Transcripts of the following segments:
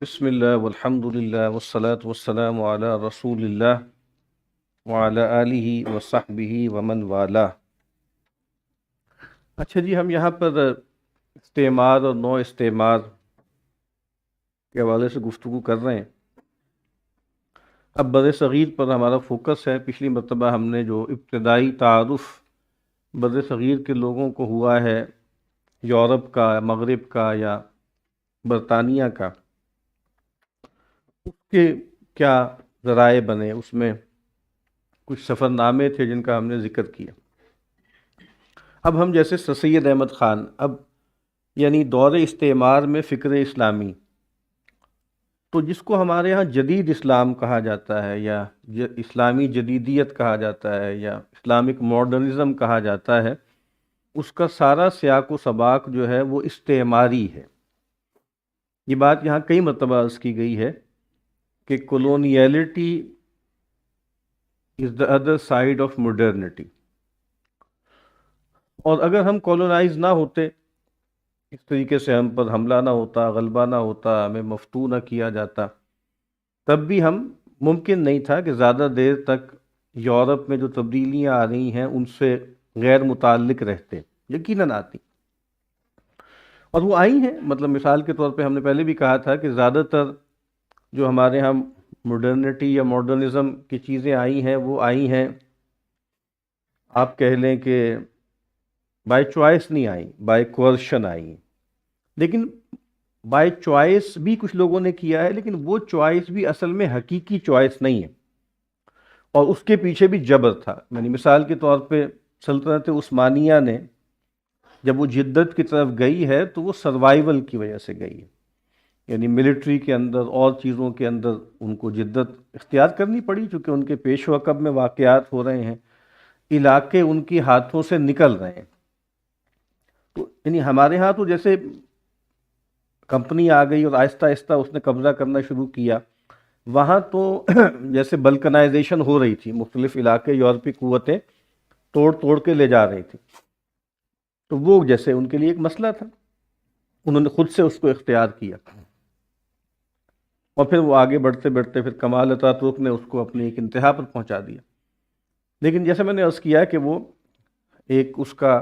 بسم اللہ والحمد للہ والصلاة والسلام علی رسول اللہ وعلی آلہ وصحبہ ومن والہ۔ اچھا جی، ہم یہاں پر استعمار اور نو استعمار کے حوالے سے گفتگو کر رہے ہیں۔ اب بر صغیر پر ہمارا فوکس ہے۔ پچھلی مرتبہ ہم نے جو ابتدائی تعارف بر صغیر کے لوگوں کو ہوا ہے، یورپ کا، مغرب کا یا برطانیہ کا، اس کے کیا ذرائع بنے، اس میں کچھ سفر نامے تھے جن کا ہم نے ذکر کیا۔ اب ہم جیسے سر سید احمد خان، اب یعنی دور استعمار میں فکر اسلامی، تو جس کو ہمارے ہاں جدید اسلام کہا جاتا ہے یا اسلامی جدیدیت کہا جاتا ہے یا اسلامک ماڈرنزم کہا جاتا ہے، اس کا سارا سیاق و سباق جو ہے وہ استعماری ہے۔ یہ بات یہاں کئی مرتبہ عرض کی گئی ہے کہ coloniality is the other side of modernity, اور اگر ہم کولونائز نہ ہوتے، اس طریقے سے ہم پر حملہ نہ ہوتا، غلبہ نہ ہوتا، ہمیں مفتو نہ کیا جاتا، تب بھی ہم ممکن نہیں تھا کہ زیادہ دیر تک یورپ میں جو تبدیلیاں آ رہی ہیں ان سے غیر متعلق رہتے۔ یقیناً آتی، اور وہ آئی ہیں۔ مطلب مثال کے طور پہ ہم نے پہلے بھی کہا تھا کہ زیادہ تر جو ہمارے ہاں ماڈرنٹی یا ماڈرنزم کی چیزیں آئی ہیں، وہ آئی ہیں، آپ کہہ لیں کہ بائی چوائس نہیں آئی، بائی کوئرشن آئی۔ لیکن بائی چوائس بھی کچھ لوگوں نے کیا ہے، لیکن وہ چوائس بھی اصل میں حقیقی چوائس نہیں ہے، اور اس کے پیچھے بھی جبر تھا۔ یعنی مثال کے طور پہ سلطنت عثمانیہ نے جب وہ جدت کی طرف گئی ہے تو وہ سروائیول کی وجہ سے گئی ہے، یعنی ملٹری کے اندر اور چیزوں کے اندر ان کو جدت اختیار کرنی پڑی، چونکہ ان کے پیش و عقب میں واقعات ہو رہے ہیں، علاقے ان کی ہاتھوں سے نکل رہے ہیں۔ تو یعنی ہمارے ہاں تو جیسے کمپنی آ گئی اور آہستہ آہستہ اس نے قبضہ کرنا شروع کیا، وہاں تو جیسے بلکنائزیشن ہو رہی تھی، مختلف علاقے یورپی قوتیں توڑ توڑ کے لے جا رہی تھی، تو وہ جیسے ان کے لیے ایک مسئلہ تھا، انہوں نے خود سے اس کو اختیار کیا، اور پھر وہ آگے بڑھتے بڑھتے پھر کمال اتاتورک نے اس کو اپنی ایک انتہا پر پہنچا دیا۔ لیکن جیسے میں نے عرض کیا کہ وہ ایک اس کا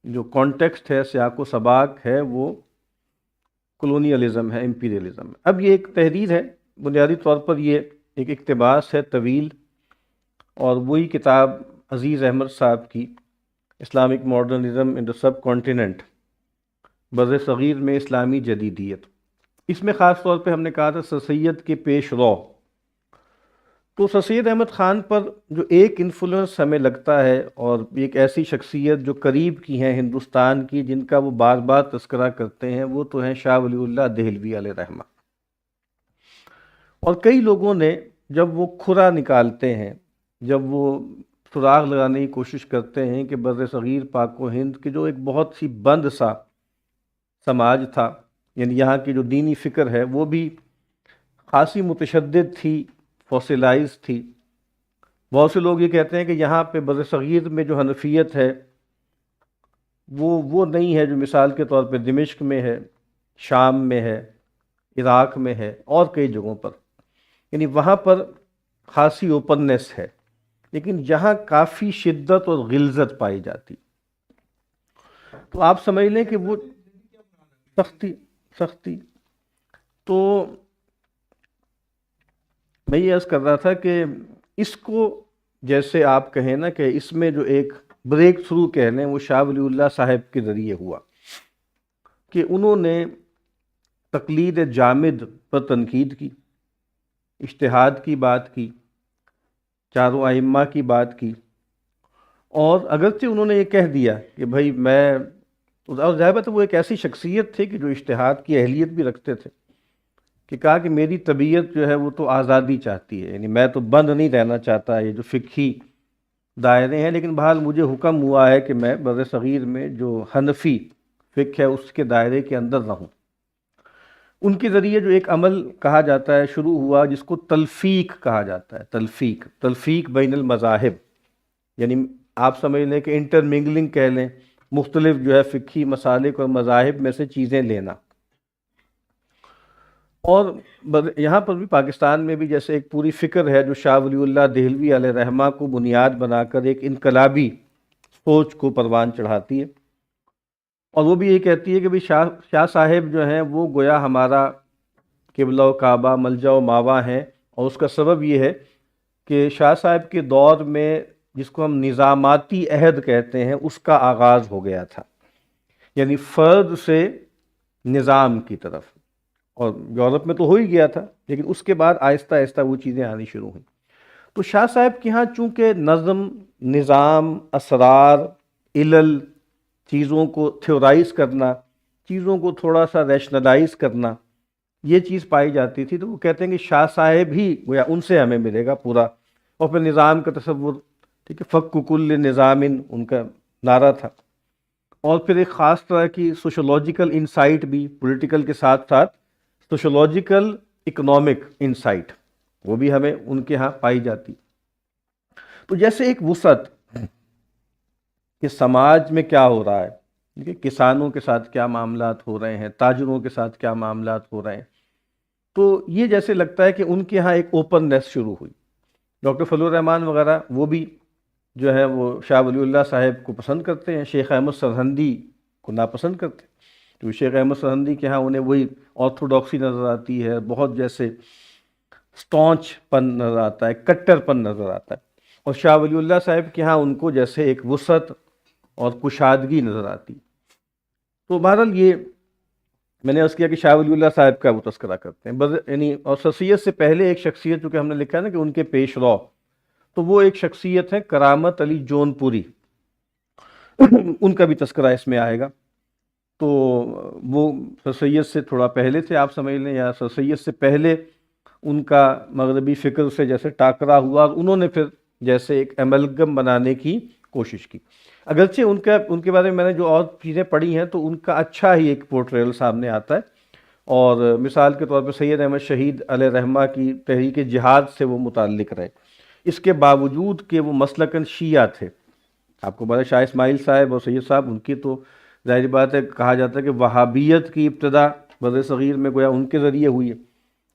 جو کانٹیکسٹ ہے، سیاق و سباق ہے، وہ کلونیلزم ہے، امپیریلزم ہے۔ اب یہ ایک تحریر ہے، بنیادی طور پر یہ ایک اقتباس ہے طویل، اور وہی کتاب عزیز احمد صاحب کی اسلامک ماڈرنزم ان دا سب کانٹیننٹ، بر صغیر میں اسلامی جدیدیت۔ اس میں خاص طور پہ ہم نے کہا تھا سر سید کے پیش رو، تو سر سید احمد خان پر جو ایک انفلوئنس ہمیں لگتا ہے، اور ایک ایسی شخصیت جو قریب کی ہیں ہندوستان کی، جن کا وہ بار بار تذکرہ کرتے ہیں، وہ تو ہیں شاہ ولی اللہ دہلوی علیہ رحمہ۔ اور کئی لوگوں نے جب وہ کھرا نکالتے ہیں، جب وہ سراغ لگانے کی کوشش کرتے ہیں کہ بر صغیر پاک و ہند کے جو ایک بہت سی بند سا سماج تھا، یعنی یہاں کی جو دینی فکر ہے وہ بھی خاصی متشدد تھی، فوسلائز تھی۔ بہت سے لوگ یہ کہتے ہیں کہ یہاں پہ بر صغیر میں جو حنفیت ہے وہ نہیں ہے جو مثال کے طور پہ دمشق میں ہے، شام میں ہے، عراق میں ہے، اور کئی جگہوں پر، یعنی وہاں پر خاصی اوپننس ہے، لیکن یہاں کافی شدت اور غلظت پائی جاتی۔ تو آپ سمجھ لیں کہ وہ سختی تو میں یہ عرض کر رہا تھا کہ اس کو جیسے آپ کہیں نا کہ اس میں جو ایک بریک تھرو کہہ لیں، وہ شاہ ولی اللہ صاحب کے ذریعے ہوا کہ انہوں نے تقلید جامد پر تنقید کی، اجتہاد کی بات کی، چاروں ائمہ کی بات کی، اور اگرچہ انہوں نے یہ کہہ دیا کہ بھائی میں، اور ظاہر بات ہے وہ ایک ایسی شخصیت تھے کہ جو اجتہاد کی اہلیت بھی رکھتے تھے، کہ کہا کہ میری طبیعت جو ہے وہ تو آزادی چاہتی ہے، یعنی میں تو بند نہیں رہنا چاہتا یہ جو فقہی دائرے ہیں، لیکن بہرحال مجھے حکم ہوا ہے کہ میں بر صغیر میں جو حنفی فقہ ہے اس کے دائرے کے اندر رہوں۔ ان کے ذریعے جو ایک عمل کہا جاتا ہے شروع ہوا، جس کو تلفیق کہا جاتا ہے، تلفیق بین المذاہب، یعنی آپ سمجھ لیں کہ انٹرمنگلنگ کہہ لیں، مختلف جو ہے فقہی مسالک اور مذاہب میں سے چیزیں لینا۔ اور یہاں پر بھی پاکستان میں بھی جیسے ایک پوری فکر ہے جو شاہ ولی اللہ دہلوی علیہ رحمہ کو بنیاد بنا کر ایک انقلابی سوچ کو پروان چڑھاتی ہے، اور وہ بھی یہ کہتی ہے کہ بھی شاہ صاحب جو ہیں وہ گویا ہمارا قبلہ و کعبہ ملجا و ماوا ہیں، اور اس کا سبب یہ ہے کہ شاہ صاحب کے دور میں جس کو ہم نظاماتی عہد کہتے ہیں اس کا آغاز ہو گیا تھا، یعنی فرد سے نظام کی طرف، اور یورپ میں تو ہو ہی گیا تھا لیکن اس کے بعد آہستہ آہستہ وہ چیزیں آنی شروع ہوئیں۔ تو شاہ صاحب کے ہاں چونکہ نظم، نظام، اسرار، علل، چیزوں کو تھیورائز کرنا، چیزوں کو تھوڑا سا ریشنلائز کرنا، یہ چیز پائی جاتی تھی، تو وہ کہتے ہیں کہ شاہ صاحب ہی گویا ان سے ہمیں ملے گا پورا، اور پھر نظام کا تصور، ٹھیک ہے، فک کل نظام ان کا نعرہ تھا، اور پھر ایک خاص طرح کی سوشولوجیکل انسائٹ بھی پولیٹیکل کے ساتھ ساتھ سوشولوجیکل اکنامک انسائٹ وہ بھی ہمیں ان کے ہاں پائی جاتی۔ تو جیسے ایک وسعت کہ سماج میں کیا ہو رہا ہے، کہ کسانوں کے ساتھ کیا معاملات ہو رہے ہیں، تاجروں کے ساتھ کیا معاملات ہو رہے ہیں، تو یہ جیسے لگتا ہے کہ ان کے ہاں ایک اوپننیس شروع ہوئی۔ ڈاکٹر فضل الرحمان وغیرہ وہ بھی جو ہے وہ شاہ ولی اللہ صاحب کو پسند کرتے ہیں، شیخ احمد سرہندی کو ناپسند کرتے ہیں، تو شیخ احمد سرہندی کے ہاں انہیں وہی آرتھوڈاکسی نظر آتی ہے، بہت جیسے سٹانچ پن نظر آتا ہے، کٹر پن نظر آتا ہے، اور شاہ ولی اللہ صاحب کے ہاں ان کو جیسے ایک وسعت اور کشادگی نظر آتی۔ تو بہرحال یہ میں نے عرض کیا کہ شاہ ولی اللہ صاحب کا وہ تذکرہ کرتے ہیں، یعنی اور سرسید سے پہلے ایک شخصیت چونکہ ہم نے لکھا ہے نا کہ ان کے پیش رو، تو وہ ایک شخصیت ہے کرامت علی جون پوری، ان کا بھی تذکرہ اس میں آئے گا۔ تو وہ سرسید سے تھوڑا پہلے تھے، آپ سمجھ لیں، یا سرسید سے پہلے ان کا مغربی فکر سے جیسے ٹاکرا ہوا، اور انہوں نے پھر جیسے ایک ایملگم بنانے کی کوشش کی، اگرچہ ان کے بارے میں نے جو اور چیزیں پڑھی ہیں تو ان کا اچھا ہی ایک پورٹریل سامنے آتا ہے، اور مثال کے طور پہ سید احمد شہید علیہ رحمہ کی تحریک جہاد سے وہ متعلق رہے، اس کے باوجود کہ وہ مسلکاً شیعہ تھے۔ آپ کو پتہ ہے شاہ اسماعیل صاحب اور سید صاحب ان کی تو ظاہری بات ہے، کہا جاتا ہے کہ وہابیت کی ابتدا بر صغیر میں گویا ان کے ذریعے ہوئی ہے،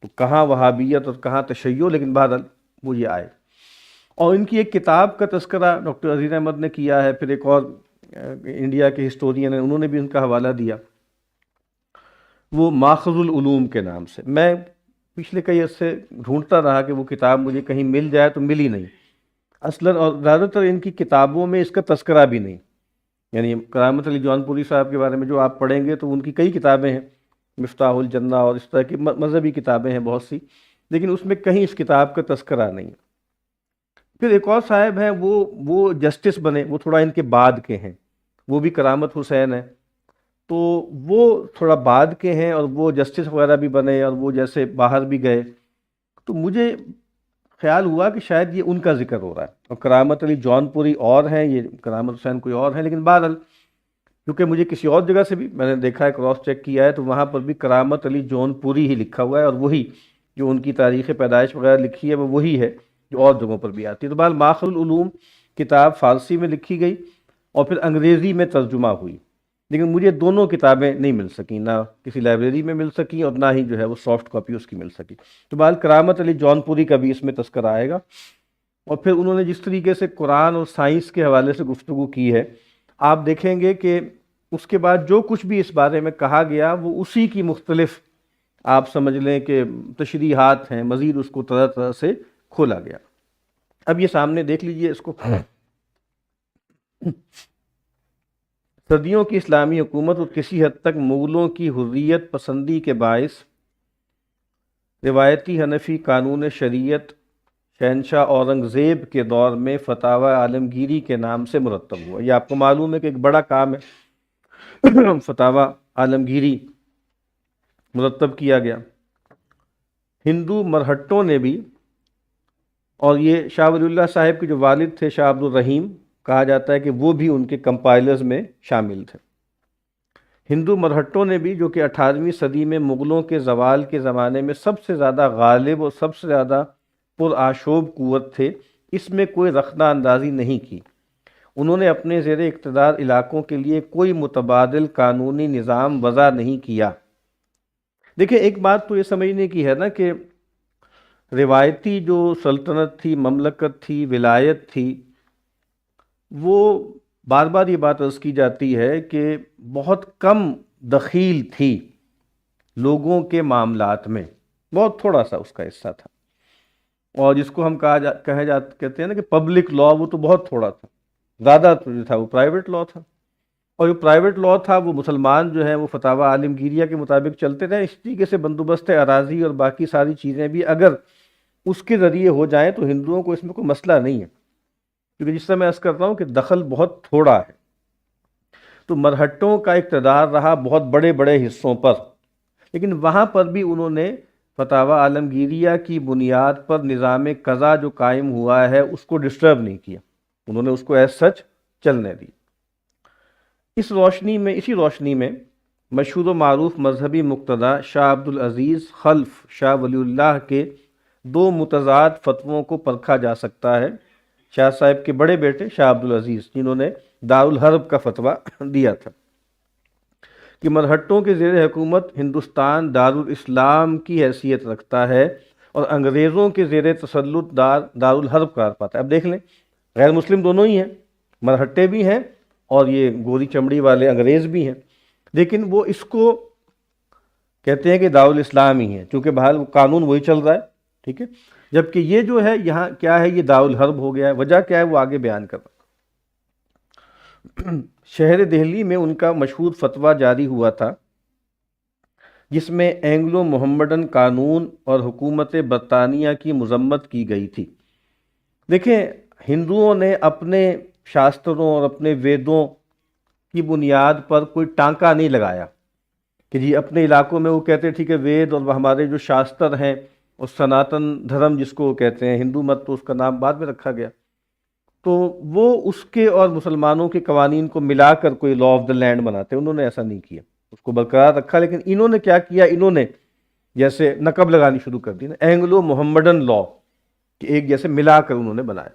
تو کہاں وہابیت اور کہاں تشیع، لیکن بہرحال وہ یہ آئے۔ اور ان کی ایک کتاب کا تذکرہ ڈاکٹر عزیز احمد نے کیا ہے، پھر ایک اور انڈیا کے ہسٹورین ہیں انہوں نے بھی ان کا حوالہ دیا، وہ ماخذ العلوم کے نام سے۔ میں پچھلے کئی عرصے ڈھونڈتا رہا کہ وہ کتاب مجھے کہیں مل جائے، تو ملی نہیں اصلاً، اور زیادہ تر ان کی کتابوں میں اس کا تذکرہ بھی نہیں، یعنی کرامت علی جون پوری صاحب کے بارے میں جو آپ پڑھیں گے تو ان کی کئی کتابیں ہیں، مفتاح الجنہ اور اس طرح کی مذہبی کتابیں ہیں بہت سی، لیکن اس میں کہیں اس کتاب کا تذکرہ نہیں۔ پھر ایک اور صاحب ہیں، وہ جسٹس بنے، وہ تھوڑا ان کے بعد کے ہیں، وہ بھی کرامت حسین ہیں، تو وہ تھوڑا بعد کے ہیں، اور وہ جسٹس وغیرہ بھی بنے، اور وہ جیسے باہر بھی گئے، تو مجھے خیال ہوا کہ شاید یہ ان کا ذکر ہو رہا ہے، اور کرامت علی جون پوری اور ہیں، یہ کرامت حسین کوئی اور ہیں، لیکن بہرحال کیونکہ مجھے کسی اور جگہ سے بھی میں نے دیکھا ہے، کراس چیک کیا ہے، تو وہاں پر بھی کرامت علی جون پوری ہی لکھا ہوا ہے، اور وہی جو ان کی تاریخ پیدائش وغیرہ لکھی ہے وہ وہی ہے جو اور جگہوں پر بھی آتی ہے۔ تو بہرحال ماخذ العلوم کتاب فارسی میں لکھی گئی اور پھر انگریزی میں ترجمہ ہوئی، لیکن مجھے دونوں کتابیں نہیں مل سکیں، نہ کسی لائبریری میں مل سکیں اور نہ ہی جو ہے وہ سافٹ کاپی اس کی مل سکی۔ تو بہرحال کرامت علی جون پوری کا بھی اس میں تذکرہ آئے گا، اور پھر انہوں نے جس طریقے سے قرآن اور سائنس کے حوالے سے گفتگو کی ہے، آپ دیکھیں گے کہ اس کے بعد جو کچھ بھی اس بارے میں کہا گیا وہ اسی کی مختلف آپ سمجھ لیں کہ تشریحات ہیں، مزید اس کو طرح طرح سے کھولا گیا۔ اب یہ سامنے دیکھ لیجئے اس کو، صدیوں کی اسلامی حکومت اور کسی حد تک مغلوں کی حریت پسندی کے باعث روایتی حنفی قانون شریعت شہنشاہ اورنگزیب کے دور میں فتاوی عالمگیری کے نام سے مرتب ہوا۔ یہ آپ کو معلوم ہے کہ ایک بڑا کام ہے، فتاوی عالمگیری مرتب کیا گیا۔ ہندو مرہٹوں نے بھی، اور یہ شاہ ولی اللہ صاحب کے جو والد تھے شاہ عبد الرحیم، کہا جاتا ہے کہ وہ بھی ان کے کمپائلرز میں شامل تھے۔ ہندو مرہٹوں نے بھی، جو کہ 18ویں صدی میں مغلوں کے زوال کے زمانے میں سب سے زیادہ غالب اور سب سے زیادہ پرآشوب قوت تھے، اس میں کوئی رخنہ اندازی نہیں کی۔ انہوں نے اپنے زیر اقتدار علاقوں کے لیے کوئی متبادل قانونی نظام وضع نہیں کیا، دیکھیں ایک بات تو یہ سمجھنے کی ہے نا کہ روایتی جو سلطنت تھی، مملکت تھی، ولایت تھی، وہ بار بار یہ بات عرض کی جاتی ہے کہ بہت کم دخیل تھی لوگوں کے معاملات میں، بہت تھوڑا سا اس کا حصہ تھا، اور جس کو ہم کہتے ہیں نا کہ پبلک لا، وہ تو بہت تھوڑا تھا، زیادہ جو تھا وہ پرائیویٹ لا تھا، اور جو پرائیویٹ لا تھا وہ مسلمان جو ہیں وہ فتاوی عالمگیریہ کے مطابق چلتے رہے، اس طریقے سے بندوبست اراضی اور باقی ساری چیزیں بھی اگر اس کے ذریعے ہو جائیں تو ہندوؤں کو اس میں کوئی مسئلہ نہیں ہے، کیونکہ جس طرح میں عرض کرتا ہوں کہ دخل بہت تھوڑا ہے۔ تو مرہٹوں کا اقتدار رہا بہت بڑے بڑے حصوں پر، لیکن وہاں پر بھی انہوں نے فتاوی عالمگیریہ کی بنیاد پر نظام قضا جو قائم ہوا ہے اس کو ڈسٹرب نہیں کیا، انہوں نے اس کو ایز سچ چلنے دی۔ اسی روشنی میں مشہور و معروف مذہبی مقتدی شاہ عبدالعزیز خلف شاہ ولی اللہ کے دو متضاد فتووں کو پرکھا جا سکتا ہے۔ شاہ صاحب کے بڑے بیٹے شاہ عبدالعزیز، جنہوں نے دارالحرب کا فتویٰ دیا تھا کہ مرہٹوں کے زیر حکومت ہندوستان دارالاسلام کی حیثیت رکھتا ہے اور انگریزوں کے زیر تسلط دارالحرب قرار پاتا ہے۔ اب دیکھ لیں، غیر مسلم دونوں ہی ہیں، مرہٹے بھی ہیں اور یہ گوری چمڑی والے انگریز بھی ہیں، لیکن وہ اس کو کہتے ہیں کہ دارالاسلام ہی ہے، چونکہ بہرحال وہ قانون وہی چل رہا ہے، ٹھیک ہے، جبکہ یہ جو ہے یہاں کیا ہے، یہ دارالحرب ہو گیا ہے۔ وجہ کیا ہے وہ آگے بیان کر رہا ہوں۔ شہر دہلی میں ان کا مشہور فتویٰ جاری ہوا تھا جس میں اینگلو محمڈن قانون اور حکومت برطانیہ کی مذمت کی گئی تھی۔ دیکھیں، ہندوؤں نے اپنے شاستروں اور اپنے ویدوں کی بنیاد پر کوئی ٹانکا نہیں لگایا کہ جی اپنے علاقوں میں وہ کہتے ٹھیک ہے وید اور ہمارے جو شاستر ہیں اور سناتن دھرم جس کو کہتے ہیں، ہندو مت تو اس کا نام بعد میں رکھا گیا، تو وہ اس کے اور مسلمانوں کے قوانین کو ملا کر کوئی لا آف دا لینڈ بناتے، انہوں نے ایسا نہیں کیا، اس کو برقرار رکھا۔ لیکن انہوں نے کیا کیا، انہوں نے جیسے نقب لگانی شروع کر دی نا، اینگلو محمڈن لا، کہ ایک جیسے ملا کر انہوں نے بنایا،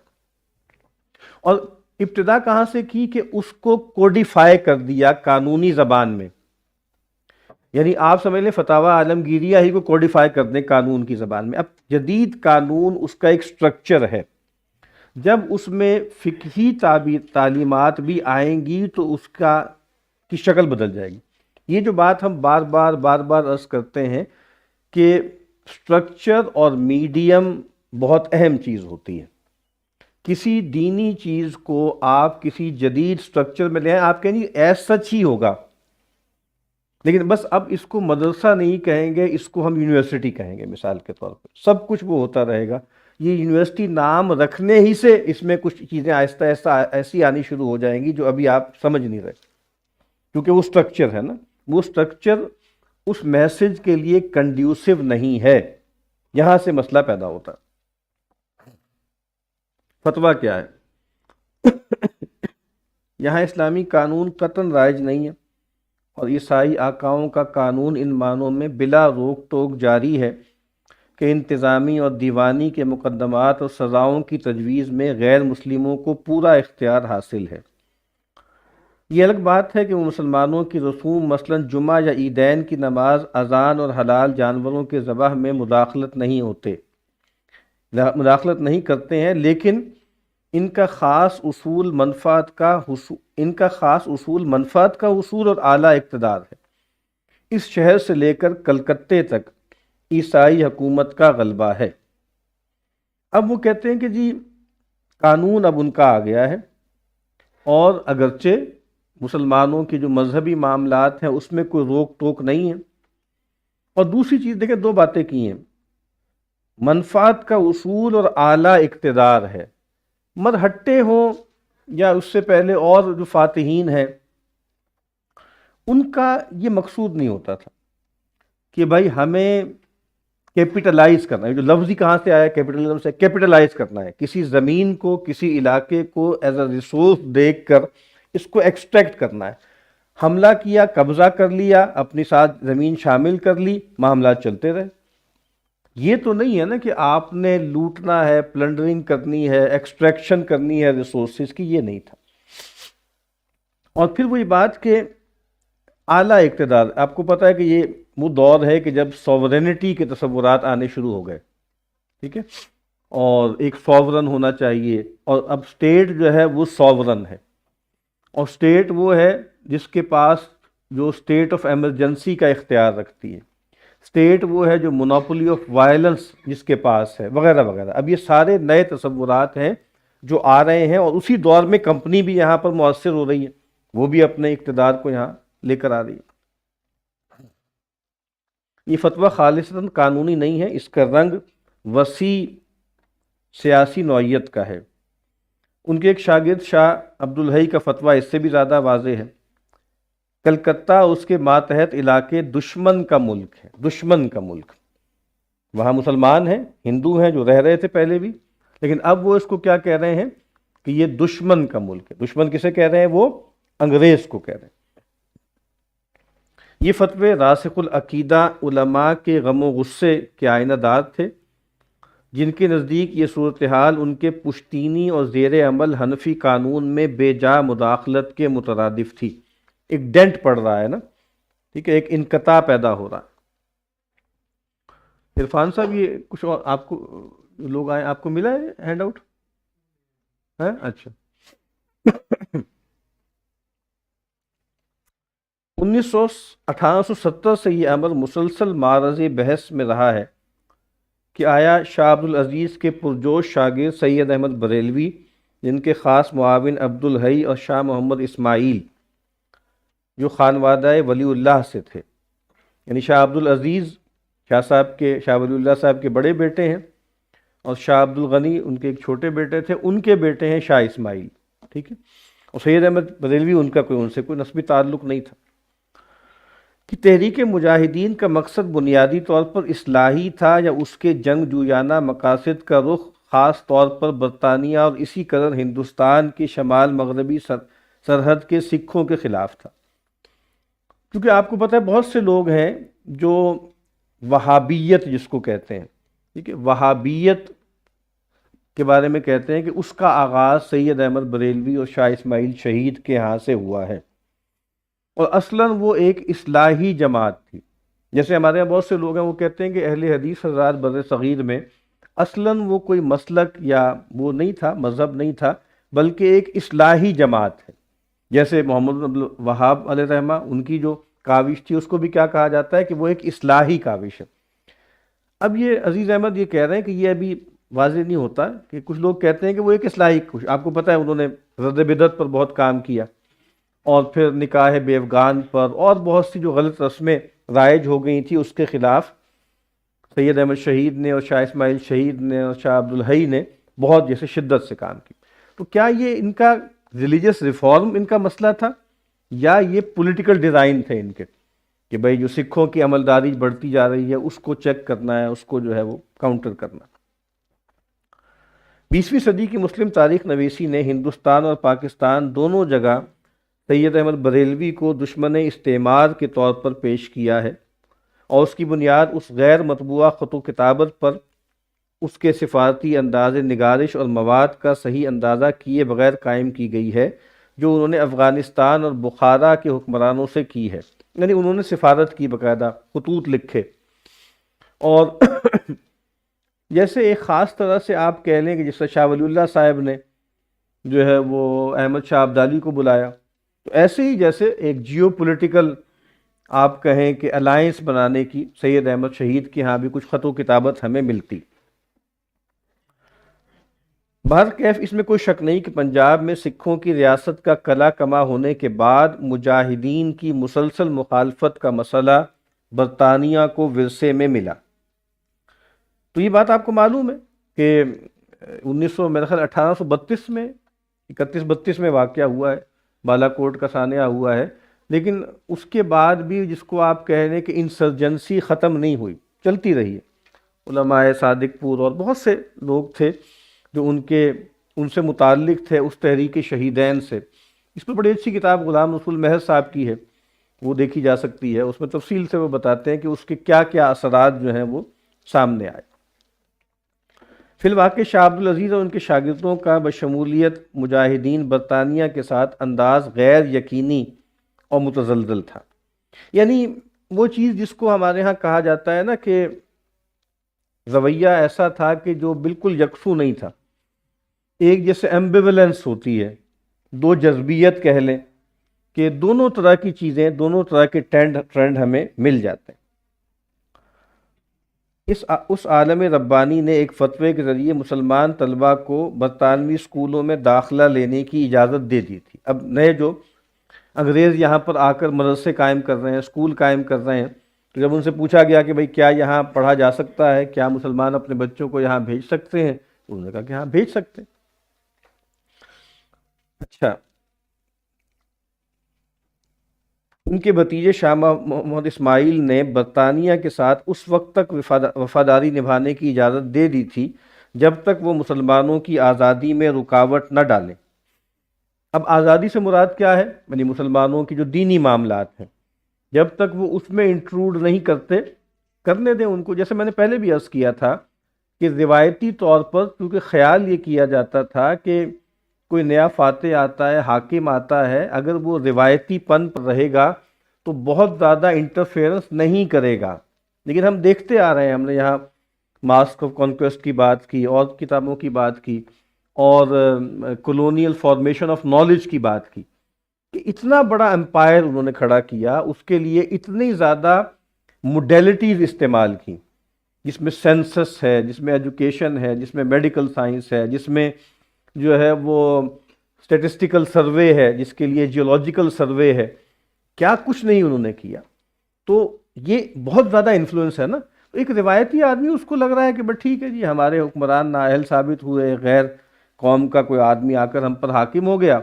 اور ابتدا کہاں سے کی کہ اس کو کوڈیفائی کر دیا قانونی زبان میں، یعنی آپ سمجھ لیں فتاوی عالمگیریہ ہی کو کوڈیفائی کر دیں قانون کی زبان میں۔ اب جدید قانون اس کا ایک سٹرکچر ہے، جب اس میں فقہی تعلیمات بھی آئیں گی تو اس کی شکل بدل جائے گی۔ یہ جو بات ہم بار بار عرض کرتے ہیں کہ سٹرکچر اور میڈیم بہت اہم چیز ہوتی ہے۔ کسی دینی چیز کو آپ کسی جدید سٹرکچر میں لے آئیں، آپ کہیں گے ایز سچ ہی ہوگا، لیکن بس اب اس کو مدرسہ نہیں کہیں گے، اس کو ہم یونیورسٹی کہیں گے مثال کے طور پر، سب کچھ وہ ہوتا رہے گا۔ یہ یونیورسٹی نام رکھنے ہی سے اس میں کچھ چیزیں آہستہ آہستہ ایسی آنی شروع ہو جائیں گی جو ابھی آپ سمجھ نہیں رہے، کیونکہ وہ سٹرکچر ہے نا، وہ سٹرکچر اس میسج کے لیے کنڈیوسو نہیں ہے، یہاں سے مسئلہ پیدا ہوتا ہے۔ فتویٰ کیا ہے؟ یہاں اسلامی قانون قطعاً رائج نہیں ہے، اور عیسائی آقاؤں کا قانون ان معنوں میں بلا روک ٹوک جاری ہے کہ انتظامی اور دیوانی کے مقدمات اور سزاؤں کی تجویز میں غیر مسلموں کو پورا اختیار حاصل ہے۔ یہ الگ بات ہے کہ وہ مسلمانوں کی رسوم مثلاً جمعہ یا عیدین کی نماز، اذان اور حلال جانوروں کے ذبح میں مداخلت نہیں کرتے ہیں، لیکن ان کا خاص اصول منفعت کا حصول اور اعلیٰ اقتدار ہے۔ اس شہر سے لے کر کلکتے تک عیسائی حکومت کا غلبہ ہے۔ اب وہ کہتے ہیں کہ جی قانون اب ان کا آ گیا ہے، اور اگرچہ مسلمانوں کی جو مذہبی معاملات ہیں اس میں کوئی روک ٹوک نہیں ہے، اور دوسری چیز دیکھیں دو باتیں کی ہیں، منفعت کا اصول اور اعلیٰ اقتدار ہے۔ مرہٹے ہوں یا اس سے پہلے اور جو فاتحین ہیں، ان کا یہ مقصود نہیں ہوتا تھا کہ بھائی ہمیں کیپٹلائز کرنا ہے، جو لفظی کہاں سے آیا کیپٹلزم سے، کیپٹلائز کرنا ہے، کسی زمین کو کسی علاقے کو ایز اے ریسورس دیکھ کر اس کو ایکسٹریکٹ کرنا ہے، حملہ کیا، قبضہ کر لیا، اپنی ساتھ زمین شامل کر لی، معاملات چلتے رہے۔ یہ تو نہیں ہے نا کہ آپ نے لوٹنا ہے، پلنڈرنگ کرنی ہے، ایکسٹریکشن کرنی ہے ریسورسز کی، یہ نہیں تھا۔ اور پھر وہی بات کہ اعلیٰ اقتدار. آپ کو پتہ ہے کہ یہ وہ دور ہے کہ جب سوورینٹی کے تصورات آنے شروع ہو گئے، ٹھیک ہے، اور ایک سوورن ہونا چاہیے، اور اب اسٹیٹ جو ہے وہ سوورن ہے، اور اسٹیٹ وہ ہے جس کے پاس جو اسٹیٹ آف ایمرجنسی کا اختیار رکھتی ہے، اسٹیٹ وہ ہے جو مونوپولی آف وائلنس جس کے پاس ہے، وغیرہ وغیرہ. اب یہ سارے نئے تصورات ہیں جو آ رہے ہیں، اور اسی دور میں کمپنی بھی یہاں پر مؤثر ہو رہی ہے، وہ بھی اپنے اقتدار کو یہاں لے کر آ رہی ہے. یہ فتویٰ خالصتاً قانونی نہیں ہے، اس کا رنگ وسیع سیاسی نوعیت کا ہے. ان کے ایک شاگرد شاہ عبدالحی کا فتویٰ اس سے بھی زیادہ واضح ہے. کلکتہ اس کے ماتحت علاقے دشمن کا ملک ہے، دشمن کا ملک. وہاں مسلمان ہیں، ہندو ہیں جو رہ رہے تھے پہلے بھی، لیکن اب وہ اس کو کیا کہہ رہے ہیں کہ یہ دشمن کا ملک ہے. دشمن کسے کہہ رہے ہیں؟ وہ انگریز کو کہہ رہے ہیں. یہ فتوے راسخ العقیدہ علماء کے غم و غصے کے آئینہ دار تھے، جن کے نزدیک یہ صورتحال ان کے پشتینی اور زیر عمل حنفی قانون میں بے جا مداخلت کے مترادف تھی. ایک ڈینٹ پڑ رہا ہے نا، ٹھیک ہے، ایک انقطاع پیدا ہو رہا ہے. عرفان صاحب یہ کچھ اور آپ کو لوگ آئے، آپ کو ملا ہے ہینڈ آؤٹ ہے؟ اچھا. 1870 سے یہ امر مسلسل معرض بحث میں رہا ہے کہ آیا شاہ عبدالعزیز کے پرجوش شاگرد سید احمد بریلوی، جن کے خاص معاون عبدالحی اور شاہ محمد اسماعیل جو خانوادہ ولی اللہ سے تھے، یعنی شاہ عبدالعزیز شاہ ولی اللہ صاحب کے بڑے بیٹے ہیں، اور شاہ عبدالغنی ان کے ایک چھوٹے بیٹے تھے، ان کے بیٹے ہیں شاہ اسماعیل، ٹھیک ہے، اور سید احمد بریلوی ان سے کوئی نسبی تعلق نہیں تھا. کہ تحریک مجاہدین کا مقصد بنیادی طور پر اصلاحی تھا، یا اس کے جنگ جویانہ مقاصد کا رخ خاص طور پر برطانیہ اور اسی قدر ہندوستان کے شمال مغربی سرحد کے سکھوں کے خلاف تھا. کیونکہ آپ کو پتہ ہے بہت سے لوگ ہیں جو وہابیت جس کو کہتے ہیں، ٹھیک ہے، وہابیت کے بارے میں کہتے ہیں کہ اس کا آغاز سید احمد بریلوی اور شاہ اسماعیل شہید کے ہاں سے ہوا ہے، اور اصلاً وہ ایک اصلاحی جماعت تھی. جیسے ہمارے یہاں بہت سے لوگ ہیں وہ کہتے ہیں کہ اہل حدیث حضرات بر صغیر میں اصلاً وہ کوئی مسلک یا وہ نہیں تھا، مذہب نہیں تھا، بلکہ ایک اصلاحی جماعت ہے. جیسے محمد بن عبد الوہاب علیہ رحمہ، ان کی جو کاوش تھی اس کو بھی کیا کہا جاتا ہے کہ وہ ایک اصلاحی کاوش ہے. اب یہ عزیز احمد یہ کہہ رہے ہیں کہ یہ ابھی واضح نہیں ہوتا کہ کچھ لوگ کہتے ہیں کہ وہ ایک اصلاحی کچھ، آپ کو پتہ ہے انہوں نے رد بدعت پر بہت کام کیا، اور پھر نکاح بیوگان پر اور بہت سی جو غلط رسمیں رائج ہو گئی تھی اس کے خلاف سید احمد شہید نے اور شاہ اسماعیل شہید نے اور شاہ عبدالحی نے بہت جیسے شدت سے کام کی. تو کیا یہ ان کا ریلیجس ریفارم ان کا مسئلہ تھا، یا یہ پولیٹیکل ڈیزائن تھے ان کے کہ بھئی جو سکھوں کی عملداری بڑھتی جا رہی ہے اس کو چیک کرنا ہے، اس کو جو ہے وہ کاؤنٹر کرنا. 20ویں صدی کی مسلم تاریخ نویسی نے ہندوستان اور پاکستان دونوں جگہ سید احمد بریلوی کو دشمن استعمار کے طور پر پیش کیا ہے، اور اس کی بنیاد اس غیر مطبوعہ خط و کتابت پر اس کے سفارتی انداز نگارش اور مواد کا صحیح اندازہ کیے بغیر قائم کی گئی ہے، جو انہوں نے افغانستان اور بخارا کے حکمرانوں سے کی ہے. یعنی انہوں نے سفارت کی، باقاعدہ خطوط لکھے، اور جیسے ایک خاص طرح سے آپ کہہ لیں کہ جس سے شاہ ولی اللہ صاحب نے جو ہے وہ احمد شاہ ابدالی کو بلایا، تو ایسے ہی جیسے ایک جیو پولیٹیکل آپ کہیں کہ الائنس بنانے کی سید احمد شہید کے ہاں بھی کچھ خط و کتابت ہمیں ملتی. بہرکیف اس میں کوئی شک نہیں کہ پنجاب میں سکھوں کی ریاست کا کلا کما ہونے کے بعد مجاہدین کی مسلسل مخالفت کا مسئلہ برطانیہ کو ورثے میں ملا. تو یہ بات آپ کو معلوم ہے کہ 1832 میں 31-32 میں واقعہ ہوا ہے، بالا کوٹ کا سانحہ ہوا ہے، لیکن اس کے بعد بھی جس کو آپ کہہ رہے ہیں کہ انسرجنسی ختم نہیں ہوئی، چلتی رہی ہے. علماء صادق پور اور بہت سے لوگ تھے جو ان سے متعلق تھے اس تحریک شہیدین سے. اس پر بڑی اچھی کتاب غلام رسول مہر صاحب کی ہے، وہ دیکھی جا سکتی ہے. اس میں تفصیل سے وہ بتاتے ہیں کہ اس کے کیا کیا اثرات جو ہیں وہ سامنے آئے. فی الواقع شاہ عبدالعزیز اور ان کے شاگردوں کا بشمولیت مجاہدین برطانیہ کے ساتھ انداز غیر یقینی اور متزلزل تھا. یعنی وہ چیز جس کو ہمارے ہاں کہا جاتا ہے نا کہ رویہ ایسا تھا کہ جو بالکل یکسو نہیں تھا، ایک جیسے ایمبیولنس ہوتی ہے، دو جذبیت کہہ لیں، کہ دونوں طرح کی چیزیں، دونوں طرح کے ٹرینڈ ہمیں مل جاتے ہیں۔ اس عالم ربانی نے ایک فتوے کے ذریعے مسلمان طلبہ کو برطانوی اسکولوں میں داخلہ لینے کی اجازت دے دی تھی۔ اب نئے جو انگریز یہاں پر آ کر مدرسے قائم کر رہے ہیں، اسکول قائم کر رہے ہیں، تو جب ان سے پوچھا گیا کہ بھئی کیا یہاں پڑھا جا سکتا ہے، کیا مسلمان اپنے بچوں کو یہاں بھیج سکتے ہیں، انہوں نے کہا کہ ہاں بھیج سکتے ہیں۔ اچھا، ان کے بھتیجے شاہ محمد اسماعیل نے برطانیہ کے ساتھ اس وقت تک وفاداری نبھانے کی اجازت دے دی تھی جب تک وہ مسلمانوں کی آزادی میں رکاوٹ نہ ڈالیں۔ اب آزادی سے مراد کیا ہے؟ یعنی مسلمانوں کی جو دینی معاملات ہیں، جب تک وہ اس میں انٹروڈ نہیں کرتے، کرنے دیں ان کو۔ جیسے میں نے پہلے بھی عرض کیا تھا کہ روایتی طور پر کیونکہ خیال یہ کیا جاتا تھا کہ کوئی نیا فاتح آتا ہے، حاکم آتا ہے، اگر وہ روایتی پن پر رہے گا تو بہت زیادہ انٹرفیئرنس نہیں کرے گا، لیکن ہم دیکھتے آ رہے ہیں، ہم نے یہاں ماسک آف کانکویسٹ کی بات کی اور کتابوں کی بات کی اور کولونیل فارمیشن آف نالج کی بات کی، کہ اتنا بڑا امپائر انہوں نے کھڑا کیا، اس کے لیے اتنی زیادہ موڈیلٹیز استعمال کی، جس میں سینسس ہے، جس میں ایجوکیشن ہے، جس میں میڈیکل سائنس ہے، جس میں جو ہے وہ اسٹیٹسٹیکل سروے ہے، جس کے لیے جیولوجیکل سروے ہے، کیا کچھ نہیں انہوں نے کیا۔ تو یہ بہت زیادہ انفلوئنس ہے نا۔ ایک روایتی آدمی اس کو لگ رہا ہے کہ بس ٹھیک ہے جی، ہمارے حکمران نااہل ثابت ہوئے، غیر قوم کا کوئی آدمی آ کر ہم پر حاکم ہو گیا،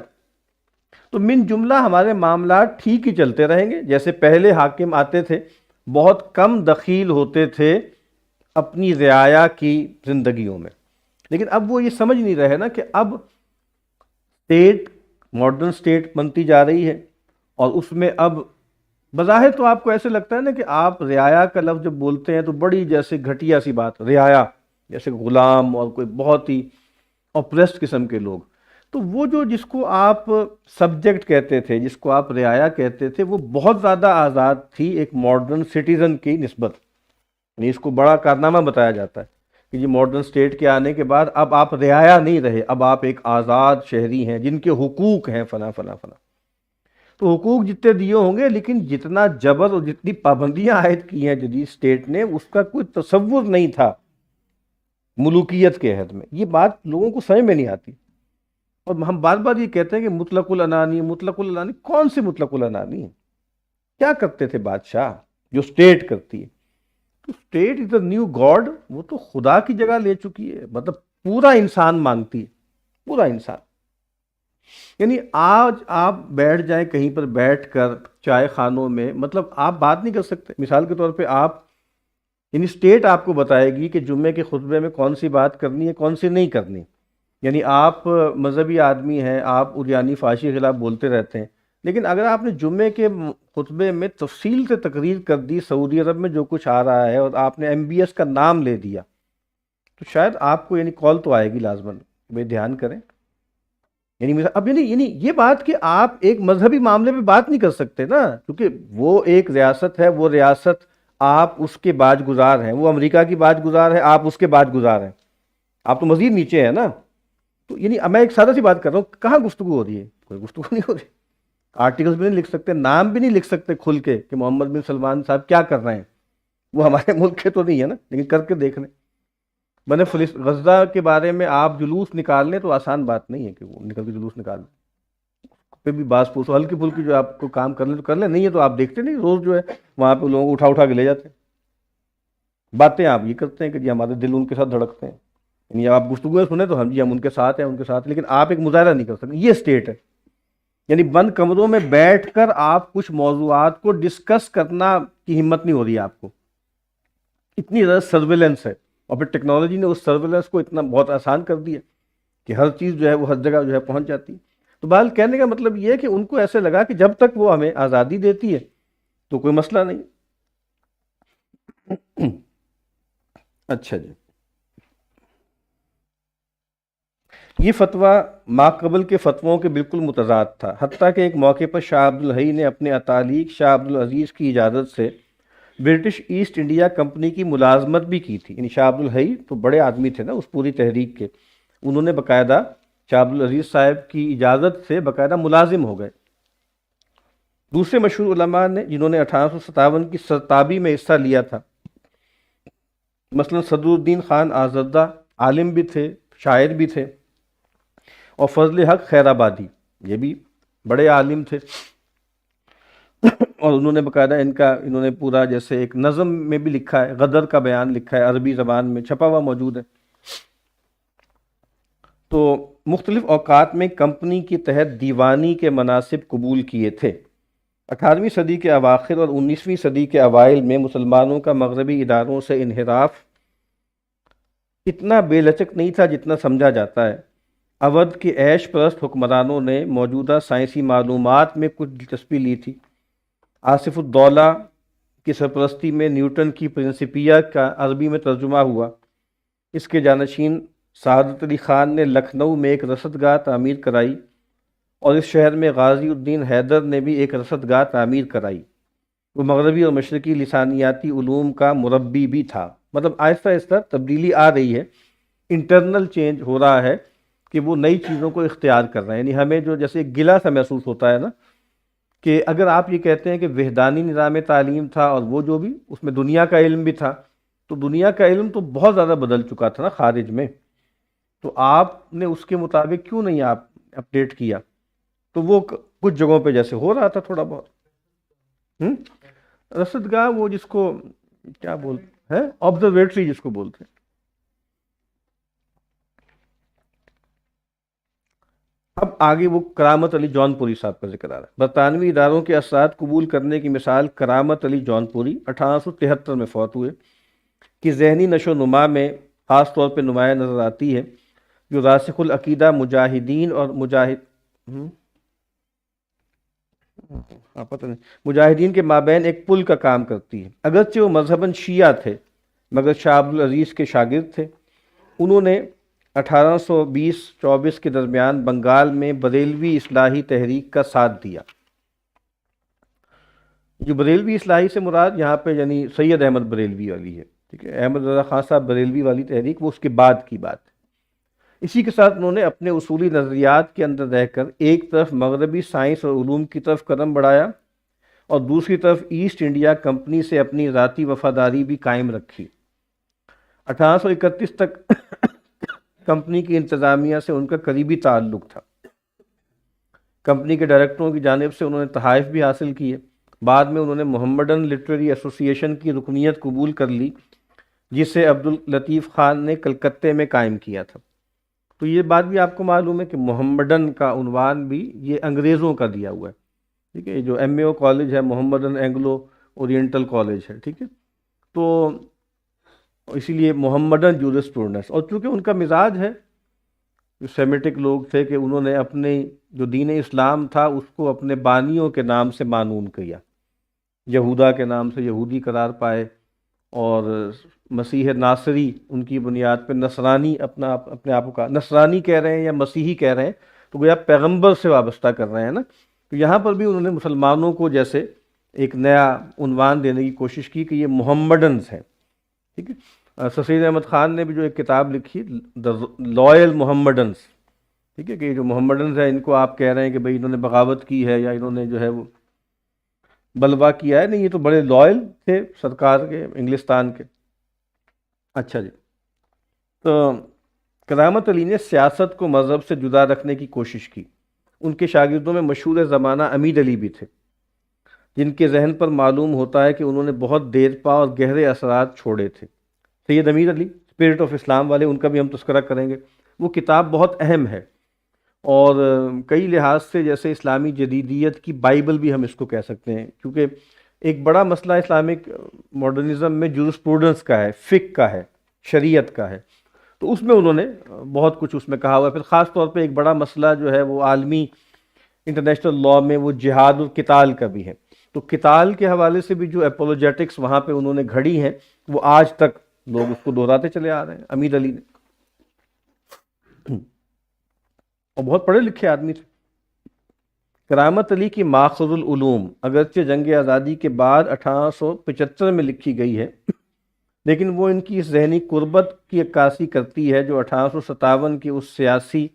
تو من جملہ ہمارے معاملات ٹھیک ہی چلتے رہیں گے، جیسے پہلے حاکم آتے تھے بہت کم دخیل ہوتے تھے اپنی رعایا کی زندگیوں میں۔ لیکن اب وہ یہ سمجھ نہیں رہے نا کہ اب اسٹیٹ، ماڈرن اسٹیٹ بنتی جا رہی ہے، اور اس میں اب بظاہر تو آپ کو ایسے لگتا ہے نا کہ آپ رعایا کا لفظ جب بولتے ہیں تو بڑی جیسے گھٹیا سی بات، رعایا جیسے غلام اور کوئی بہت ہی اپریسڈ قسم کے لوگ۔ تو وہ جو جس کو آپ سبجیکٹ کہتے تھے، جس کو آپ رعایا کہتے تھے، وہ بہت زیادہ آزاد تھی ایک ماڈرن سٹیزن کی نسبت۔ یعنی اس کو بڑا کارنامہ بتایا جاتا ہے کہ یہ ماڈرن سٹیٹ کے آنے کے بعد اب آپ رعایا نہیں رہے، اب آپ ایک آزاد شہری ہیں جن کے حقوق ہیں فلاں فلاں فلاں۔ تو حقوق جتنے دیے ہوں گے، لیکن جتنا جبر اور جتنی پابندیاں عائد کی ہیں جدید سٹیٹ نے، اس کا کوئی تصور نہیں تھا ملوکیت کے عہد میں۔ یہ بات لوگوں کو سمجھ میں نہیں آتی، اور ہم بار بار یہ کہتے ہیں کہ مطلق العنانی، مطلق العنانی، کون سی مطلق العنانی ہے؟ کیا کرتے تھے بادشاہ جو سٹیٹ کرتی ہے؟ تو state is a new God, وہ تو خدا کی جگہ لے چکی ہے، مطلب پورا انسان مانگتی ہے، پورا انسان۔ یعنی آج آپ بیٹھ جائیں کہیں پر بیٹھ کر چائے خانوں میں، مطلب آپ بات نہیں کر سکتے۔ مثال کے طور پہ آپ، یعنی سٹیٹ آپ کو بتائے گی کہ جمعے کے خطبے میں کون سی بات کرنی ہے، کون سی نہیں کرنی۔ یعنی آپ مذہبی آدمی ہیں، آپ اریانی فاشی کے خلاف بولتے رہتے ہیں، لیکن اگر آپ نے جمعے کے خطبے میں تفصیل سے تقریر کر دی سعودی عرب میں جو کچھ آ رہا ہے، اور آپ نے MBS کا نام لے دیا، تو شاید آپ کو یعنی کال تو آئے گی لازماً، بھئی دھیان کریں۔ یعنی اب یعنی یہ بات کہ آپ ایک مذہبی معاملے پہ بات نہیں کر سکتے نا، کیونکہ وہ ایک ریاست ہے، وہ ریاست آپ اس کے باج گزار ہیں، وہ امریکہ کی باج گزار ہے، آپ اس کے باج گزار ہیں، آپ تو مزید نیچے ہیں نا۔ تو یعنی میں ایک سادہ سی بات کر رہا ہوں، کہاں گفتگو ہو رہی ہے؟ کوئی گفتگو نہیں ہو رہی۔ آرٹیکلز بھی نہیں لکھ سکتے، نام بھی نہیں لکھ سکتے کھل کے کہ محمد بن سلمان صاحب کیا کر رہے ہیں۔ وہ ہمارے ملک کے تو نہیں ہے نا، لیکن کر کے دیکھ لیں۔ میں نے غزہ کے بارے میں آپ جلوس نکال لیں تو آسان بات نہیں ہے کہ وہ نکل کے جلوس نکال لیں، پہ بھی باس پوچھو، ہلکی پھلکی جو آپ کو کام کر لیں تو کر لیں، نہیں ہے تو آپ دیکھتے نہیں روز جو ہے وہاں پہ لوگوں کو اٹھا اٹھا کے لے جاتے ہیں۔ باتیں آپ یہ کرتے ہیں کہ جی ہمارے دل ان کے ساتھ دھڑکتے ہیں، یعنی آپ گفتگو سنیں تو ہم جی ہم ان کے ساتھ ہیں، ان کے ساتھ، لیکن آپ ایک مظاہرہ نہیں کر سکتے۔ یہ سٹیٹ ہے، یعنی بند کمروں میں بیٹھ کر آپ کچھ موضوعات کو ڈسکس کرنا کی ہمت نہیں ہو رہی ہے آپ کو، اتنی زیادہ سرویلنس ہے۔ اور پھر ٹیکنالوجی نے اس سرویلنس کو اتنا بہت آسان کر دیا کہ ہر چیز جو ہے وہ ہر جگہ جو ہے پہنچ جاتی ہے۔ تو بہرحال کہنے کا مطلب یہ ہے کہ ان کو ایسے لگا کہ جب تک وہ ہمیں آزادی دیتی ہے تو کوئی مسئلہ نہیں۔ اچھا جی، یہ فتویٰ ماقبل کے فتووں کے بالکل متضاد تھا، حتیٰ کہ ایک موقع پر شاہ عبد الحی نے اپنے اتالیق شاہ عبد العزیز کی اجازت سے برٹش ایسٹ انڈیا کمپنی کی ملازمت بھی کی تھی۔ یعنی شاہ عبد الحی تو بڑے آدمی تھے نا اس پوری تحریک کے، انہوں نے باقاعدہ شاہ عبد العزیز صاحب کی اجازت سے باقاعدہ ملازم ہو گئے۔ دوسرے مشہور علماء نے جنہوں نے 1857 کی سرتابی میں حصہ لیا تھا، مثلا صدر الدین خان آزردہ، عالم بھی تھے، شاعر بھی تھے، اور فضل حق خیر آبادی، یہ بھی بڑے عالم تھے، اور انہوں نے باقاعدہ انہوں نے پورا جیسے ایک نظم میں بھی لکھا ہے، غدر کا بیان لکھا ہے، عربی زبان میں چھپا ہوا موجود ہے۔ تو مختلف اوقات میں کمپنی کے تحت دیوانی کے مناصب قبول کیے تھے۔ 18ویں صدی کے اواخر اور 19ویں صدی کے اوائل میں مسلمانوں کا مغربی اداروں سے انحراف اتنا بے لچک نہیں تھا جتنا سمجھا جاتا ہے۔ اودھ کے عیش پرست حکمرانوں نے موجودہ سائنسی معلومات میں کچھ دلچسپی لی تھی۔ آصف الدولہ کی سرپرستی میں نیوٹن کی پرنسپیہ کا عربی میں ترجمہ ہوا۔ اس کے جانشین سعادت علی خان نے لکھنؤ میں ایک رصدگاہ تعمیر کرائی، اور اس شہر میں غازی الدین حیدر نے بھی ایک رصدگاہ تعمیر کرائی۔ وہ مغربی اور مشرقی لسانیاتی علوم کا مربی بھی تھا۔ مطلب آہستہ آہستہ تبدیلی آ رہی ہے، انٹرنل چینج ہو رہا ہے کہ وہ نئی چیزوں کو اختیار کر رہے ہیں۔ یعنی ہمیں جو جیسے ایک گلہ سا محسوس ہوتا ہے نا، کہ اگر آپ یہ کہتے ہیں کہ وحدانی نظام تعلیم تھا اور وہ جو بھی اس میں دنیا کا علم بھی تھا، تو دنیا کا علم تو بہت زیادہ بدل چکا تھا نا خارج میں، تو آپ نے اس کے مطابق کیوں نہیں آپ اپڈیٹ کیا؟ تو وہ کچھ جگہوں پہ جیسے ہو رہا تھا تھوڑا بہت۔ رصدگاہ وہ جس کو کیا بولتے ہیں، آبزرویٹری جس کو بولتے ہیں۔ اب آگے وہ کرامت علی جون پوری صاحب کا ذکر آ رہا ہے۔ برطانوی اداروں کے اثرات قبول کرنے کی مثال کرامت علی جون پوری 1873 میں فوت ہوئے، کی ذہنی نشو و نما میں خاص طور پہ نمایاں نظر آتی ہے، جو راسخ العقیدہ مجاہدین اور مجاہدین کے مابین ایک پل کا کام کرتی ہے۔ اگرچہ وہ مذہباً شیعہ تھے مگر شاہ عبد العزیز کے شاگرد تھے۔ انہوں نے 1820-24 کے درمیان بنگال میں بریلوی اصلاحی تحریک کا ساتھ دیا۔ جو بریلوی اصلاحی سے مراد یہاں پہ یعنی سید احمد بریلوی والی ہے، ٹھیک ہے، احمد رضا خان صاحب بریلوی والی تحریک وہ اس کے بعد کی بات ہے۔ اسی کے ساتھ انہوں نے اپنے اصولی نظریات کے اندر رہ کر ایک طرف مغربی سائنس اور علوم کی طرف قدم بڑھایا اور دوسری طرف ایسٹ انڈیا کمپنی سے اپنی ذاتی وفاداری بھی قائم رکھی۔ 1831 تک کمپنی کی انتظامیہ سے ان کا قریبی تعلق تھا۔ کمپنی کے ڈائریکٹروں کی جانب سے انہوں نے تحائف بھی حاصل کیے۔ بعد میں انہوں نے محمڈن لٹریری ایسوسی ایشن کی رکنیت قبول کر لی، جسے عبداللطیف خان نے کلکتے میں قائم کیا تھا۔ تو یہ بات بھی آپ کو معلوم ہے کہ محمڈن کا عنوان بھی یہ انگریزوں کا دیا ہوا ہے، ٹھیک ہے، جو ایم اے او کالج ہے محمڈن اینگلو اورینٹل کالج ہے، ٹھیک ہے، تو اسی لیے محمڈن جورسپروڈنس۔ اور چونکہ ان کا مزاج ہے، جو سیمیٹک لوگ تھے، کہ انہوں نے اپنے جو دین اسلام تھا اس کو اپنے بانیوں کے نام سے مانون کیا، یہودا کے نام سے یہودی قرار پائے، اور مسیح ناصری ان کی بنیاد پہ نصرانی اپنے آپ کا نصرانی کہہ رہے ہیں یا مسیحی کہہ رہے ہیں، تو گویا پیغمبر سے وابستہ کر رہے ہیں نا۔ تو یہاں پر بھی انہوں نے مسلمانوں کو جیسے ایک نیا عنوان دینے کی کوشش کی کہ یہ محمڈنز ہیں، ٹھیک ہے۔ سر سید احمد خان نے بھی جو ایک کتاب لکھی دا لائل محمڈنز، ٹھیک ہے، کہ یہ جو محمڈنز ہیں ان کو آپ کہہ رہے ہیں کہ بھئی انہوں نے بغاوت کی ہے یا انہوں نے جو ہے وہ بلوا کیا ہے، نہیں، یہ تو بڑے لائل تھے سرکار کے، انگلستان کے۔ اچھا جی، تو کرامت علی نے سیاست کو مذہب سے جدا رکھنے کی کوشش کی۔ ان کے شاگردوں میں مشہور زمانہ امید علی بھی تھے، جن کے ذہن پر معلوم ہوتا ہے کہ انہوں نے بہت دیر پا اور گہرے اثرات چھوڑے تھے۔ سید امید علی اسپرٹ آف اسلام والے، ان کا بھی ہم تذکرہ کریں گے۔ وہ کتاب بہت اہم ہے اور کئی لحاظ سے جیسے اسلامی جدیدیت کی بائبل بھی ہم اس کو کہہ سکتے ہیں، کیونکہ ایک بڑا مسئلہ اسلامک ماڈرنزم میں جورسپروڈنس کا ہے، فقہ کا ہے، شریعت کا ہے، تو اس میں انہوں نے بہت کچھ اس میں کہا ہوا ہے۔ پھر خاص طور پہ ایک بڑا مسئلہ جو ہے وہ عالمی انٹرنیشنل لاء میں وہ جہاد اور قتال کا بھی ہے، تو قتال کے حوالے سے بھی جو اپولوجیٹکس وہاں پہ انہوں نے گھڑی ہیں وہ آج تک لوگ اس کو دہراتے چلے آ رہے ہیں، امید علی نے۔ اور بہت پڑھے لکھے آدمی تھے۔ کرامت علی کی ماخذ العلوم اگرچہ جنگ آزادی کے بعد 1875 میں لکھی گئی ہے، لیکن وہ ان کی اس ذہنی قربت کی عکاسی کرتی ہے جو 1857 کی اس سیاسی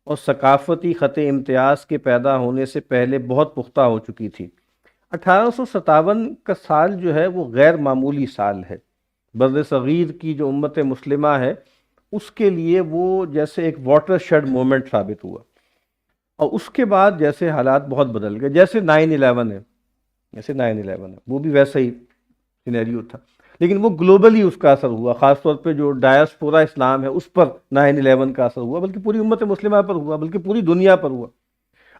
اور ثقافتی خط امتیاز کے پیدا ہونے سے پہلے بہت پختہ ہو چکی تھی۔ 1857 کا سال جو ہے وہ غیر معمولی سال ہے، بر صغیر کی جو امت مسلمہ ہے اس کے لیے وہ جیسے ایک واٹر شیڈ مومنٹ ثابت ہوا، اور اس کے بعد جیسے حالات بہت بدل گئے، جیسے 9/11 ہے، وہ بھی ویسا ہی سینیریو تھا، لیکن وہ گلوبلی اس کا اثر ہوا، خاص طور پہ جو ڈائسپورا اسلام ہے اس پر 9/11 کا اثر ہوا، بلکہ پوری امت مسلمہ پر ہوا، بلکہ پوری دنیا پر ہوا۔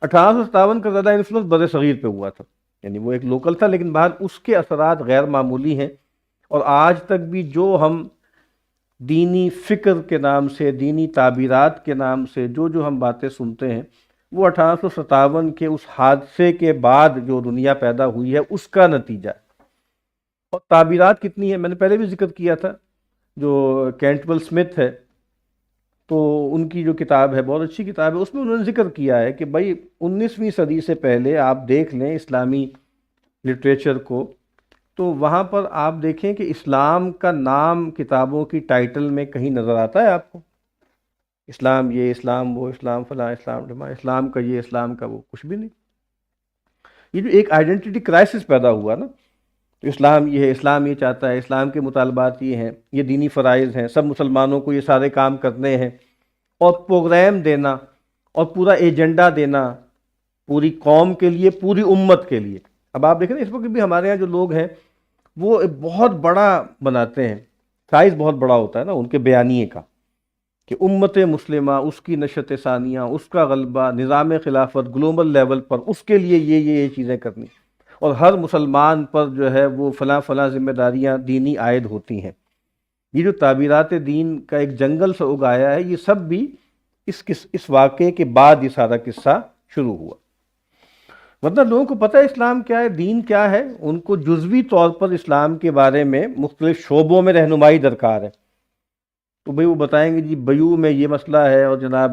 1857 کا زیادہ انفلوئنس بر صغیر پہ ہوا تھا، یعنی وہ ایک لوکل تھا، لیکن بعد اس کے اثرات غیر معمولی ہیں، اور آج تک بھی جو ہم دینی فکر کے نام سے، دینی تعبیرات کے نام سے جو ہم باتیں سنتے ہیں، وہ 1857 کے اس حادثے کے بعد جو دنیا پیدا ہوئی ہے اس کا نتیجہ ہے۔ اور تعبیرات کتنی ہیں، میں نے پہلے بھی ذکر کیا تھا، جو کینٹول سمتھ ہے تو ان کی جو کتاب ہے بہت اچھی کتاب ہے، اس میں انہوں نے ذکر کیا ہے کہ بھائی 19ویں صدی سے پہلے آپ دیکھ لیں اسلامی لٹریچر کو، تو وہاں پر آپ دیکھیں کہ اسلام کا نام کتابوں کی ٹائٹل میں کہیں نظر آتا ہے آپ کو؟ اسلام یہ، اسلام وہ، اسلام فلاں، اسلام ڈھماں، اسلام کا یہ، اسلام کا وہ، کچھ بھی نہیں۔ یہ جو ایک آئیڈینٹی کرائسس پیدا ہوا نا، تو اسلام یہ ہے، اسلام یہ چاہتا ہے، اسلام کے مطالبات یہ ہیں، یہ دینی فرائض ہیں، سب مسلمانوں کو یہ سارے کام کرنے ہیں، اور پروگرام دینا اور پورا ایجنڈا دینا پوری قوم کے لیے، پوری امت کے لیے۔ اب آپ دیکھیں نا، اس وقت بھی ہمارے ہاں جو لوگ ہیں وہ بہت بڑا بناتے ہیں، سائز بہت بڑا ہوتا ہے نا ان کے بیانیے کا، کہ امت مسلمہ، اس کی نشت ثانیہ، اس کا غلبہ، نظام خلافت گلوبل لیول پر، اس کے لیے یہ چیزیں کرنی، اور ہر مسلمان پر جو ہے وہ فلاں فلاں ذمہ داریاں دینی عائد ہوتی ہیں۔ یہ جو تعبیرات دین کا ایک جنگل سے اگایا ہے، یہ سب بھی اس واقعے کے بعد یہ سارا قصہ شروع ہوا۔ مطلب لوگوں کو پتہ ہے اسلام کیا ہے، دین کیا ہے، ان کو جزوی طور پر اسلام کے بارے میں مختلف شعبوں میں رہنمائی درکار ہے، تو بھئی وہ بتائیں گے جی بیوع میں یہ مسئلہ ہے، اور جناب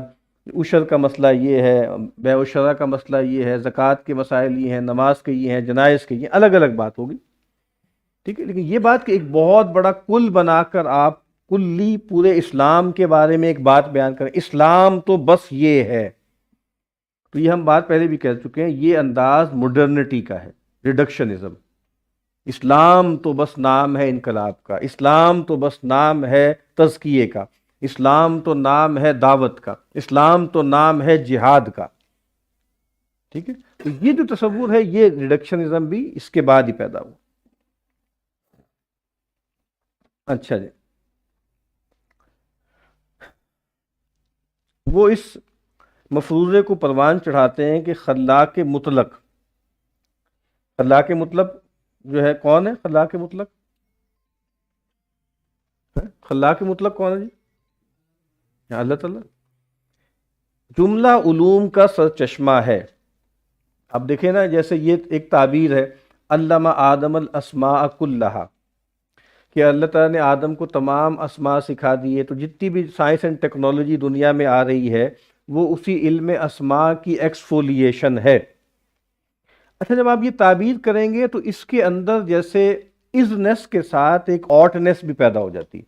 عشر کا مسئلہ یہ ہے، بیع و شرع کا مسئلہ یہ ہے، زکوٰۃ کے مسائل یہ ہیں، نماز کے یہ ہیں، جنائز کے یہ ہیں، الگ الگ بات ہوگی، ٹھیک ہے۔ لیکن یہ بات کہ ایک بہت بڑا کل بنا کر آپ کلی پورے اسلام کے بارے میں ایک بات بیان کریں، اسلام تو بس یہ ہے، تو یہ ہم بات پہلے بھی کہہ چکے ہیں، یہ انداز مڈرنٹی کا ہے، ریڈکشنزم۔ اسلام تو بس نام ہے انقلاب کا، اسلام تو بس نام ہے تزکیے کا، اسلام تو نام ہے دعوت کا، اسلام تو نام ہے جہاد کا، ٹھیک ہے۔ تو یہ جو تصور ہے، یہ ریڈکشنزم بھی اس کے بعد ہی پیدا ہوا۔ اچھا جی، وہ اس مفروضے کو پروان چڑھاتے ہیں کہ خلاق مطلق جو ہے کون ہے؟ خلاق مطلق کون ہے جی؟ اللہ تعالیٰ جملہ علوم کا سرچشمہ ہے۔ اب دیکھیں نا، جیسے یہ ایک تعبیر ہے، علم آدم الاسماء کلہا، کہ اللہ تعالیٰ نے آدم کو تمام اسماء سکھا دیے، تو جتنی بھی سائنس اینڈ ٹیکنالوجی دنیا میں آ رہی ہے وہ اسی علم اسماء کی ایکسفولیشن ہے۔ اچھا، جب آپ یہ تعبیر کریں گے تو اس کے اندر جیسے ازنس کے ساتھ ایک آٹنس بھی پیدا ہو جاتی ہے،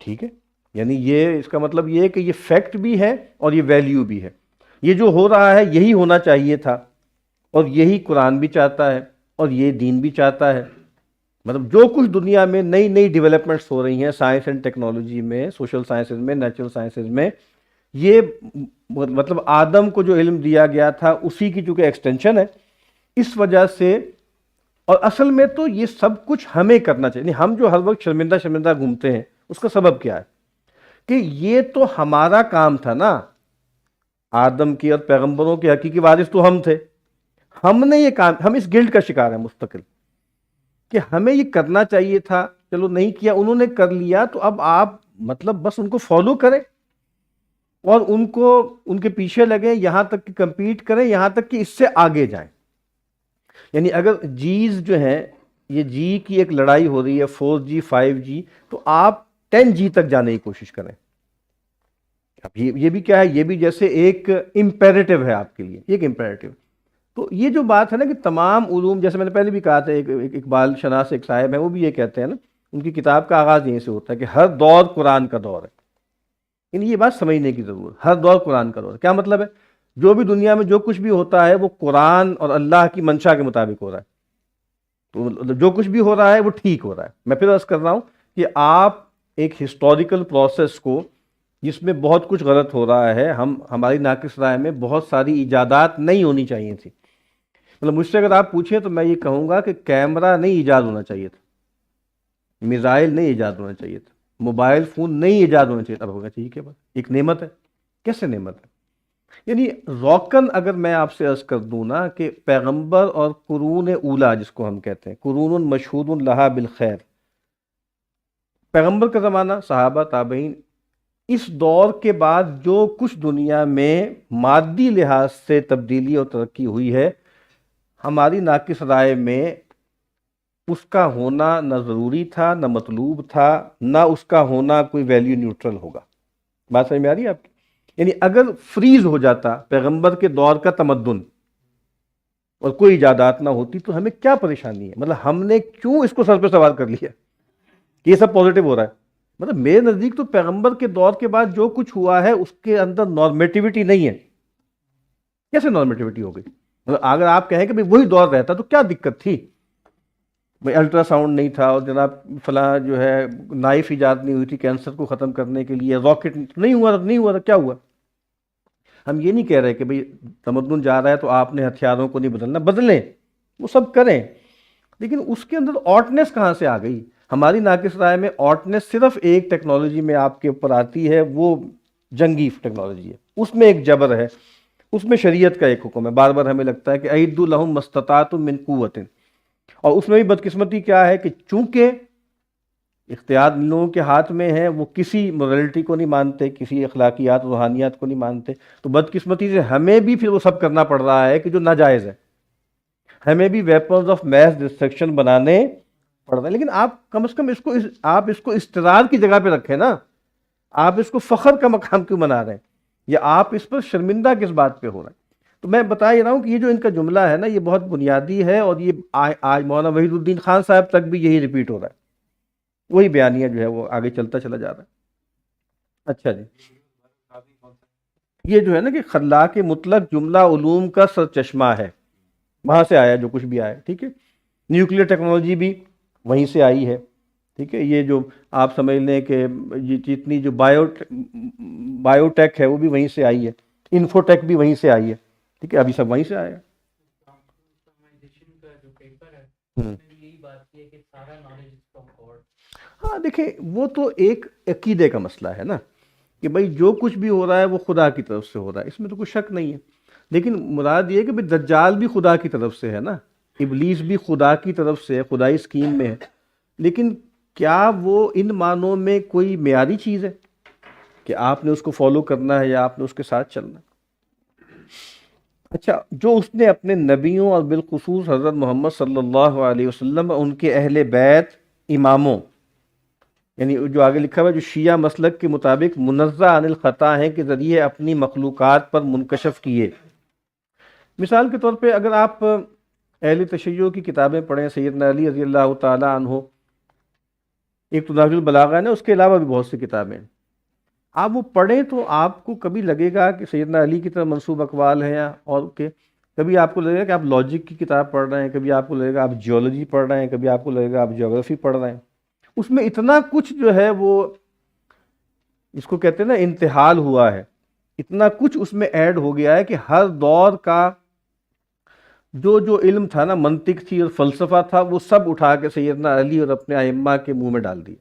ٹھیک ہے، یعنی یہ اس کا مطلب یہ ہے کہ یہ فیکٹ بھی ہے اور یہ ویلیو بھی ہے، یہ جو ہو رہا ہے یہی ہونا چاہیے تھا، اور یہی قرآن بھی چاہتا ہے اور یہ دین بھی چاہتا ہے۔ مطلب جو کچھ دنیا میں نئی ڈیولپمنٹس ہو رہی ہیں سائنس اینڈ ٹیکنالوجی میں، سوشل سائنسز میں، نیچرل سائنسز میں، یہ مطلب آدم کو جو علم دیا گیا تھا اسی کی چونکہ ایکسٹینشن ہے، اس وجہ سے، اور اصل میں تو یہ سب کچھ ہمیں کرنا چاہیے، یعنی ہم جو ہر وقت شرمندہ گھومتے ہیں اس کا سبب کیا ہے؟ کہ یہ تو ہمارا کام تھا نا، آدم کی اور پیغمبروں کے حقیقی وارث تو ہم تھے، ہم نے یہ کام، ہم اس گلٹ کا شکار ہیں مستقل کہ ہمیں یہ کرنا چاہیے تھا، چلو نہیں کیا، انہوں نے کر لیا، تو اب آپ مطلب بس ان کو فالو کریں اور ان کے پیچھے لگیں، یہاں تک کہ کمپیٹ کریں، یہاں تک کہ اس سے آگے جائیں۔ یعنی اگر جیز جو ہیں، یہ جی کی ایک لڑائی ہو رہی ہے، 4G 5G، تو آپ 10G تک جانے کی کوشش کریں، اب یہ بھی کیا ہے، یہ بھی جیسے ایک امپیریٹو ہے آپ کے لیے، یہ ایک امپیریٹو۔ تو یہ جو بات ہے نا کہ تمام علوم، جیسے میں نے پہلے بھی کہا تھا، ایک اقبال شناس ایک صاحب ہیں، وہ بھی یہ کہتے ہیں نا، ان کی کتاب کا آغاز یہیں سے ہوتا ہے کہ ہر دور قرآن کا دور ہے۔ یعنی یہ بات سمجھنے کی ضرورت ہے، ہر دور قرآن کا دور ہے۔ کیا مطلب ہے؟ جو بھی دنیا میں جو کچھ بھی ہوتا ہے وہ قرآن اور اللہ کی منشا کے مطابق ہو رہا ہے، تو جو کچھ بھی ہو رہا ہے وہ ٹھیک ہو رہا ہے۔ میں پھر عرض کر رہا ہوں کہ آپ ایک ہسٹوریکل پروسیس کو، جس میں بہت کچھ غلط ہو رہا ہے، ہماری ناقص رائے میں بہت ساری ایجادات نہیں ہونی چاہیے تھی۔ مطلب مجھ سے اگر آپ پوچھیں تو میں یہ کہوں گا کہ کیمرہ نہیں ایجاد ہونا چاہیے تھا، میزائل نہیں ایجاد ہونا چاہیے تھا، موبائل فون نہیں ایجاد ہونا چاہیے تھا۔ اب ہوگا چاہیے کیا بات، ایک نعمت ہے، کیسے نعمت ہے؟ یعنی روکن اگر میں آپ سے عرض کر دوں نا کہ پیغمبر اور قرون اولا جس کو ہم کہتے ہیں، قرون مشہود لہا بالخیر، پیغمبر کا زمانہ، صحابہ، تابعین، اس دور کے بعد جو کچھ دنیا میں مادی لحاظ سے تبدیلی اور ترقی ہوئی ہے، ہماری ناقص رائے میں اس کا ہونا نہ ضروری تھا، نہ مطلوب تھا، نہ اس کا ہونا کوئی ویلیو نیوٹرل ہوگا۔ بات سمجھ میں آ رہی ہے آپ کی؟ یعنی اگر فریز ہو جاتا پیغمبر کے دور کا تمدن اور کوئی ایجادات نہ ہوتی تو ہمیں کیا پریشانی ہے؟ مطلب ہم نے کیوں اس کو سر پہ سوار کر لیا کہ یہ سب پازیٹیو ہو رہا ہے؟ مطلب میرے نزدیک تو پیغمبر کے دور کے بعد جو کچھ ہوا ہے اس کے اندر نارمیٹیوٹی نہیں ہے۔ کیسے نارمیٹیوٹی ہو گئی؟ مطلب اگر آپ کہیں کہ بھئی وہی دور رہتا تو کیا دقت تھی؟ بھئی الٹرا ساؤنڈ نہیں تھا، اور جناب فلاں جو ہے نائف ایجاد نہیں ہوئی تھی کینسر کو ختم کرنے کے لیے، راکٹ نہیں ہوا تھا، کیا ہوا؟ ہم یہ نہیں کہہ رہے کہ بھئی تمدن جا رہا ہے تو آپ نے ہتھیاروں کو نہیں بدلنا، بدلیں، وہ سب کریں، لیکن اس کے اندر آٹنیس کہاں سے آ گئی؟ ہماری ناقص رائے میں آٹنیس صرف ایک ٹیکنالوجی میں آپ کے اوپر آتی ہے، وہ جنگی ٹیکنالوجی ہے، اس میں ایک جبر ہے، اس میں شریعت کا ایک حکم ہے۔ بار بار ہمیں لگتا ہے کہ اعدوا لہم ما استطعتم من قوۃ، اور اس میں بھی بدقسمتی کیا ہے کہ چونکہ اختیار ان لوگوں کے ہاتھ میں ہے، وہ کسی مورلٹی کو نہیں مانتے، کسی اخلاقیات روحانیات کو نہیں مانتے، تو بدقسمتی سے ہمیں بھی پھر وہ سب کرنا پڑ رہا ہے کہ جو ناجائز ہے، ہمیں بھی ویپنز آف میس ڈسٹرکشن بنانے پڑ رہے ہیں۔ لیکن آپ کم از کم آپ اس کو استرار کی جگہ پہ رکھیں نا، آپ اس کو فخر کا مقام کیوں بنا رہے ہیں، یا آپ اس پر شرمندہ کس بات پہ ہو رہے ہیں؟ تو میں بتا ہی رہا ہوں کہ یہ جو ان کا جملہ ہے نا، یہ بہت بنیادی ہے، اور یہ آج مولانا وحید الدین خان صاحب تک بھی یہی ریپیٹ ہو رہا ہے، وہی بیانیہ جو ہے وہ آگے چلتا چلا جا رہا ہے۔ اچھا جی، یہ جو ہے نا کہ خلاق مطلق جملہ علوم کا سرچشمہ ہے، وہاں سے آیا جو کچھ بھی آیا، ٹھیک ہے۔ نیوکلیر ٹیکنالوجی بھی وہیں سے آئی ہے، ٹھیک ہے۔ یہ جو آپ سمجھ لیں کہ یہ جتنی جو بایو ٹیک ہے وہ بھی وہیں سے آئی ہے، انفو ٹیک بھی وہیں سے آئی ہے، ٹھیک ہے، ابھی سب وہیں سے آیا ہے۔ ہاں دیکھیں، وہ تو ایک عقیدے کا مسئلہ ہے نا کہ بھائی جو کچھ بھی ہو رہا ہے وہ خدا کی طرف سے ہو رہا ہے، اس میں تو کوئی شک نہیں ہے، لیکن مراد یہ ہے کہ بھائی دجال بھی خدا کی طرف سے ہے نا، ابلیس بھی خدا کی طرف سے ہے، خدائی اسکیم میں ہے، لیکن کیا وہ ان معنوں میں کوئی معیاری چیز ہے کہ آپ نے اس کو فالو کرنا ہے یا آپ نے اس کے ساتھ چلنا ہے؟ اچھا، جو اس نے اپنے نبیوں اور بالخصوص حضرت محمد صلی اللہ علیہ وسلم ان کے اہل بیت اماموں، یعنی جو آگے لکھا ہوا ہے، جو شیعہ مسلک کے مطابق منزہ عن الخطا ہیں، کے ذریعے اپنی مخلوقات پر منکشف کیے۔ مثال کے طور پہ اگر آپ اہل تشیع کی کتابیں پڑھیں، سیدنا علی رضی اللہ تعالیٰ عنہ، ایک تو نہج البلاغہ ہے نا، اس کے علاوہ بھی بہت سی کتابیں ہیں، آپ وہ پڑھیں تو آپ کو کبھی لگے گا کہ سیدنا علی کی طرف منسوب اقوال ہیں، اور کہ کبھی آپ کو لگے گا کہ آپ لاجک کی کتاب پڑھ رہے ہیں، کبھی آپ کو لگے گا آپ جیولوجی پڑھ رہے ہیں، کبھی آپ کو لگے گا آپ جیوگرافی پڑھ رہے ہیں۔ اس میں اتنا کچھ جو ہے وہ اس کو کہتے ہیں نا انتحال ہوا ہے، اتنا کچھ اس میں ایڈ ہو گیا ہے کہ ہر دور کا جو علم تھا نا، منطق تھی اور فلسفہ تھا، وہ سب اٹھا کے سیدنا علی اور اپنے ائمہ کے منہ میں ڈال دیا۔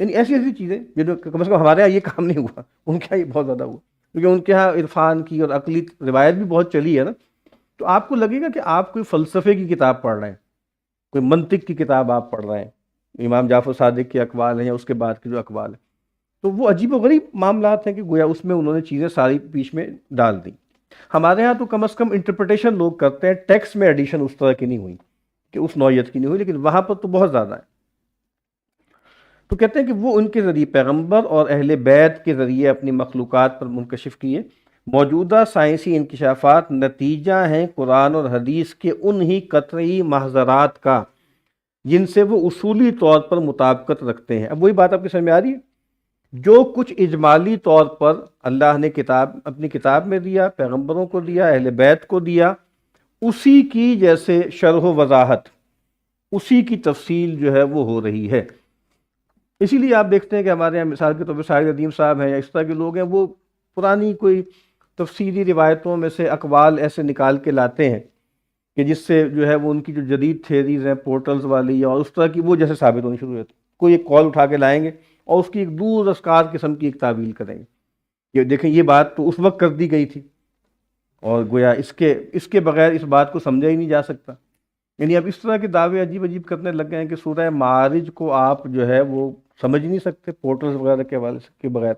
یعنی ایسی ایسی چیزیں جو کم از کم ہمارے یہاں یہ کام نہیں ہوا، ان کے یہاں یہ بہت زیادہ ہوا، کیونکہ ان کے یہاں عرفان کی اور عقلی روایت بھی بہت چلی ہے نا، تو آپ کو لگے گا کہ آپ کوئی فلسفے کی کتاب پڑھ رہے ہیں، کوئی منطق کی کتاب آپ پڑھ رہے ہیں، امام جعفر صادق کے اقوال ہیں یا اس کے بعد کے جو اقوال ہیں، تو وہ عجیب و غریب معاملات ہیں کہ گویا اس میں انہوں نے چیزیں ساری بیچ میں ڈال دیں۔ ہمارے ہاں تو کم از کم انٹرپریٹیشن لوگ کرتے ہیں، ٹیکسٹ میں ایڈیشن اس طرح کی نہیں ہوئی کہ اس نوعیت کی نہیں ہوئی، لیکن وہاں پر تو بہت زیادہ ہے۔ تو کہتے ہیں کہ وہ ان کے ذریعے پیغمبر اور اہل بیت کے ذریعے اپنی مخلوقات پر منکشف کیے۔ موجودہ سائنسی انکشافات نتیجہ ہیں قرآن اور حدیث کے انہی قطعی محاذرات کا جن سے وہ اصولی طور پر مطابقت رکھتے ہیں۔ اب وہی بات آپ کی سمجھ میں آ رہی ہے؟ جو کچھ اجمالی طور پر اللہ نے اپنی کتاب میں دیا، پیغمبروں کو دیا، اہل بیت کو دیا، اسی کی جیسے شرح و وضاحت، اسی کی تفصیل جو ہے وہ ہو رہی ہے۔ اسی لیے آپ دیکھتے ہیں کہ ہمارے یہاں مثال کے طور پہ ساجد ندیم صاحب ہیں یا اس طرح کے لوگ ہیں، وہ پرانی کوئی تفصیلی روایتوں میں سے اقوال ایسے نکال کے لاتے ہیں کہ جس سے جو ہے وہ ان کی جو جدید تھیریز ہیں پورٹلز والی یا اس طرح کی، وہ جیسے ثابت ہونی شروع ہوتی، کوئی ایک کال اٹھا کے لائیں گے اور اس کی ایک دور اسکار قسم کی ایک تعویل کریں گے کہ دیکھیں یہ بات تو اس وقت کر دی گئی تھی، اور گویا اس کے بغیر اس بات کو سمجھا ہی نہیں جا سکتا۔ یعنی اب اس طرح کے دعوے عجیب عجیب کرنے لگ گئے ہیں کہ سورہ معارج کو آپ جو ہے وہ سمجھ نہیں سکتے پورٹلز وغیرہ کے حوالے سے کے بغیر۔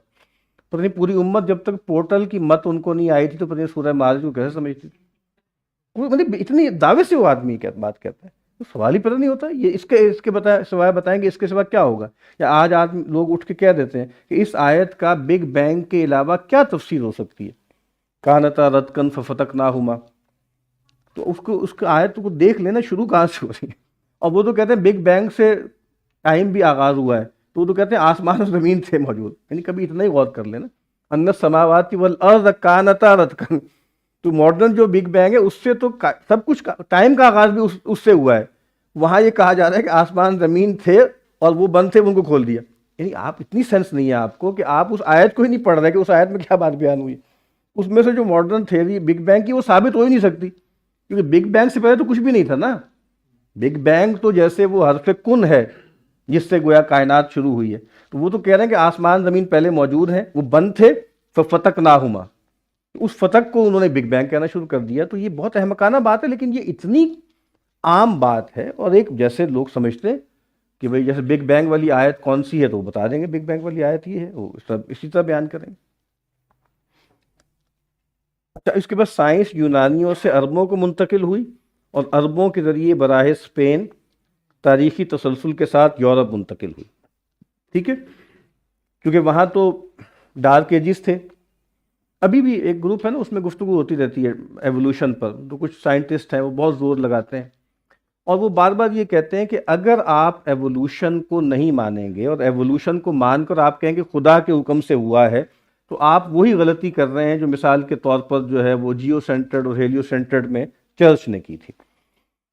پتہ نہیں پوری امت جب تک پورٹل کی مت ان کو نہیں آئی تھی تو پتہ نہیں سورہ معارج کو کیسے سمجھتی تھی۔ مطلب اتنی دعوے سے وہ آدمی کیا بات کہتا ہے، تو سوال ہی پتہ نہیں ہوتا یہ اس کے سوائے بتائیں گے اس کے سوا کیا ہوگا۔ یا آج لوگ اٹھ کے کہہ دیتے ہیں کہ اس آیت کا بگ بینگ کے علاوہ کیا تفسیر ہو سکتی ہے، کانتا رتقا ففتقناہما، تو اس کو آیت کو دیکھ لینا شروع کہاں سے ہو رہی ہے۔ اور وہ تو کہتے ہیں بگ بینگ سے ٹائم بھی آغاز ہوا ہے، تو وہ تو کہتے ہیں آسمان اور زمین تھے موجود، یعنی کبھی اتنا ہی غور کر لینا، ان السماوات والارض کانتا رتقا، تو ماڈرن جو بگ بینگ ہے اس سے تو سب کچھ ٹائم کا آغاز بھی اس سے ہوا ہے۔ وہاں یہ کہا جا رہا ہے کہ آسمان زمین تھے اور وہ بند تھے، ان کو کھول دیا۔ یعنی آپ اتنی سینس نہیں ہے آپ کو کہ آپ اس آیت کو ہی نہیں پڑھ رہے کہ اس آیت میں کیا بات بیان ہوئی۔ اس میں سے جو ماڈرن تھیوری بگ بینگ کی وہ ثابت ہو ہی نہیں سکتی، کیونکہ بگ بینگ سے پہلے تو کچھ بھی نہیں تھا نا۔ بگ بینگ تو جیسے وہ حرف کن ہے جس سے گویا کائنات شروع ہوئی ہے، تو وہ تو کہہ رہے ہیں کہ آسمان زمین پہلے موجود ہیں، وہ بند تھے، ففتقناہما، اس فتق کو انہوں نے بگ بینگ کہنا شروع کر دیا۔ تو یہ بہت احمقانہ بات ہے، لیکن یہ اتنی عام بات ہے، اور ایک جیسے لوگ سمجھتے ہیں کہ بھئی جیسے بگ بینگ والی آیت کون سی ہے تو وہ بتا دیں گے بگ بینگ والی آیت یہ ہے، وہ اسی طرح بیان کریں گے۔ اچھا، اس کے بعد سائنس یونانیوں سے عربوں کو منتقل ہوئی اور عربوں کے ذریعے براہ اسپین تاریخی تسلسل کے ساتھ یورپ منتقل ہوئی، ٹھیک ہے، کیونکہ وہاں تو ڈارک ایجز تھے۔ ابھی بھی ایک گروپ ہے نا، اس میں گفتگو ہوتی رہتی ہے ایوولوشن پر، تو کچھ سائنٹسٹ ہیں وہ بہت زور لگاتے ہیں اور وہ بار بار یہ کہتے ہیں کہ اگر آپ ایوولوشن کو نہیں مانیں گے اور ایوولوشن کو مان کر آپ کہیں کہ خدا کے حکم سے ہوا ہے، تو آپ وہی غلطی کر رہے ہیں جو مثال کے طور پر جو ہے وہ جیو سینٹرڈ اور ہیلیو سینٹرڈ میں چرچ نے کی تھی۔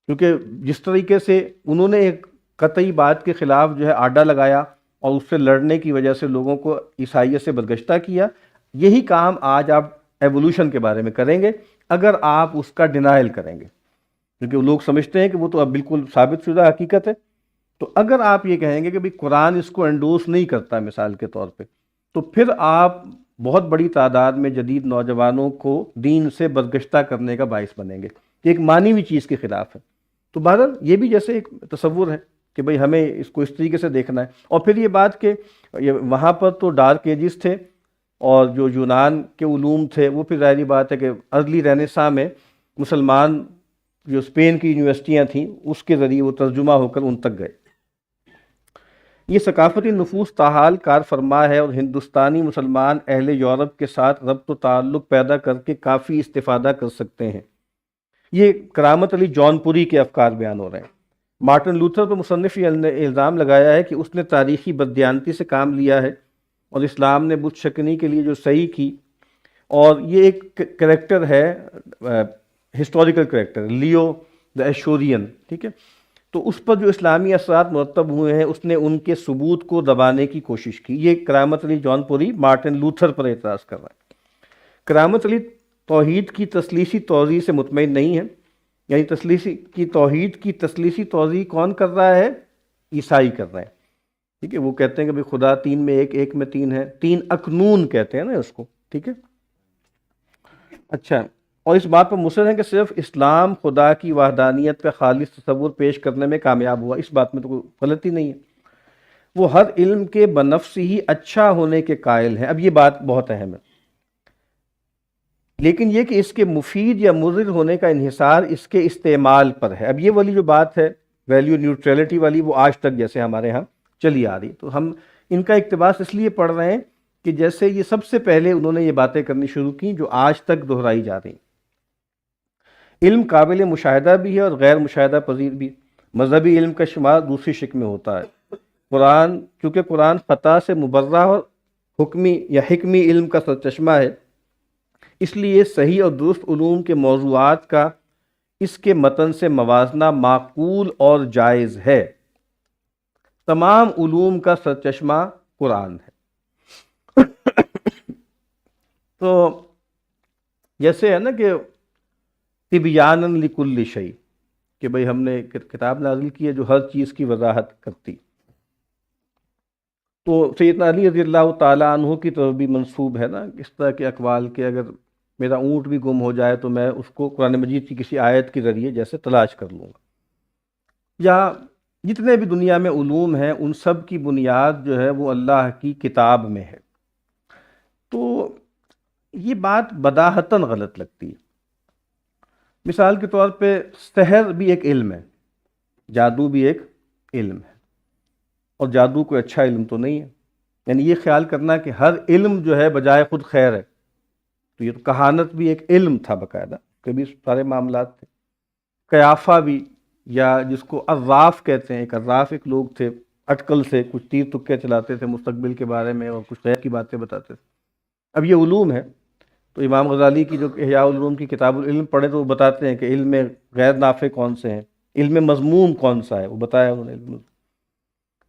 کیونکہ جس طریقے سے انہوں نے ایک قطعی بات کے خلاف جو ہے آڈا لگایا اور اس سے لڑنے کی وجہ سے لوگوں کو عیسائیت سے بدگشتہ کیا، یہی کام آج آپ ایوولوشن کے بارے میں کریں گے اگر آپ اس کا ڈینائل کریں گے، کیونکہ لوگ سمجھتے ہیں کہ وہ تو اب بالکل ثابت شدہ حقیقت ہے۔ تو اگر آپ یہ کہیں گے کہ بھئی قرآن اس کو انڈورس نہیں کرتا مثال کے طور پہ، تو پھر آپ بہت بڑی تعداد میں جدید نوجوانوں کو دین سے بدگشتہ کرنے کا باعث بنیں گے، یہ ایک مانی ہوئی چیز کے خلاف ہے۔ تو بہرحال یہ بھی جیسے ایک تصور ہے کہ بھئی ہمیں اس کو اس طریقے سے دیکھنا ہے۔ اور پھر یہ بات کہ وہاں پر تو ڈارک ایجز تھے اور جو یونان کے علوم تھے وہ پھر ظاہری بات ہے کہ ارلی رینیساں میں مسلمان جو اسپین کی یونیورسٹیاں تھیں اس کے ذریعے وہ ترجمہ ہو کر ان تک گئے۔ یہ ثقافتی نفوذ تاحال کار فرما ہے اور ہندوستانی مسلمان اہل یورپ کے ساتھ ربط و تعلق پیدا کر کے کافی استفادہ کر سکتے ہیں۔ یہ کرامت علی جون پوری کے افکار بیان ہو رہے ہیں۔ مارٹن لوتھر پر مصنف نے الزام لگایا ہے کہ اس نے تاریخی بددیانتی سے کام لیا ہے اور اسلام نے بت شکنی کے لیے جو صحیح کی، اور یہ ایک کریکٹر ہے ہسٹوریکل کریکٹر لیو دا ایشورین، ٹھیک ہے، تو اس پر جو اسلامی اثرات مرتب ہوئے ہیں اس نے ان کے ثبوت کو دبانے کی کوشش کی۔ یہ کرامت علی جون پوری مارٹن لوتھر پر اعتراض کر رہا ہے۔ کرامت علی توحید کی تثلیثی توضیح سے مطمئن نہیں ہے، یعنی توحید کی تثلیثی توضیح کون کر رہا ہے؟ عیسائی کر رہے ہیں، ٹھیک ہے، وہ کہتے ہیں کہ بھئی خدا تین میں ایک، ایک میں تین ہے، تین اکنون کہتے ہیں نا اس کو، ٹھیک ہے۔ اچھا، اور اس بات پر مصر ہیں کہ صرف اسلام خدا کی وحدانیت پہ خالص تصور پیش کرنے میں کامیاب ہوا، اس بات میں تو کوئی غلطی نہیں ہے۔ وہ ہر علم کے بنفس ہی اچھا ہونے کے قائل ہیں۔ اب یہ بات بہت اہم ہے، لیکن یہ کہ اس کے مفید یا مضر ہونے کا انحصار اس کے استعمال پر ہے۔ اب یہ والی جو بات ہے ویلیو نیوٹرلٹی والی، وہ آج تک جیسے ہمارے ہاں چلی آ رہی. تو ہم ان کا اقتباس اس لیے پڑھ رہے ہیں کہ جیسے یہ سب سے پہلے انہوں نے یہ باتیں کرنی شروع کی جو آج تک دہرائی جا رہی. علم قابل مشاہدہ بھی ہے اور غیر مشاہدہ پذیر بھی. مذہبی علم کا شمار دوسری شکل میں ہوتا ہے. چونکہ قرآن خطا سے مبرہ اور حکمی یا حکمی علم کا سرچشمہ ہے، اس لیے صحیح اور درست علوم کے موضوعات کا اس کے متن سے موازنہ معقول اور جائز ہے. تمام علوم کا سرچشمہ قرآن ہے. تو جیسے ہے نا کہ تبیانا لکل شیء، کہ بھئی ہم نے کتاب نازل کی ہے جو ہر چیز کی وضاحت کرتی. تو سیدنا علی رضی اللہ تعالیٰ عنہ کی طرف بھی منسوب ہے نا اس طرح کے اقوال کہ اگر میرا اونٹ بھی گم ہو جائے تو میں اس کو قرآن مجید کی کسی آیت کے ذریعے جیسے تلاش کر لوں گا. یا جتنے بھی دنیا میں علوم ہیں ان سب کی بنیاد جو ہے وہ اللہ کی کتاب میں ہے. تو یہ بات بداہتاً غلط لگتی ہے. مثال کے طور پہ سحر بھی ایک علم ہے، جادو بھی ایک علم ہے، اور جادو کوئی اچھا علم تو نہیں ہے. یعنی یہ خیال کرنا کہ ہر علم جو ہے بجائے خود خیر ہے. تو یہ تو کہانت بھی ایک علم تھا باقاعدہ، کبھی سارے معاملات تھے. قیافہ بھی، یا جس کو عراف کہتے ہیں، ایک لوگ تھے اٹکل سے کچھ تیر تکے چلاتے تھے مستقبل کے بارے میں اور کچھ غیر کی باتیں بتاتے تھے. اب یہ علوم ہے. تو امام غزالی کی جو احیاء العلوم کی کتاب العلم پڑھے تو وہ بتاتے ہیں کہ علم غیر نافع کون سے ہیں، علم مضموم کون سا ہے، وہ بتایا انہوں نے علم.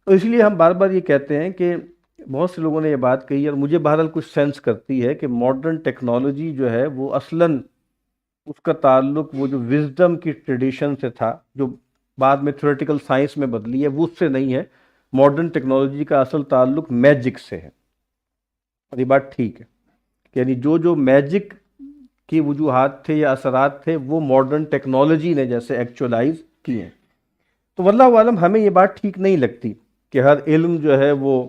تو اس لیے ہم بار بار یہ کہتے ہیں کہ بہت سے لوگوں نے یہ بات کہی اور مجھے بہرحال کچھ سینس کرتی ہے کہ ماڈرن ٹیکنالوجی جو ہے وہ اصلاً اس کا تعلق وہ جو وزڈم کی ٹریڈیشن سے تھا جو بعد میں تھیوریٹیکل سائنس میں بدلی ہے، وہ اس سے نہیں ہے. ماڈرن ٹیکنالوجی کا اصل تعلق میجک سے ہے. اور یہ بات ٹھیک ہے، یعنی جو میجک کی وجوہات تھے یا اثرات تھے وہ ماڈرن ٹیکنالوجی نے جیسے ایکچولائز کیے ہیں. تو واللہ عالم ہمیں یہ بات ٹھیک نہیں لگتی کہ ہر علم جو ہے وہ،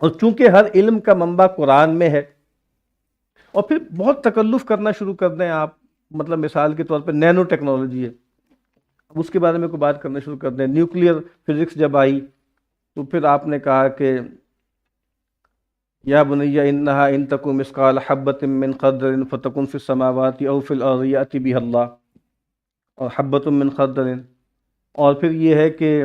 اور چونکہ ہر علم کا منبع قرآن میں ہے، اور پھر بہت تکلف کرنا شروع کر دیں آپ. مطلب مثال کے طور پہ نینو ٹیکنالوجی ہے، اب اس کے بارے میں کوئی بات کرنا شروع کر دیں. نیوکلیئر فزکس جب آئی تو پھر آپ نے کہا کہ یا بنی انہا ان تکن مثقال حبۃ من خردل فتکن فی السماوات او فی الارض یأتی بها اللہ، اور حبۃ من خردل. اور پھر یہ ہے کہ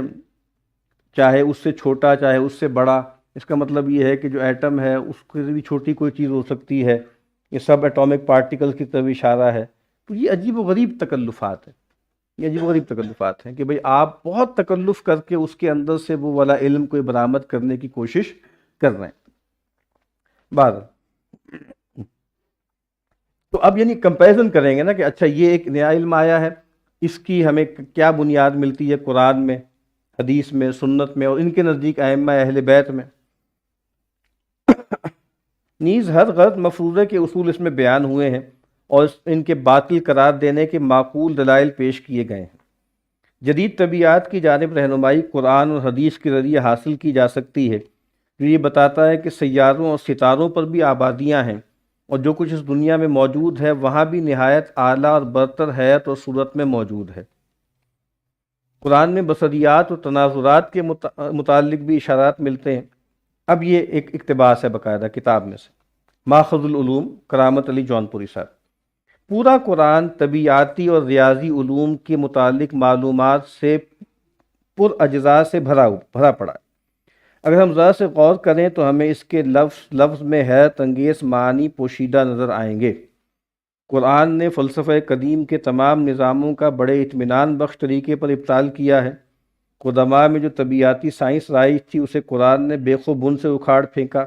چاہے اس سے چھوٹا چاہے اس سے بڑا، اس کا مطلب یہ ہے کہ جو ایٹم ہے اس سے بھی چھوٹی کوئی چیز ہو سکتی ہے. یہ سب ایٹامک پارٹیکل کی طرف اشارہ ہے. تو یہ عجیب و غریب تکلفات ہیں، یہ عجیب و غریب تکلفات ہیں کہ بھئی آپ بہت تکلف کر کے اس کے اندر سے وہ والا علم کوئی برآمد کرنے کی کوشش کر رہے ہیں. بعد تو اب یعنی کمپیریزن کریں گے نا کہ اچھا یہ ایک نیا علم آیا ہے، اس کی ہمیں کیا بنیاد ملتی ہے قرآن میں، حدیث میں، سنت میں، اور ان کے نزدیک ائمہ اہل بیت میں. نیز ہر غلط مفروضے کے اصول اس میں بیان ہوئے ہیں اور ان کے باطل قرار دینے کے معقول دلائل پیش کیے گئے ہیں. جدید طبیعات کی جانب رہنمائی قرآن اور حدیث کے ذریعے حاصل کی جا سکتی ہے، جو یہ بتاتا ہے کہ سیاروں اور ستاروں پر بھی آبادیاں ہیں، اور جو کچھ اس دنیا میں موجود ہے وہاں بھی نہایت اعلیٰ اور برتر حیت اور صورت میں موجود ہے. قرآن میں بصریات اور تناظرات کے متعلق بھی اشارات ملتے ہیں. اب یہ ایک اقتباس ہے باقاعدہ کتاب میں سے، ماخذ العلوم کرامت علی جونپوری صاحب. پورا قرآن طبیعاتی اور ریاضی علوم کے متعلق معلومات سے پر اجزاء سے بھرا پڑا ہے. اگر ہم ذرا سے غور کریں تو ہمیں اس کے لفظ میں حیرت انگیز معانی پوشیدہ نظر آئیں گے. قرآن نے فلسفہ قدیم کے تمام نظاموں کا بڑے اطمینان بخش طریقے پر ابطال کیا ہے. قدماء میں جو طبیعاتی سائنس رائج تھی اسے قرآن نے بیخ و بن سے اکھاڑ پھینکا.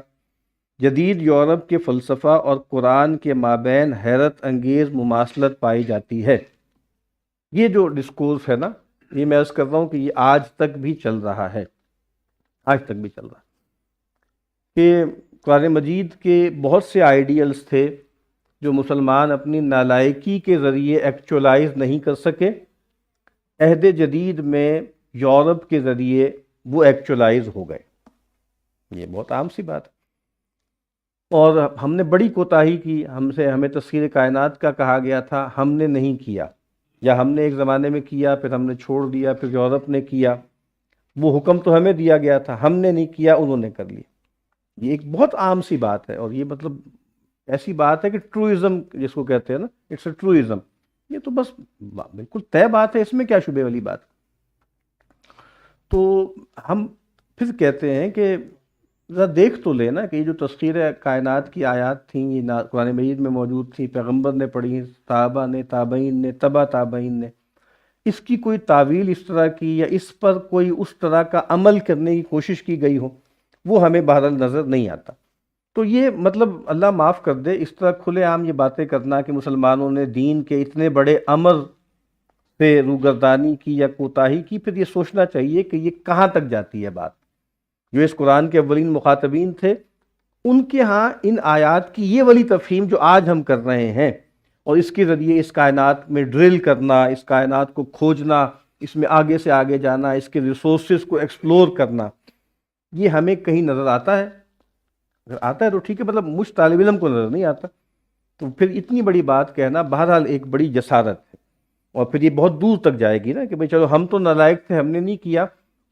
جدید یورپ کے فلسفہ اور قرآن کے مابین حیرت انگیز مماثلت پائی جاتی ہے. یہ جو ڈسکورس ہے نا، یہ میں عرض کر رہا ہوں کہ یہ آج تک بھی چل رہا ہے، آج تک بھی چل رہا ہے کہ قرآن مجید کے بہت سے آئیڈیلز تھے جو مسلمان اپنی نالائکی کے ذریعے ایکچولائز نہیں کر سکے. عہد جدید میں یورپ کے ذریعے وہ ایکچولائز ہو گئے. یہ بہت عام سی بات ہے، اور ہم نے بڑی کوتاہی کی. ہمیں تسخیر کائنات کا کہا گیا تھا، ہم نے نہیں کیا، یا ہم نے ایک زمانے میں کیا پھر ہم نے چھوڑ دیا، پھر یورپ نے کیا. وہ حکم تو ہمیں دیا گیا تھا، ہم نے نہیں کیا، انہوں نے کر لیا۔ یہ ایک بہت عام سی بات ہے، اور یہ مطلب ایسی بات ہے کہ ٹروئزم جس کو کہتے ہیں نا، اٹس اے ٹروئزم، یہ تو بس بالکل طے بات ہے، اس میں کیا شبے والی بات۔ تو ہم پھر کہتے ہیں کہ ذرا دیکھ تو لینا کہ یہ جو تذکیر کائنات کی آیات تھیں، یہ قرآن مجید میں موجود تھیں، پیغمبر نے پڑھی، صحابہ نے، تابعین نے، تبا تابعین نے، اس کی کوئی تعویل اس طرح کی یا اس پر کوئی اس طرح کا عمل کرنے کی کوشش کی گئی ہو، وہ ہمیں بہرحال نظر نہیں آتا۔ تو یہ مطلب اللہ معاف کر دے، اس طرح کھلے عام یہ باتیں کرنا کہ مسلمانوں نے دین کے اتنے بڑے امر پہ روگردانی کی یا کوتاہی کی، پھر یہ سوچنا چاہیے کہ یہ کہاں تک جاتی ہے بات۔ جو اس قرآن کے اولین مخاطبین تھے، ان کے ہاں ان آیات کی یہ والی تفہیم جو آج ہم کر رہے ہیں، اور اس کے ذریعے اس کائنات میں ڈرل کرنا، اس کائنات کو کھوجنا، اس میں آگے سے آگے جانا، اس کے ریسورسز کو ایکسپلور کرنا، یہ ہمیں کہیں نظر آتا ہے؟ اگر آتا ہے تو ٹھیک ہے، مطلب مجھ طالب علم کو نظر نہیں آتا، تو پھر اتنی بڑی بات کہنا بہرحال ایک بڑی جسارت ہے، اور پھر یہ بہت دور تک جائے گی نا کہ بھئی چلو ہم تو نالائق تھے، ہم نے نہیں کیا،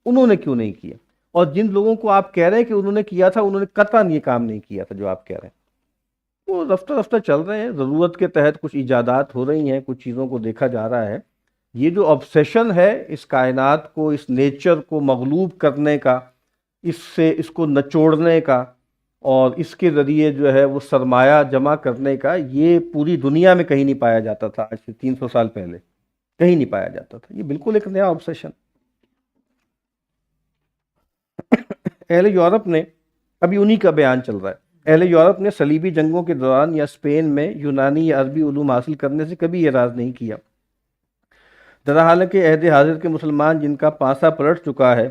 انہوں نے کیوں نہیں کیا؟ اور جن لوگوں کو آپ کہہ رہے ہیں کہ انہوں نے کیا تھا، انہوں نے قطعاً یہ کام نہیں کیا تھا جو آپ کہہ رہے ہیں۔ وہ رفتہ رفتہ چل رہے ہیں، ضرورت کے تحت کچھ ایجادات ہو رہی ہیں، کچھ چیزوں کو دیکھا جا رہا ہے۔ یہ جو آبسیشن ہے اس کائنات کو، اس نیچر کو مغلوب کرنے کا، اس کو نچوڑنے کا، اور اس کے ذریعے جو ہے وہ سرمایہ جمع کرنے کا، یہ پوری دنیا میں کہیں نہیں پایا جاتا تھا آج سے 300 سال پہلے، کہیں نہیں پایا جاتا تھا۔ یہ بالکل ایک نیا آبسیشن۔ اہل یورپ نے، ابھی انہی کا بیان چل رہا ہے، اہل یورپ نے صلیبی جنگوں کے دوران یا اسپین میں یونانی یا عربی علوم حاصل کرنے سے کبھی اعراض نہیں کیا۔ حالانکہ عہد حاضر کے مسلمان جن کا پانسا پلٹ چکا ہے،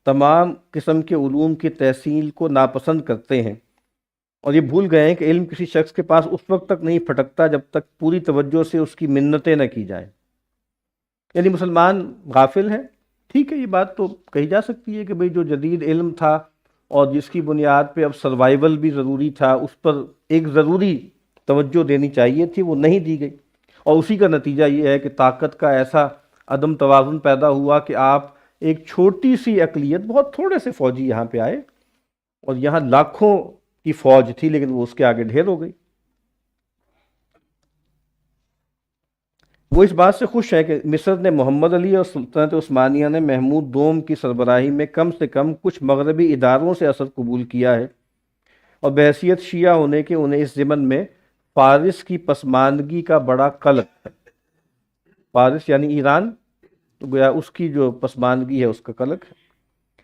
تمام قسم کے علوم کی تحصیل کو ناپسند کرتے ہیں، اور یہ بھول گئے ہیں کہ علم کسی شخص کے پاس اس وقت تک نہیں پھٹکتا جب تک پوری توجہ سے اس کی منتیں نہ کی جائیں۔ یعنی مسلمان غافل ہیں، ٹھیک ہے، یہ بات تو کہی جا سکتی ہے کہ بھئی جو جدید علم تھا اور جس کی بنیاد پہ اب سروائیول بھی ضروری تھا، اس پر ایک ضروری توجہ دینی چاہیے تھی، وہ نہیں دی گئی، اور اسی کا نتیجہ یہ ہے کہ طاقت کا ایسا عدم توازن پیدا ہوا کہ آپ ایک چھوٹی سی اقلیت، بہت تھوڑے سے فوجی یہاں پہ آئے، اور یہاں لاکھوں کی فوج تھی لیکن وہ اس کے آگے ڈھیر ہو گئی۔ وہ اس بات سے خوش ہے کہ مصر نے محمد علی اور سلطنت عثمانیہ نے محمود دوم کی سربراہی میں کم سے کم کچھ مغربی اداروں سے اثر قبول کیا ہے، اور بحیثیت شیعہ ہونے کے انہیں اس ضمن میں فارس کی پسماندگی کا بڑا قلق ہے۔ فارس یعنی ایران، تو گویا اس کی جو پسماندگی ہے اس کا قلق ہے۔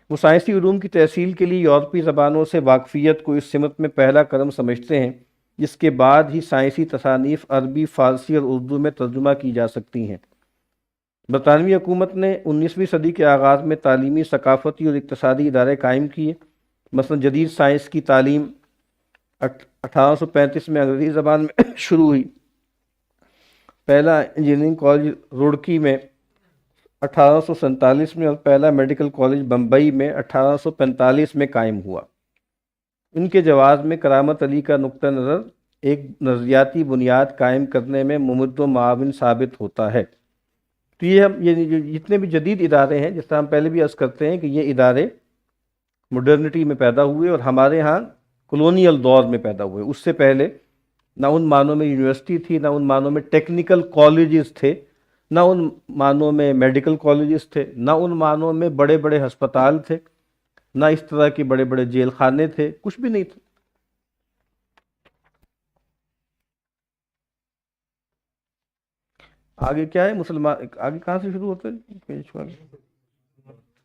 وہ سائنسی علوم کی تحصیل کے لیے یورپی زبانوں سے واقفیت کو اس سمت میں پہلا قدم سمجھتے ہیں، جس کے بعد ہی سائنسی تصانیف عربی، فارسی اور اردو میں ترجمہ کی جا سکتی ہیں۔ برطانوی حکومت نے 19ویں صدی کے آغاز میں تعلیمی، ثقافتی اور اقتصادی ادارے قائم کیے۔ مثلا جدید سائنس کی تعلیم 1835 میں انگریزی زبان میں شروع ہوئی۔ پہلا انجینئرنگ کالج روڑکی میں 1847 میں، اور پہلا میڈیکل کالج بمبئی میں 1845 میں قائم ہوا۔ ان کے جواز میں کرامت علی کا نقطہ نظر ایک نظریاتی بنیاد قائم کرنے میں ممد و معاون ثابت ہوتا ہے۔ تو یہ جتنے بھی جدید ادارے ہیں، جس طرح ہم پہلے بھی عرض کرتے ہیں کہ یہ ادارے مڈرنٹی میں پیدا ہوئے، اور ہمارے ہاں کلونیل دور میں پیدا ہوئے۔ اس سے پہلے نہ ان معنوں میں یونیورسٹی تھی، نہ ان معنوں میں ٹیکنیکل کالجز تھے، نہ ان معنوں میں میڈیکل کالجز تھے، نہ ان معنوں میں بڑے بڑے ہسپتال تھے، نہ اس طرح کے بڑے بڑے جیل خانے تھے، کچھ بھی نہیں تھے۔ آگے کیا ہے؟ آگے کہاں سے شروع ہوتا ہے؟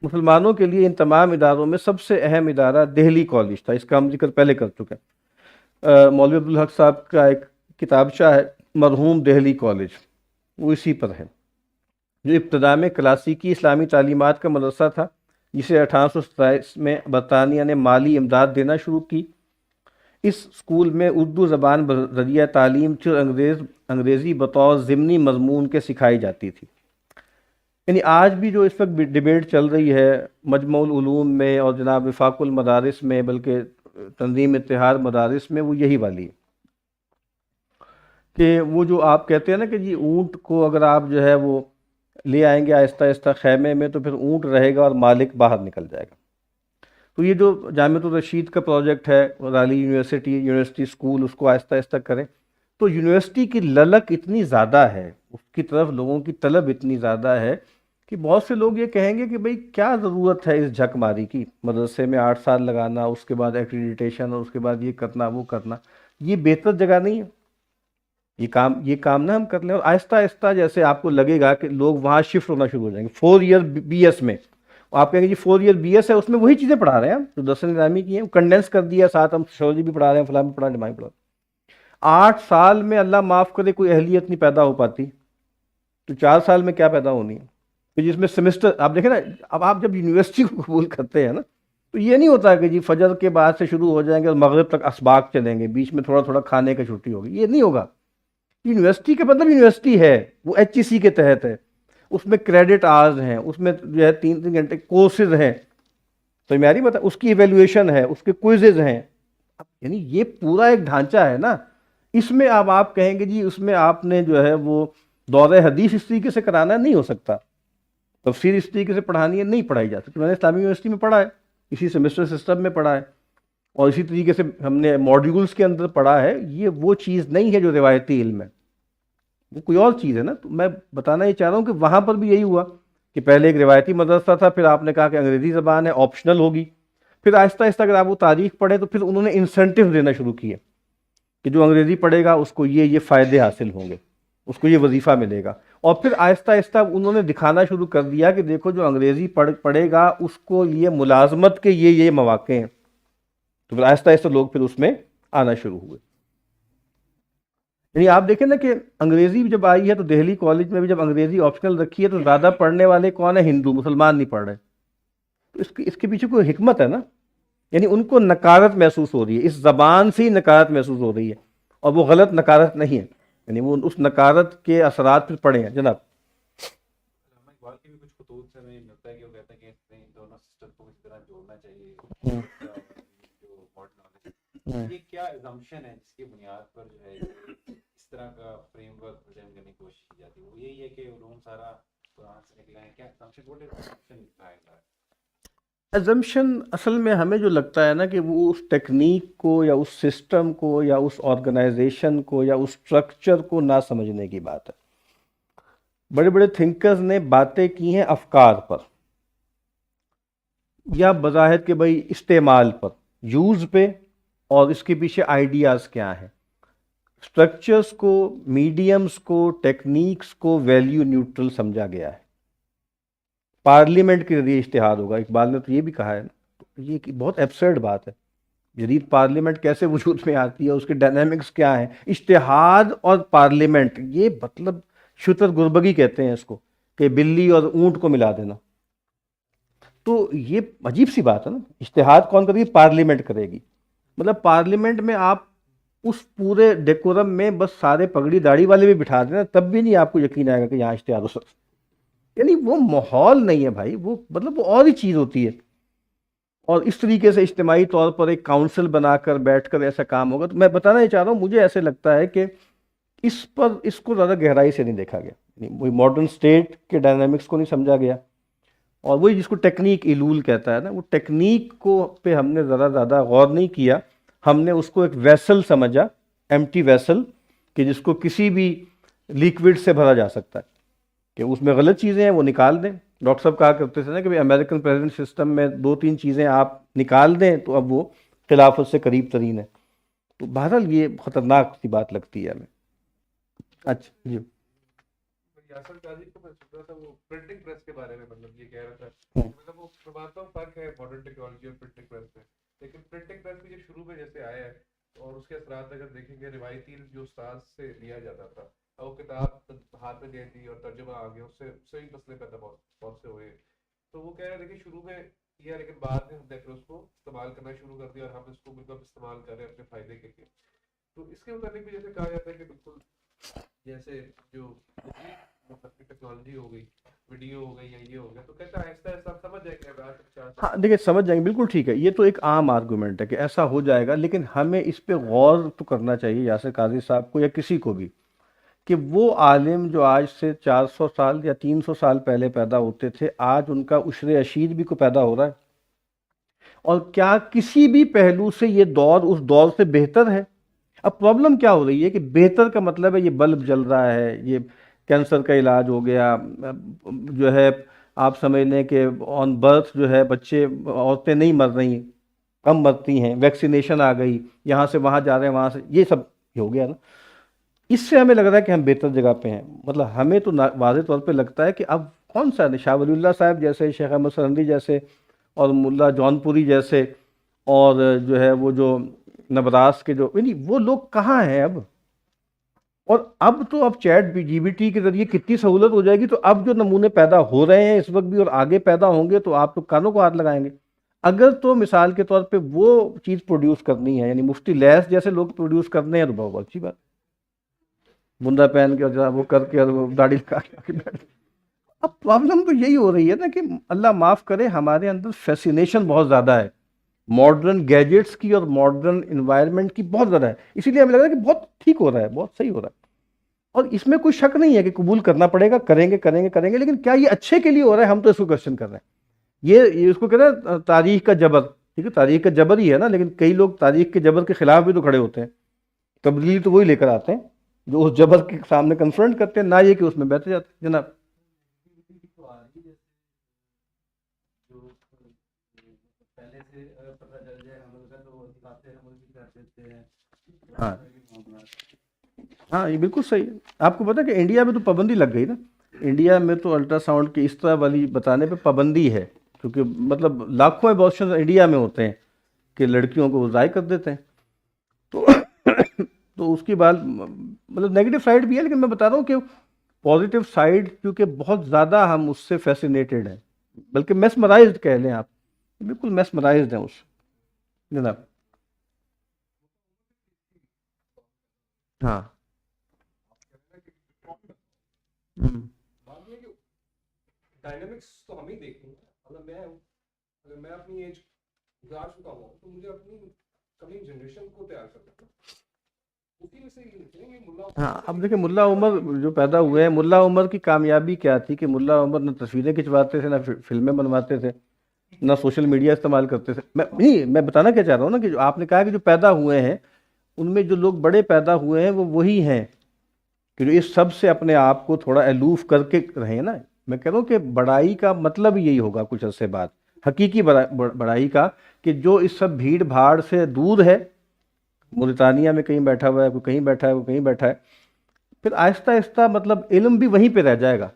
مسلمانوں کے لیے ان تمام اداروں میں سب سے اہم ادارہ دہلی کالج تھا، اس کا ہم ذکر پہلے کر چکے ہیں۔ مولوی عبدالحق صاحب کا ایک کتابچہ ہے مرحوم دہلی کالج، وہ اسی پر ہے، جو ابتدا میں کلاسیکی اسلامی تعلیمات کا مدرسہ تھا، جسے 1827 میں برطانیہ نے مالی امداد دینا شروع کی۔ اس اسکول میں اردو زبان ذریعہ تعلیم تھی، اور انگریزی بطور ضمنی مضمون کے سکھائی جاتی تھی۔ یعنی آج بھی جو اس وقت ڈیبیٹ چل رہی ہے مجمع العلوم میں اور جناب وفاق المدارس میں، بلکہ تنظیم اتحاد مدارس میں، وہ یہی والی ہے کہ وہ جو آپ کہتے ہیں نا کہ جی اونٹ کو اگر آپ جو ہے وہ لے آئیں گے آہستہ آہستہ خیمے میں، تو پھر اونٹ رہے گا اور مالک باہر نکل جائے گا۔ تو یہ جو جامعۃ الرشید کا پروجیکٹ ہے، رالی یونیورسٹی اسکول، اس کو آہستہ آہستہ کریں، تو یونیورسٹی کی للک اتنی زیادہ ہے، اس کی طرف لوگوں کی طلب اتنی زیادہ ہے کہ بہت سے لوگ یہ کہیں گے کہ بھئی کیا ضرورت ہے اس جھک ماری کی، مدرسے میں 8 سال لگانا، اس کے بعد ایکریڈیٹیشن، اور اس کے بعد یہ کرنا وہ کرنا، یہ بہتر جگہ نہیں ہے۔ یہ کام نہ ہم کر لیں، اور آہستہ آہستہ جیسے آپ کو لگے گا کہ لوگ وہاں شفٹ ہونا شروع ہو جائیں گے 4 ایئر بی ایس میں، آپ کہیں گے جی 4 ایئر بی ایس ہے، اس میں وہی چیزیں پڑھا رہے ہیں ہم جو درس نظامی کی ہیں، کنڈینس کر دیا، ساتھ ہم سوشولوجی بھی پڑھا رہے ہیں، فلاں بھی پڑھا رہے ہیں، ڈمائی پڑھا رہے ہیں۔ 8 سال میں اللہ معاف کرے کوئی اہلیت نہیں پیدا ہو پاتی، تو 4 سال میں کیا پیدا ہونی ہے؟ کہ جس میں سمسٹر آپ دیکھیں نا، اب آپ جب یونیورسٹی کو قبول کرتے ہیں نا، تو یہ نہیں ہوتا کہ جی فجر کے بعد سے شروع ہو جائیں گے اور مغرب تک اسباق چلیں گے، بیچ میں تھوڑا تھوڑا کھانے کا چھٹی ہوگی، یہ نہیں ہوگا۔ یونیورسٹی کا مطلب یونیورسٹی ہے، وہ ایچ ای سی کے تحت ہے، اس میں کریڈٹ آورز ہیں، اس میں جو ہے 3 3 گھنٹے کورسز ہیں، تو میاری بتا اس کی ایویلویشن ہے، اس کے کوئزز ہیں، یعنی یہ پورا ایک ڈھانچہ ہے نا۔ اس میں اب آپ کہیں گے جی اس میں آپ نے جو ہے وہ دور حدیث اس طریقے سے کرانا نہیں ہو سکتا، تفسیر اس طریقے سے پڑھانی ہے، نہیں پڑھائی جا سکتی۔ میں نے اسلامی یونیورسٹی میں پڑھا ہے، اسی سیمسٹر سسٹم میں پڑھا ہے، اور اسی طریقے سے ہم نے ماڈیولز کے اندر پڑھا ہے۔ یہ وہ چیز نہیں ہے جو روایتی علم ہے، وہ کوئی اور چیز ہے نا۔ تو میں بتانا یہ چاہ رہا ہوں کہ وہاں پر بھی یہی ہوا کہ پہلے ایک روایتی مدرسہ تھا، پھر آپ نے کہا کہ انگریزی زبان ہے، آپشنل ہوگی، پھر آہستہ آہستہ اگر آپ وہ تاریخ پڑھیں تو پھر انہوں نے انسینٹیو دینا شروع کیے کہ جو انگریزی پڑھے گا اس کو یہ فائدے حاصل ہوں گے، اس کو یہ وظیفہ ملے گا، اور پھر آہستہ آہستہ انہوں نے دکھانا شروع کر دیا کہ دیکھو جو انگریزی پڑھے گا اس کو یہ ملازمت کے یہ مواقع ہیں، تو پھر آہستہ آہستہ لوگ پھر اس میں آنا شروع ہوئے۔ یعنی آپ دیکھیں نا کہ انگریزی جب آئی ہے تو دہلی کالج میں بھی جب انگریزی آپشنل رکھی ہے تو زیادہ پڑھنے والے کون ہیں؟ ہندو، مسلمان نہیں پڑھ رہے، تو اس کے پیچھے کوئی حکمت ہے نا۔ یعنی ان کو نکارت محسوس ہو رہی ہے، اس زبان سے ہی نکارت محسوس ہو رہی ہے، اور وہ غلط نکارت نہیں ہے، یعنی وہ اس نکارت کے اثرات پھر پڑے ہیں۔ جناب علامہ اقبال کے بھی کچھ خطوط سے ہمیں ملتا ہے کہ وہ کہتے ہیں کہ ان دونوں سسٹم کو اس طرح جوڑنا چاہیے، جو ماڈرن نالج، یہ کیا ایزمپشن ہے جس کی بنیاد پر جو ہے اس طرح کا فریم ورک پریزنٹ کرنے کی کوشش کی جاتی ہے؟ وہ یہی ہے کہ علوم سارا قرآن سے نکلا ہے، کیا ایزمپشن واٹ از ایزمپشن لکھا ہے؟ ایزمپشن اصل میں ہمیں جو لگتا ہے نا کہ وہ اس ٹیکنیک کو یا اس سسٹم کو یا اس آرگنائزیشن کو یا اس اسٹرکچر کو نہ سمجھنے کی بات ہے۔ بڑے بڑے تھنکرز نے باتیں کی ہیں افکار پر، یا بظاہر کہ بھائی استعمال پر، یوز پہ، اور اس کے پیچھے آئیڈیاز کیا ہیں۔ اسٹرکچرز کو، میڈیمز کو، ٹیکنیکس کو ویلیو نیوٹرل سمجھا گیا ہے۔ پارلیمنٹ کے ذریعے اشتہار ہوگا، اقبال نے تو یہ بھی کہا ہے نا، یہ بہت ایبسرڈ بات ہے۔ جدید پارلیمنٹ کیسے وجود میں آتی ہے، اس کے ڈائنامکس کیا ہیں؟ اشتہاد اور پارلیمنٹ، یہ مطلب شتر گربگی کہتے ہیں اس کو، کہ بلی اور اونٹ کو ملا دینا۔ تو یہ عجیب سی بات ہے نا، اشتہاد کون کرے گی؟ پارلیمنٹ کرے گی۔ مطلب پارلیمنٹ میں آپ اس پورے ڈیکورم میں بس سارے پگڑی داڑھی والے بھی بٹھا دینا، تب بھی نہیں آپ کو یقین آئے گا کہ یہاں اشتہار ہو سکتا، یعنی وہ ماحول نہیں ہے بھائی، وہ مطلب وہ اور ہی چیز ہوتی ہے۔ اور اس طریقے سے اجتماعی طور پر ایک کاؤنسل بنا کر بیٹھ کر ایسا کام ہوگا، تو میں بتانا یہ چاہ رہا ہوں، مجھے ایسے لگتا ہے کہ اس کو زیادہ گہرائی سے نہیں دیکھا گیا، وہی ماڈرن اسٹیٹ کے ڈائنامکس کو نہیں سمجھا گیا، اور وہی جس کو ٹیکنیک ایلول کہتا ہے نا، وہ ٹیکنیک کو پہ ہم نے ذرا زیادہ غور نہیں کیا، ہم نے اس کو ایک ویسل سمجھا، ایمٹی ویسل، کہ جس کو کسی بھی لیکوڈ سے بھرا جا سکتا ہے، کہ اس میں غلط چیزیں ہیں وہ نکال دیں۔ ڈاکٹر صاحب کہا کرتے تھے نا کہ امریکن پریزیڈنٹ سسٹم میں 2 3 چیزیں آپ نکال دیں تو اب وہ خلافت سے قریب ترین ہے۔ تو بہرحال یہ خطرناک سی بات لگتی ہے ہمیں۔ اچھا جی، یاسر قاضی کو میں سن رہا تھا، وہ پرنٹنگ پریس کے بارے میں مطلب یہ کہہ رہا تھا کہ مطلب وہ میں مانتا ہوں فرق ہے ماڈرن ٹیکنالوجی اور پرنٹنگ پریس میں، لیکن پرنٹنگ پریس بھی جو شروع میں جیسے آیا ہے اور اس کے اثرات اگر دیکھیں گے، روایتی جو استاد سے لیا جاتا تھا، اور وہ کتاب ہاتھ میں دے دی اور ترجمہ آ گیا، اس سے ہی مسئلے پیدا بہت سے ہوئے۔ تو وہ کہہ رہے تھے کہ شروع میں کیا، لیکن بعد میں ہم نے پھر اس کو استعمال کرنا شروع کر دیا اور ہم اس کو بالکل استعمال کر رہے ہیں اپنے فائدے کے لیے۔ تو اس کے متعلق بھی جیسے کہا جاتا ہے کہ بالکل جیسے جو ٹیکنالوجی ہو گئی، ویڈیو ہو گئی یا یہ ہو گیا، تو کہتا ہے آہستہ آہستہ آپ سمجھ جائیں گے، ہاں دیکھیں سمجھ جائیں گے، بالکل ٹھیک ہے، یہ تو ایک عام آرگومنٹ ہے کہ ایسا ہو جائے گا، لیکن ہمیں اس پہ غور تو کرنا چاہیے یاسر قاضی صاحب کو یا کسی کو بھی، کہ وہ عالم جو آج سے 400 سال یا 300 سال پہلے پیدا ہوتے تھے، آج ان کا عشر اشیر بھی کو پیدا ہو رہا ہے؟ اور کیا کسی بھی پہلو سے یہ دور اس دور سے بہتر ہے؟ اب پرابلم کیا ہو رہی ہے کہ بہتر کا مطلب ہے یہ بلب جل رہا ہے، یہ کینسر کا علاج ہو گیا، جو ہے آپ سمجھ لیں کہ آن برتھ جو ہے بچے، عورتیں نہیں مر رہی، کم مرتی ہیں، ویکسینیشن آ گئی، یہاں سے وہاں جا رہے ہیں، وہاں سے، یہ سب ہو گیا نا۔ اس سے ہمیں لگ رہا ہے کہ ہم بہتر جگہ پہ ہیں، مطلب ہمیں تو واضح طور پہ لگتا ہے کہ اب کون سا شاہ ولی اللہ صاحب جیسے، شیخ احمد سرندی جیسے، اور ملا جون پوری جیسے، اور جو ہے وہ جو نبراس کے جو، یعنی وہ لوگ کہاں ہیں اب؟ اور اب تو اب چیٹ جی بی ٹی کے ذریعے کتنی سہولت ہو جائے گی، تو اب جو نمونے پیدا ہو رہے ہیں اس وقت بھی اور آگے پیدا ہوں گے تو آپ تو کانوں کو ہاتھ لگائیں گے۔ اگر تو مثال کے طور پہ وہ چیز پروڈیوس کرنی ہے، یعنی مفتی لیس جیسے لوگ پروڈیوس کرنے ہیں، تو بہت اچھی بات، بندہ پہن کے اور وہ کر کے اور وہ داڑھی لگا کے بیٹھ۔ اب پرابلم تو یہی ہو رہی ہے نا کہ اللہ معاف کرے، ہمارے اندر فیسینیشن بہت زیادہ ہے ماڈرن گیجٹس کی اور ماڈرن انوائرمنٹ کی، بہت زیادہ ہے، اسی لیے ہمیں لگ رہا ہے کہ بہت ٹھیک ہو رہا ہے، بہت صحیح ہو رہا ہے، اور اس میں کوئی شک نہیں ہے کہ قبول کرنا پڑے گا، کریں گے کریں گے کریں گے، لیکن کیا یہ اچھے کے لیے ہو رہا ہے؟ ہم تو اس کو کوشچن کر رہے ہیں۔ یہ اس کو کہتے ہیں تاریخ کا جبر، ٹھیک ہے، تاریخ کا جبر ہی ہے نا، لیکن کئی لوگ تاریخ کے جبر کے خلاف بھی تو کھڑے ہوتے ہیں، تبدیلی تو وہی لے کر آتے ہیں جو اس جبر کے سامنے کنفرنٹ کرتے ہیں، نہ یہ کہ اس میں بیٹھے جاتے ہیں۔ جناب ہاں ہاں، یہ بالکل صحیح ہے۔ آپ کو پتا کہ انڈیا میں تو پابندی لگ گئی نا، انڈیا میں تو الٹرا ساؤنڈ کی اس طرح والی بتانے پہ پابندی ہے، کیونکہ مطلب لاکھوں ابارشن انڈیا میں ہوتے ہیں کہ لڑکیوں کو وہ ضائع کر دیتے ہیں، تو تو اس کی بات مطلب نیگیٹو سائڈ بھی ہے، لیکن میں بتا رہا ہوں کہ پازیٹیو سائڈ کیونکہ بہت زیادہ ہم اس سے فیسینیٹڈ ہیں، بلکہ میسمرائزڈ کہہ لیں آپ، بالکل میسمرائزڈ ہیں اس سے۔ جناب ہاں ہم، بات یہ ہے کہ ڈائنامکس تو ہم ہی دیکھتے ہیں، اگر میں اپنی ایج گزار چکا ہوں تو مجھے اپنی کمنگ جنریشن کو تیار کرنا ہے، اسی میں سے یہ نکلیں گے ملا ہاں اب دیکھیں ملا عمر جو پیدا ہوئے ہیں، ملا عمر کی کامیابی کیا تھی کہ ملا عمر نہ تصویریں کھنچواتے تھے، نہ فلمیں بنواتے تھے، نہ سوشل میڈیا استعمال کرتے تھے۔ میں بتانا کیا چاہ رہا ہوں نا کہ جو آپ نے کہا کہ جو پیدا ہوئے ہیں ان میں جو لوگ بڑے پیدا ہوئے ہیں وہ وہی ہیں کہ جو اس سب سے اپنے آپ کو تھوڑا الوف کر کے رہے نا۔ میں کہہ رہا ہوں کہ بڑائی کا مطلب یہی ہوگا کچھ عرصے بعد، حقیقی بڑائی کا، کہ جو اس سب بھیڑ بھاڑ سے دور ہے، موریتانیہ میں کہیں بیٹھا ہوا ہے، کوئی کہیں بیٹھا ہے، کوئی کہیں بیٹھا ہے، پھر آہستہ آہستہ مطلب علم بھی وہیں پہ رہ جائے گا۔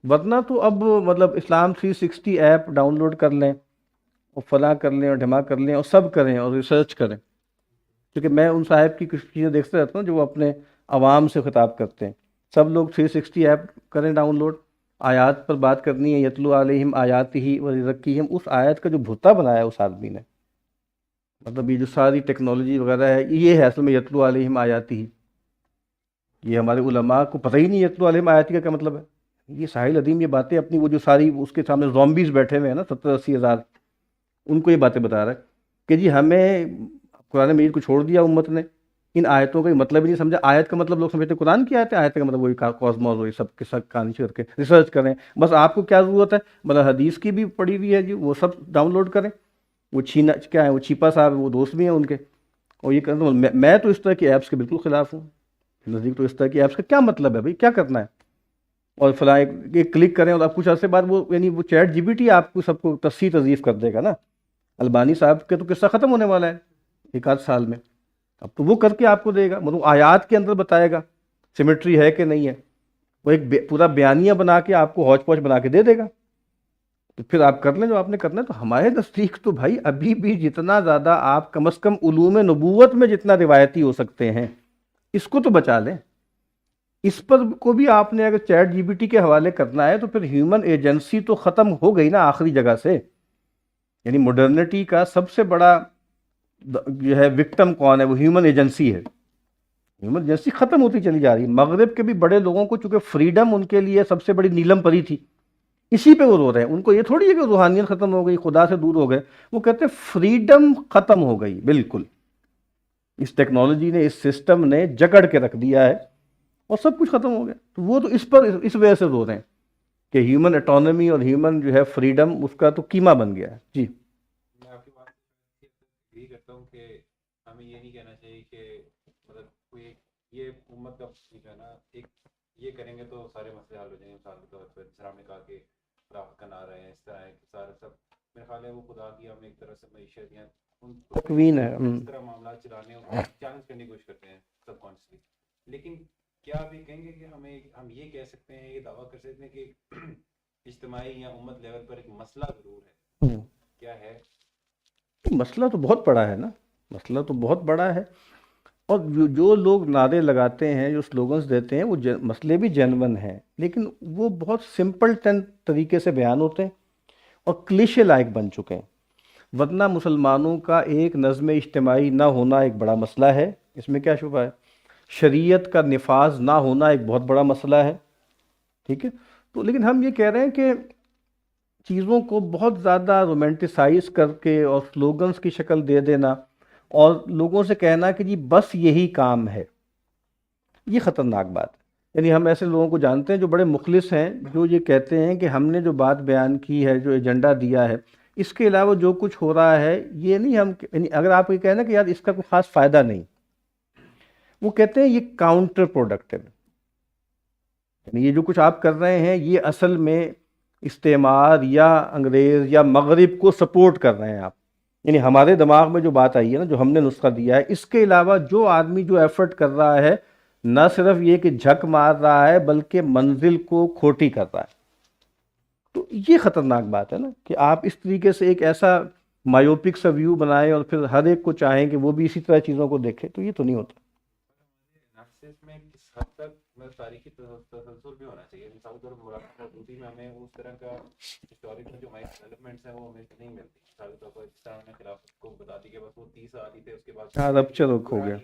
ورنہ تو اب مطلب اسلام 360 ایپ ڈاؤن لوڈ کر لیں اور فلاں کر لیں اور ڈھما کر لیں اور سب کریں اور ریسرچ کریں، کیونکہ میں ان صاحب کی کچھ چیزیں دیکھتے رہتا ہوں جو وہ اپنے عوام سے خطاب کرتے ہیں۔ سب لوگ 360 ایپ کریں ڈاؤن لوڈ، آیات پر بات کرنی ہے، یتلو علیہم آیاتہ ویزکیہم، اس آیت کا جو بھتا بنایا ہے اس آدمی نے، مطلب یہ جو ساری ٹیکنالوجی وغیرہ ہے یہ ہے اصل میں یتلو علیہم آیاتہ، یہ ہمارے علماء کو پتہ ہی نہیں یتلو علیہم آیاتہ کا کیا مطلب ہے۔ یہ ساحل عظیم یہ باتیں اپنی وہ جو ساری اس کے سامنے زومبیز بیٹھے ہوئے ہیں نا 70-80 ہزار، ان کو یہ باتیں بتا رہا ہے کہ جی ہمیں قرآن مجید کو چھوڑ دیا امت نے، ان آیتوں کا مطلب ہی نہیں سمجھا۔ آیت کا مطلب لوگ سمجھتے ہیں قرآن کی آیت ہے، آیت کا مطلب وہی کاسموس، وہی سب کے سب کہانی کر کے ریسرچ کریں، بس آپ کو کیا ضرورت ہے، مطلب حدیث کی بھی پڑھی ہوئی ہے جی وہ سب ڈاؤن لوڈ کریں۔ وہ چھینا کیا ہے، وہ چھیپا صاحب وہ دوست بھی ہیں ان کے، اور یہ کہتا ہوں میں تو اس طرح کی ایپس کے بالکل خلاف ہوں، نزدیک تو اس طرح کی ایپس کا کیا مطلب ہے بھائی، کیا کرنا ہے، اور فلاں ایک کلک کریں اور اب کچھ عرصے بعد وہ یعنی وہ چیٹ جی بی ٹی آپ کو سب کو تصحیح تضیف کر دے گا نا۔ البانی صاحب کے تو قصہ ختم ہونے والا ہے ایک آدھ سال میں، اب تو وہ کر کے آپ کو دے گا، مطلب آیات کے اندر بتائے گا سیمیٹری ہے کہ نہیں ہے، وہ ایک پورا بیانیہ بنا کے آپ کو ہوچ پوچ بنا کے دے دے گا، تو پھر آپ کر لیں جو آپ نے کرنا ہے۔ تو ہمارے نزدیک تو بھائی ابھی بھی جتنا زیادہ آپ کم از کم علوم نبوت میں جتنا روایتی ہو سکتے ہیں اس کو تو بچا لیں۔ اس پر کو بھی آپ نے اگر چیٹ جی بی ٹی کے حوالے کرنا ہے تو پھر ہیومن ایجنسی تو ختم ہو گئی نا آخری جگہ سے، یعنی ماڈرنٹی کا سب سے بڑا جو ہے وکٹم کون ہے، وہ ہیومن ایجنسی ہے۔ ہیومن ایجنسی ختم ہوتی چلی جا رہی ہے۔ مغرب کے بھی بڑے لوگوں کو چونکہ فریڈم ان کے لیے سب سے بڑی نیلم پری تھی، اسی پہ وہ رو رہے ہیں۔ ان کو یہ تھوڑی ہے کہ روحانیت ختم ہو گئی، خدا سے دور ہو گئے، وہ کہتے ہیں فریڈم ختم ہو گئی، بالکل اس ٹیکنالوجی نے، اس سسٹم نے جکڑ کے رکھ دیا ہے اور سب کچھ ختم ہو گیا. تو وہ تو اس پر اس وجہ سے رو رہے ہیں کہ ہیومن اٹانومی اور ہیومن جو ہے فریڈم اس کا تو قیمہ بن گیا ہے. جی میں آپ کی بات سے اگری کرتا ہوں کہ ہمیں یہ نہیں کہنا چاہیے کہ مطلب کوئی یہ امت کا جو ہے نا ایک یہ کریں گے تو سارے مسئلے حل ہو جائیں گے. مثال کے طور پر اسلام نے کہا کہ خلافت کا نعرہ ہے, اس طرح ہے کہ سارے سب میرے خیال ہے وہ خدا کی ہم ایک طرح سے معیشت یا ان تکوین ہے. اس طرح معاملات چلانے اور چیلنج کرنے کی کوشش کرتے ہیں سب کانشیسلی. لیکن کیا آپ یہ کہیں گے کہ ہم یہ کہہ سکتے ہیں, یہ دعویٰ کر سکتے ہیں کہ اجتماعی یا امت لیول پر ایک مسئلہ ضرور ہے, کیا ہے؟ مسئلہ تو بہت بڑا ہے نا, مسئلہ تو بہت بڑا ہے. اور جو لوگ نعرے لگاتے ہیں, جو سلوگنز دیتے ہیں, وہ مسئلے بھی جینون ہیں, لیکن وہ بہت سمپل طریقے سے بیان ہوتے ہیں اور کلیشے لائق بن چکے ہیں. ورنہ مسلمانوں کا ایک نظم اجتماعی نہ ہونا ایک بڑا مسئلہ ہے, اس میں کیا شبہ ہے. شریعت کا نفاذ نہ ہونا ایک بہت بڑا مسئلہ ہے, ٹھیک ہے. تو لیکن ہم یہ کہہ رہے ہیں کہ چیزوں کو بہت زیادہ رومانٹیسائز کر کے اور سلوگنز کی شکل دے دینا اور لوگوں سے کہنا کہ جی بس یہی کام ہے, یہ خطرناک بات ہے. یعنی ہم ایسے لوگوں کو جانتے ہیں جو بڑے مخلص ہیں, جو یہ کہتے ہیں کہ ہم نے جو بات بیان کی ہے, جو ایجنڈا دیا ہے, اس کے علاوہ جو کچھ ہو رہا ہے یہ نہیں ہم, یعنی اگر آپ یہ کہنا کہ یار اس کا کوئی خاص فائدہ نہیں, وہ کہتے ہیں یہ کاؤنٹر پروڈکٹیو, یعنی یہ جو کچھ آپ کر رہے ہیں یہ اصل میں استعمار یا انگریز یا مغرب کو سپورٹ کر رہے ہیں آپ. یعنی ہمارے دماغ میں جو بات آئی ہے نا, جو ہم نے نسخہ دیا ہے, اس کے علاوہ جو آدمی جو ایفرٹ کر رہا ہے, نہ صرف یہ کہ جھک مار رہا ہے بلکہ منزل کو کھوٹی کر رہا ہے. تو یہ خطرناک بات ہے نا کہ آپ اس طریقے سے ایک ایسا مایوپک سا ویو بنائیں اور پھر ہر ایک کو چاہیں کہ وہ بھی اسی طرح چیزوں کو دیکھے, تو یہ تو نہیں ہوتا. میں کس حد تک تاریخی تسلسل بھی ہونا چاہیے. مثال کے طور پر مولانا مودودی میں ہمیں اس طرح کا ہسٹوریکل جو ہماری ڈیولپمنٹس ہیں وہ ہمیں نہیں ملتی. مثال کے طور پر جس طرح ہم نے خلافت کو بتا دی کہ بس وہ 30 سال ہی تھے, اس کے بعد رپچر ہو گیا. ہوا ہے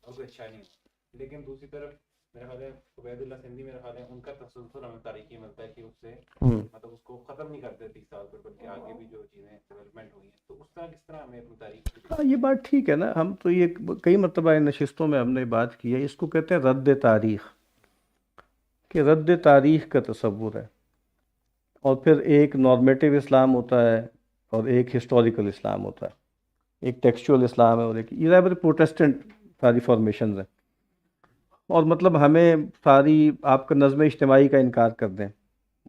اور کوئی اچھا نہیں ہوا. لیکن دوسری طرف میرا خیال ہے عبید اللہ سندھی, میرا خیال ہے ان کا تسلسل ہمیں تاریخی ملتا ہے کہ اس سے مطلب اس کو ختم نہیں کرتے 30 سال پر, بلکہ آگے بھی جو چیزیں ڈیولپمنٹ ہوئی ہیں تو اس طرح کس طرح ہمیں اپنی تاریخ. ہاں یہ بات ٹھیک ہے نا, ہم تو یہ کئی مرتبہ ان نشستوں میں ہم نے بات کی ہے, اس کو کہتے ہیں رد تاریخ, کہ رد تاریخ کا تصور ہے. اور پھر ایک نارمیٹیو اسلام ہوتا ہے اور ایک ہسٹوریکل اسلام ہوتا ہے, ایک ٹیکسچول اسلام ہے اور ایک یہ پروٹیسٹنٹ ساری فارمیشنز ہیں. اور مطلب ہمیں ساری آپ کا نظم اجتماعی کا انکار کر دیں,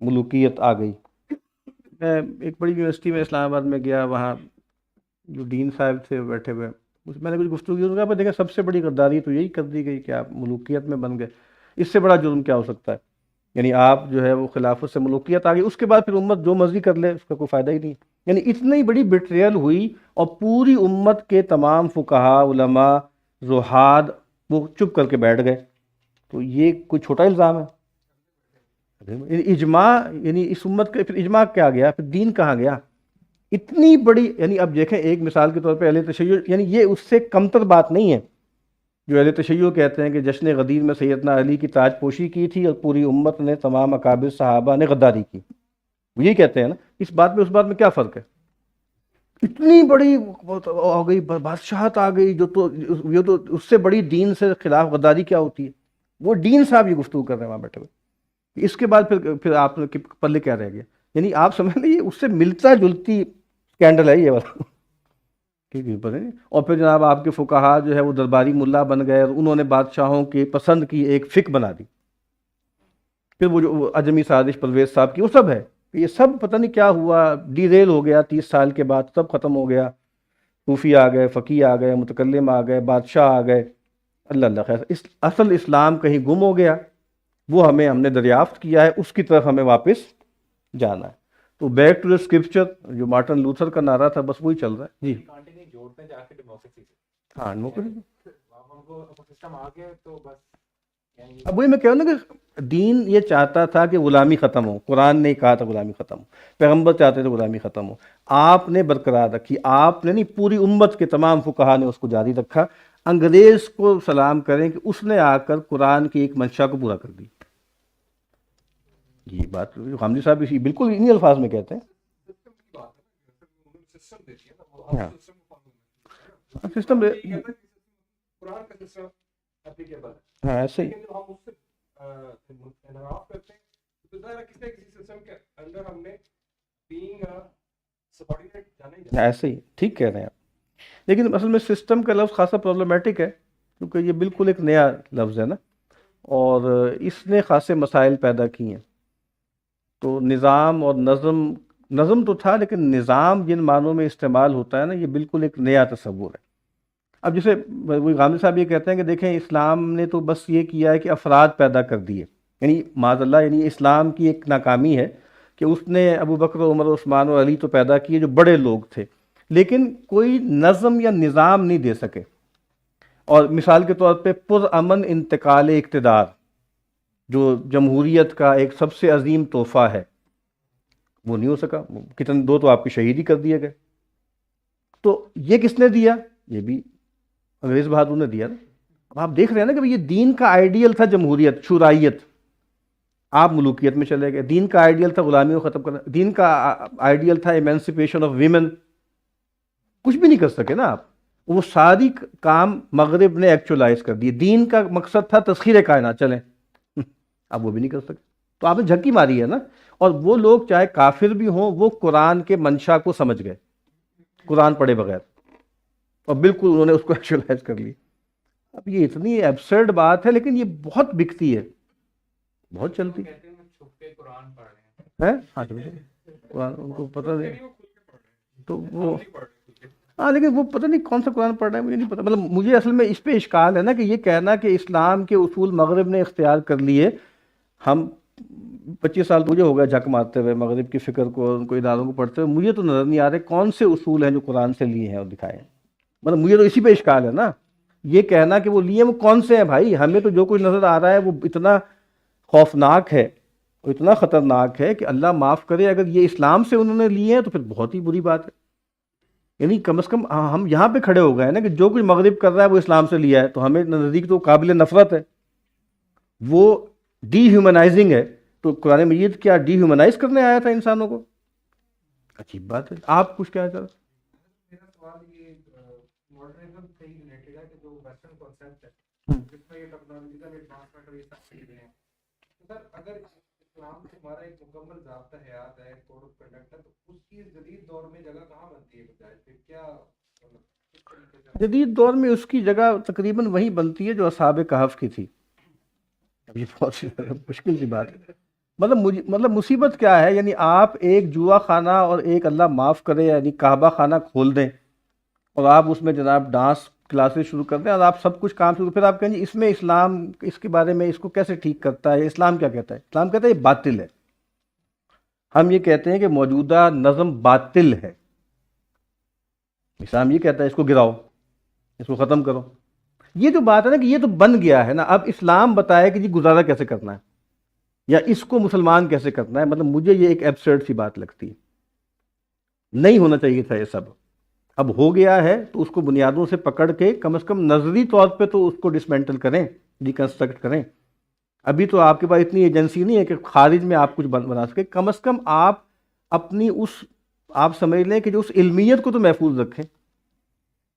ملوکیت آ گئی. میں ایک بڑی یونیورسٹی میں اسلام آباد میں گیا, وہاں جو ڈین صاحب تھے بیٹھے ہوئے, میں نے کچھ گفتگو کی, انہوں نے کہا دیکھا سب سے بڑی غداری تو یہی کر دی گئی کہ آپ ملوکیت میں بن گئے, اس سے بڑا جرم کیا ہو سکتا ہے. یعنی آپ جو ہے وہ خلافت سے ملوکیت آ گئی, اس کے بعد پھر امت جو مرضی کر لے اس کا کوئی فائدہ ہی نہیں. یعنی اتنی بڑی بیٹریل ہوئی اور پوری امت کے تمام فقہاء, علماء, زہاد وہ چپ کر کے بیٹھ گئے. تو یہ کوئی چھوٹا الزام ہے. اجماع, یعنی اس امت کا پھر اجماع کیا گیا, پھر دین کہاں گیا. اتنی بڑی, یعنی اب دیکھیں ایک مثال کے طور پہ اہل تشیع, یعنی یہ اس سے کمتر بات نہیں ہے. جو اہل تشیع کہتے ہیں کہ جشن غدیر میں سیدنا علی کی تاج پوشی کی تھی اور پوری امت نے, تمام اکابر صحابہ نے غداری کی, یہی کہتے ہیں نا. اس بات میں اس بات میں کیا فرق ہے. اتنی بڑی آ گئی بادشاہت آ گئی, جو تو یہ تو اس سے بڑی دین سے خلاف غداری کیا ہوتی ہے. وہ ڈین صاحب یہ گفتگو کر رہے ہیں وہاں بیٹھے ہوئے. اس کے بعد پھر آپ نے پلے کیا رہ گیا. یعنی آپ سمجھ لیجیے اس سے ملتا جلتی اسکینڈل ہے یہ والا. اور پھر جناب آپ کے فقہاء جو ہے وہ درباری ملا بن گئے اور انہوں نے بادشاہوں کی پسند کی ایک فک بنا دی. پھر وہ جو عجمی سازش پرویز صاحب کی, وہ سب ہے. یہ سب پتہ نہیں کیا ہوا, ڈی ریل ہو گیا 30 سال کے بعد, سب ختم ہو گیا. صوفی آ گئے, فقی آ گئے, متکلم آ گئے, بادشاہ آ گئے, اللہ اللہ خیر. اصل اسلام کہیں گم ہو گیا, وہ ہم نے دریافت کیا ہے, اس کی طرف ہمیں واپس جانا ہے. تو بیک ٹو دا اسکرپچر, جو مارٹن لوتھر کا نعرہ تھا, بس وہی چل رہا ہے. جی جوڑتے ہیں جا کے ڈیموکریسی سے. ہاں ڈیموکریسی. ہم کو سسٹم آ گیا تو بس. اب وہی میں کہہ رہا ہوں نا کہ دین یہ چاہتا تھا کہ غلامی ختم ہو, قرآن نے کہا تھا غلامی ختم ہو, پیغمبر چاہتے تھے غلامی ختم ہو, آپ نے برقرار رکھی. آپ نے نہیں, پوری امت کے تمام فقہاء نے اس کو جاری رکھا. انگریز کو سلام کریں کہ اس نے آ کر قرآن کی ایک منشا کو پورا کر دی. یہ بات غامدی صاحب اسی بالکل انہی الفاظ میں کہتے ہیں. سسٹم, ہاں ایسے ہی. انحراف کرتے ہیں تو ظاہر ہے کسی نہ کسی سسٹم کے اندر ہم نے بینگ سبارڈینیٹ جانا ہی جانا. ایسے ہی ٹھیک کہہ رہے ہیں آپ، لیکن اصل میں سسٹم کا لفظ خاصا پرابلمٹک ہے، کیونکہ یہ بالکل ایک نیا لفظ ہے نا، اور اس نے خاصے مسائل پیدا کی ہیں. تو نظام اور نظم تو تھا، لیکن نظام جن معنوں میں استعمال ہوتا ہے نا، یہ بالکل ایک نیا تصور ہے. اب جیسے وہی غامدی صاحب یہ کہتے ہیں کہ دیکھیں اسلام نے تو بس یہ کیا ہے کہ افراد پیدا کر دیے، یعنی معاذ اللہ، یعنی اسلام کی ایک ناکامی ہے کہ اس نے ابو بکر، عمر، عثمان اور علی تو پیدا کیے جو بڑے لوگ تھے، لیکن کوئی نظم یا نظام نہیں دے سکے. اور مثال کے طور پہ پرامن انتقال اقتدار جو جمہوریت کا ایک سب سے عظیم تحفہ ہے، وہ نہیں ہو سکا. کتنے دو تو آپ کے شہید ہی کر دیے گئے. تو یہ کس نے دیا؟ یہ بھی انگریز بہادر نے دیا نا. اب آپ دیکھ رہے ہیں نا کہ یہ دین کا آئیڈیل تھا جمہوریت، شورائیت، آپ ملوکیت میں چلے گئے. دین کا آئیڈیل تھا غلامی کو ختم کرنا، دین کا آئیڈیل تھا ایمانسپیشن آف ویمن. کچھ بھی نہیں کر سکے نا آپ. وہ ساری کام مغرب نے ایکچولائز کر دیے. دین کا مقصد تھا تسخیر کائنات، چلیں اب وہ بھی نہیں کر سکے. تو آپ نے جھکی ماری ہے نا. اور وہ لوگ چاہے کافر بھی ہوں، وہ قرآن کے منشا کو سمجھ گئے قرآن پڑھے بغیر، اور بالکل انہوں نے اس کو ایکچولائز کر لی. اب یہ اتنی ایبسرڈ بات ہے، لیکن یہ بہت بکتی ہے، بہت چلتی کہتے ہیں وہ چھپ کے قرآن پڑھ رہے ہیں. ہے. ہاں تو قرآن ان کو پتہ نہیں، وہ کھل کے پڑھ رہے ہیں، تو ہم وہ نہیں پڑھ رہے کھل کے. ہاں، لیکن وہ پتہ نہیں کون سا قرآن پڑھ رہا ہے، مجھے نہیں پتہ. مطلب مجھے اصل میں اس پہ اشکال ہے نا کہ یہ کہنا کہ اسلام کے اصول مغرب نے اختیار کر لیے. ہم 25 سال مجھے ہو گیا جھک مارتے ہوئے مغرب کی فکر کو، ان کو اداروں کو پڑھتے ہوئے، مجھے تو نظر نہیں آ رہے کون سے اصول ہیں جو قرآن سے لیے ہیں اور دکھائے ہیں. مطلب مجھے تو اسی پہ اشکال ہے نا. یہ کہنا کہ وہ لیے وہ کون سے ہیں بھائی؟ ہمیں تو جو کچھ نظر آ رہا ہے وہ اتنا خوفناک ہے، وہ اتنا خطرناک ہے کہ اللہ معاف کرے اگر یہ اسلام سے انہوں نے لیے ہیں تو پھر بہت ہی بری بات ہے. یعنی کم از کم ہم یہاں پہ کھڑے ہو گئے نا کہ جو کچھ مغرب کر رہا ہے وہ اسلام سے لیا ہے، تو ہمیں نزدیک تو قابل نفرت ہے، وہ ڈی ہیومنائزنگ ہے. تو قرآن مجید کیا ڈی ہیومنائز کرنے آیا تھا انسانوں کو؟ عجیب بات ہے. آپ کچھ کیا چاہ؟ میرا سوال یہ ماڈرنزم سے ہی ریلیٹڈ ہے کہ جو ویسٹرن کانسیپٹ ہے جس میں یہ ٹیکنالوجیکل ایڈوانسمنٹ اور یہ سب چیزیں ہیں، تو سر اگر اسلام سے ہمارا ایک مکمل ضابطہ حیات ہے، کوڈ آف کنڈکٹ ہے، تو اس کی جدید دور میں جگہ کہاں بنتی ہے بجائے پھر کیا مطلب کس طریقے سے؟ جدید دور میں اس کی جگہ تقریباً وہی بنتی ہے جو اصحاب کہف کی تھی. اب یہ بہت سی مشکل سی بات ہے. مطلب مصیبت کیا ہے؟ یعنی آپ ایک جوا خانہ اور ایک اللہ معاف کرے یعنی کعبہ خانہ کھول دیں، اور آپ اس میں جناب ڈانس کلاسز شروع کر دیں، اور آپ سب کچھ کام شروع، پھر آپ کہیں جی اس میں اسلام اس کے بارے میں اس کو کیسے ٹھیک کرتا ہے؟ اسلام کیا کہتا ہے؟ اسلام کہتا ہے یہ باطل ہے. ہم یہ کہتے ہیں کہ موجودہ نظم باطل ہے. اسلام یہ کہتا ہے اس کو گراؤ، اس کو ختم کرو. یہ جو بات ہے نا کہ یہ تو بن گیا ہے نا. اب اسلام بتائے کہ جی گزارا کیسے کرنا ہے، یا اس کو مسلمان کیسے کرنا ہے. مطلب مجھے یہ ایک ایبسرڈ سی بات لگتی ہے. نہیں ہونا چاہیے تھا یہ سب. اب ہو گیا ہے تو اس کو بنیادوں سے پکڑ کے کم از کم نظری طور پہ تو اس کو ڈسمینٹل کریں، ڈیکنسٹرکٹ کریں. ابھی تو آپ کے پاس اتنی ایجنسی نہیں ہے کہ خارج میں آپ کچھ بنا سکے. کم از کم آپ اپنی آپ سمجھ لیں کہ جو اس علمیت کو تو محفوظ رکھیں.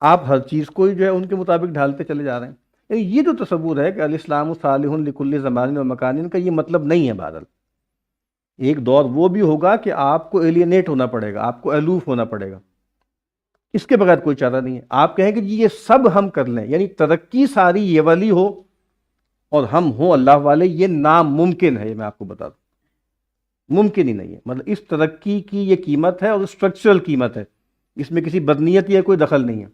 آپ ہر چیز کو جو ہے ان کے مطابق ڈھالتے چلے جا رہے ہیں. یعنی یہ جو تصور ہے کہ الاسلام صالح لکل زمان و مکان، کا یہ مطلب نہیں ہے. بہرحال ایک دور وہ بھی ہوگا کہ آپ کو ایلینیٹ ہونا پڑے گا، آپ کو الوف ہونا پڑے گا. اس کے بغیر کوئی چارہ نہیں ہے. آپ کہیں کہ جی یہ سب ہم کر لیں، یعنی ترقی ساری یہ والی ہو اور ہم ہوں اللہ والے، یہ ناممکن ہے. یہ میں آپ کو بتا دوں ممکن ہی نہیں ہے. مطلب اس ترقی کی یہ قیمت ہے اور اسٹرکچرل قیمت ہے، اس میں کسی بدنیت یا کوئی دخل نہیں ہے.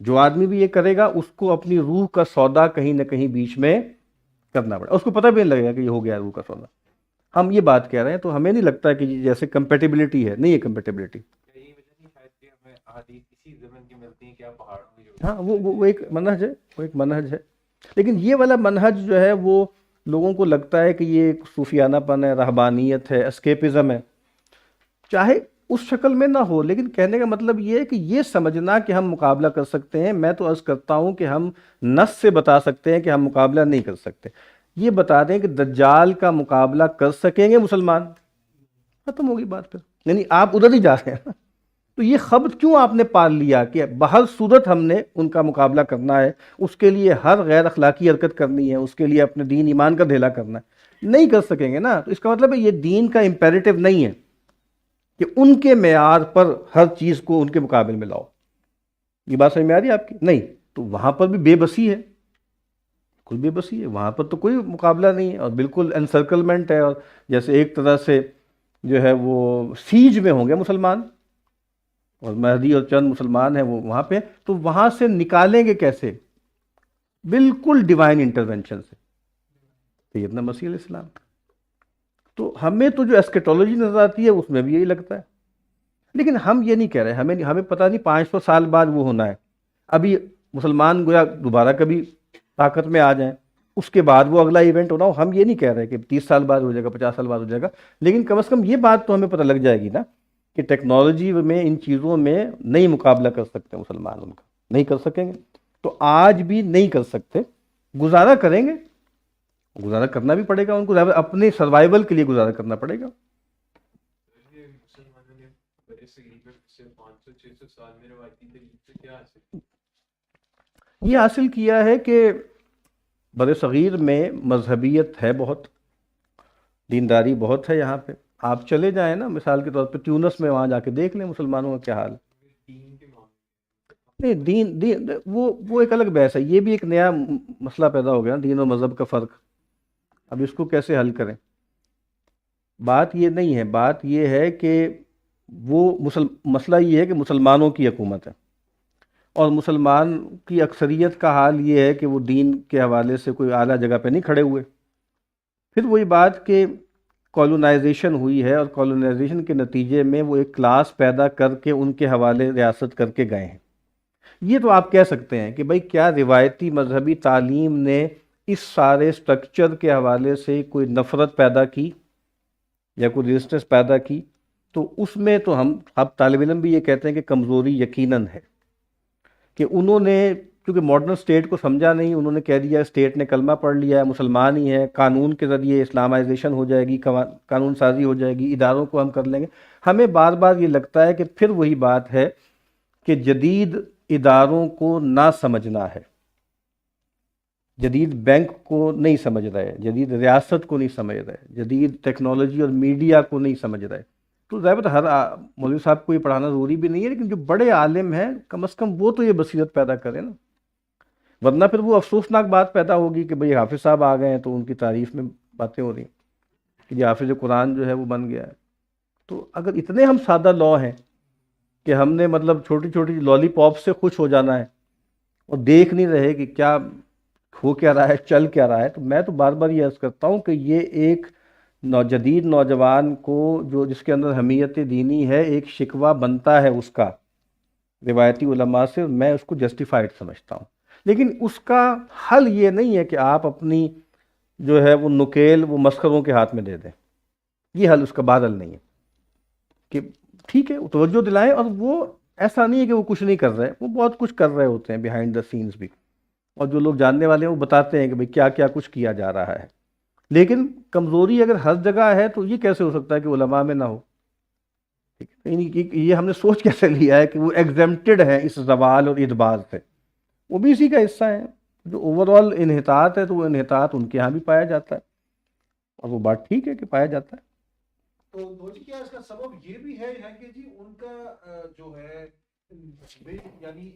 جو آدمی بھی یہ کرے گا اس کو اپنی روح کا سودا کہیں نہ کہیں بیچ میں کرنا پڑے. اس کو پتہ بھی نہیں لگے گا کہ یہ ہو گیا روح کا سودا. ہم یہ بات کہہ رہے ہیں تو ہمیں نہیں لگتا کہ جیسے کمپیٹیبلٹی ہے، نہیں ہے کمپیٹیبلٹی. یہی وجہ نہیں شاید کہ ہمیں احادیث اسی زمین کی ملتی ہیں کہ آپ پہاڑوں میں جو ہاں وہ ایک منہج ہے، وہ ایک منہج ہے. لیکن یہ والا منہج جو ہے وہ لوگوں کو لگتا ہے کہ یہ ایک صوفیانہ پن ہے، رہبانیت ہے، اسکیپزم ہے. چاہے اس شکل میں نہ ہو، لیکن کہنے کا مطلب یہ ہے کہ یہ سمجھنا کہ ہم مقابلہ کر سکتے ہیں. میں تو عرض کرتا ہوں کہ ہم نص سے بتا سکتے ہیں کہ ہم مقابلہ نہیں کر سکتے. یہ بتا دیں کہ دجال کا مقابلہ کر سکیں گے مسلمان، ختم ہوگی بات. پھر یعنی آپ ادھر ہی جا رہے ہیں. تو یہ خبر کیوں آپ نے پال لیا کہ بہر صورت ہم نے ان کا مقابلہ کرنا ہے، اس کے لیے ہر غیر اخلاقی حرکت کرنی ہے، اس کے لیے اپنے دین ایمان کا دھیلا کرنا ہے؟ نہیں کر سکیں گے نا. تو اس کا مطلب ہے یہ دین کا امپیریٹو نہیں ہے کہ ان کے معیار پر ہر چیز کو ان کے مقابل میں لاؤ. یہ بات سمجھ میں آ رہی ہے آپ کی؟ نہیں. تو وہاں پر بھی بے بسی ہے، بالکل بے بسی ہے، وہاں پر تو کوئی مقابلہ نہیں ہے، اور بالکل انسرکلمنٹ ہے، اور جیسے ایک طرح سے جو ہے وہ سیج میں ہوں گے مسلمان، اور مہدی اور چند مسلمان ہیں وہ وہاں پہ، تو وہاں سے نکالیں گے کیسے؟ بالکل ڈیوائن انٹرونشن سے، سیدنا مسیح علیہ السلام. تو ہمیں تو جو ایسکیٹولوجی نظر آتی ہے اس میں بھی یہی لگتا ہے. لیکن ہم یہ نہیں کہہ رہے، ہمیں پتہ نہیں 500 سال بعد وہ ہونا ہے. ابھی مسلمان گویا دوبارہ کبھی طاقت میں آ جائیں، اس کے بعد وہ اگلا ایونٹ ہونا ہو. ہم یہ نہیں کہہ رہے کہ 30 سال بعد ہو جائے گا، 50 سال بعد ہو جائے گا، لیکن کم از کم یہ بات تو ہمیں پتہ لگ جائے گی نا کہ ٹیکنالوجی میں ان چیزوں میں نہیں مقابلہ کر سکتے مسلمان، ان کا نہیں کر سکیں گے. تو آج بھی نہیں کر سکتے، گزارا کریں گے، گزارا کرنا بھی پڑے گا ان کو، اپنے سروائیول کے لیے گزارا کرنا پڑے گا. یہ مسلمانوں نے بڑے صغیر میں سے 500-600 سال میں روایتی طریقے سے کیا حاصل کیا؟ یہ حاصل کیا ہے کہ بر صغیر میں مذہبیت ہے بہت، دینداری بہت ہے. یہاں پہ آپ چلے جائیں نا، مثال کے طور پہ تیونس میں، وہاں جا کے دیکھ لیں مسلمانوں کا کیا حال ہے. دین کے معاملے نہیں، دین وہ ایک الگ بحث ہے. یہ بھی ایک نیا مسئلہ پیدا ہو گیا، دین و مذہب کا فرق. اب اس کو کیسے حل کریں؟ بات یہ نہیں ہے، بات یہ ہے کہ وہ مسئلہ یہ ہے کہ مسلمانوں کی حکومت ہے، اور مسلمان کی اکثریت کا حال یہ ہے کہ وہ دین کے حوالے سے کوئی اعلیٰ جگہ پہ نہیں کھڑے ہوئے. پھر وہی بات کہ کالونائزیشن ہوئی ہے، اور کالونائزیشن کے نتیجے میں وہ ایک کلاس پیدا کر کے ان کے حوالے ریاست کر کے گئے ہیں. یہ تو آپ کہہ سکتے ہیں کہ بھئی کیا روایتی مذہبی تعلیم نے اس سارے سٹرکچر کے حوالے سے کوئی نفرت پیدا کی یا کوئی ریزسٹنس پیدا کی؟ تو اس میں تو ہم اب طالب علم بھی یہ کہتے ہیں کہ کمزوری یقیناً ہے، کہ انہوں نے کیونکہ ماڈرن اسٹیٹ کو سمجھا نہیں. انہوں نے کہہ دیا اسٹیٹ نے کلمہ پڑھ لیا ہے، مسلمان ہی ہے، قانون کے ذریعے اسلامائزیشن ہو جائے گی، قانون سازی ہو جائے گی، اداروں کو ہم کر لیں گے. ہمیں بار بار یہ لگتا ہے کہ پھر وہی بات ہے کہ جدید اداروں کو نہ سمجھنا ہے، جدید بینک کو نہیں سمجھ رہے، جدید ریاست کو نہیں سمجھ رہے، جدید ٹیکنالوجی اور میڈیا کو نہیں سمجھ رہے. تو ظاہر بات ہر مولوی صاحب کو یہ پڑھانا ضروری بھی نہیں ہے، لیکن جو بڑے عالم ہیں کم از کم وہ تو یہ بصیرت پیدا کریں نا. ورنہ پھر وہ افسوسناک بات پیدا ہوگی کہ بھئی حافظ صاحب آ گئے ہیں تو ان کی تعریف میں باتیں ہو رہی ہیں کہ یہ حافظ قرآن جو ہے وہ بن گیا ہے. تو اگر اتنے ہم سادہ لو ہیں کہ ہم نے مطلب چھوٹی چھوٹی لالی پاپ سے خوش ہو جانا ہے اور دیکھ نہیں رہے کہ کیا ہو کیا رہا ہے، چل کیا رہا ہے، تو میں تو بار بار یہ عرض کرتا ہوں کہ یہ ایک جدید نوجوان کو جس کے اندر حمیت دینی ہے، ایک شکوہ بنتا ہے اس کا روایتی علماء سے، میں اس کو جسٹیفائڈ سمجھتا ہوں. لیکن اس کا حل یہ نہیں ہے کہ آپ اپنی جو ہے وہ نکیل وہ مسخروں کے ہاتھ میں دے دیں. یہ حل اس کا بعد حل نہیں ہے کہ ٹھیک ہے توجہ دلائیں، اور وہ ایسا نہیں ہے کہ وہ کچھ نہیں کر رہے، وہ بہت کچھ کر رہے ہوتے ہیں بیہائنڈ دا سینز بھی، اور جو لوگ جاننے والے ہیں وہ بتاتے ہیں کہ بھئی کیا کیا کچھ کیا جا رہا ہے. لیکن کمزوری اگر ہر جگہ ہے تو یہ کیسے ہو سکتا ہے کہ علماء میں نہ ہو؟ یہ ہم نے سوچ کیسے لیا ہے کہ وہ ایگزمپٹڈ ہیں اس زوال اور ادبار سے؟ وہ بھی اسی کا حصہ ہیں. جو اوور آل انحطاط ہے تو وہ انحطاط ان کے ہاں بھی پایا جاتا ہے، اور وہ بات ٹھیک ہے کہ پایا جاتا ہے. تو دوجی کیا اس کا سبب یہ بھی ہے کہ جی ان کا جو ہے یعنی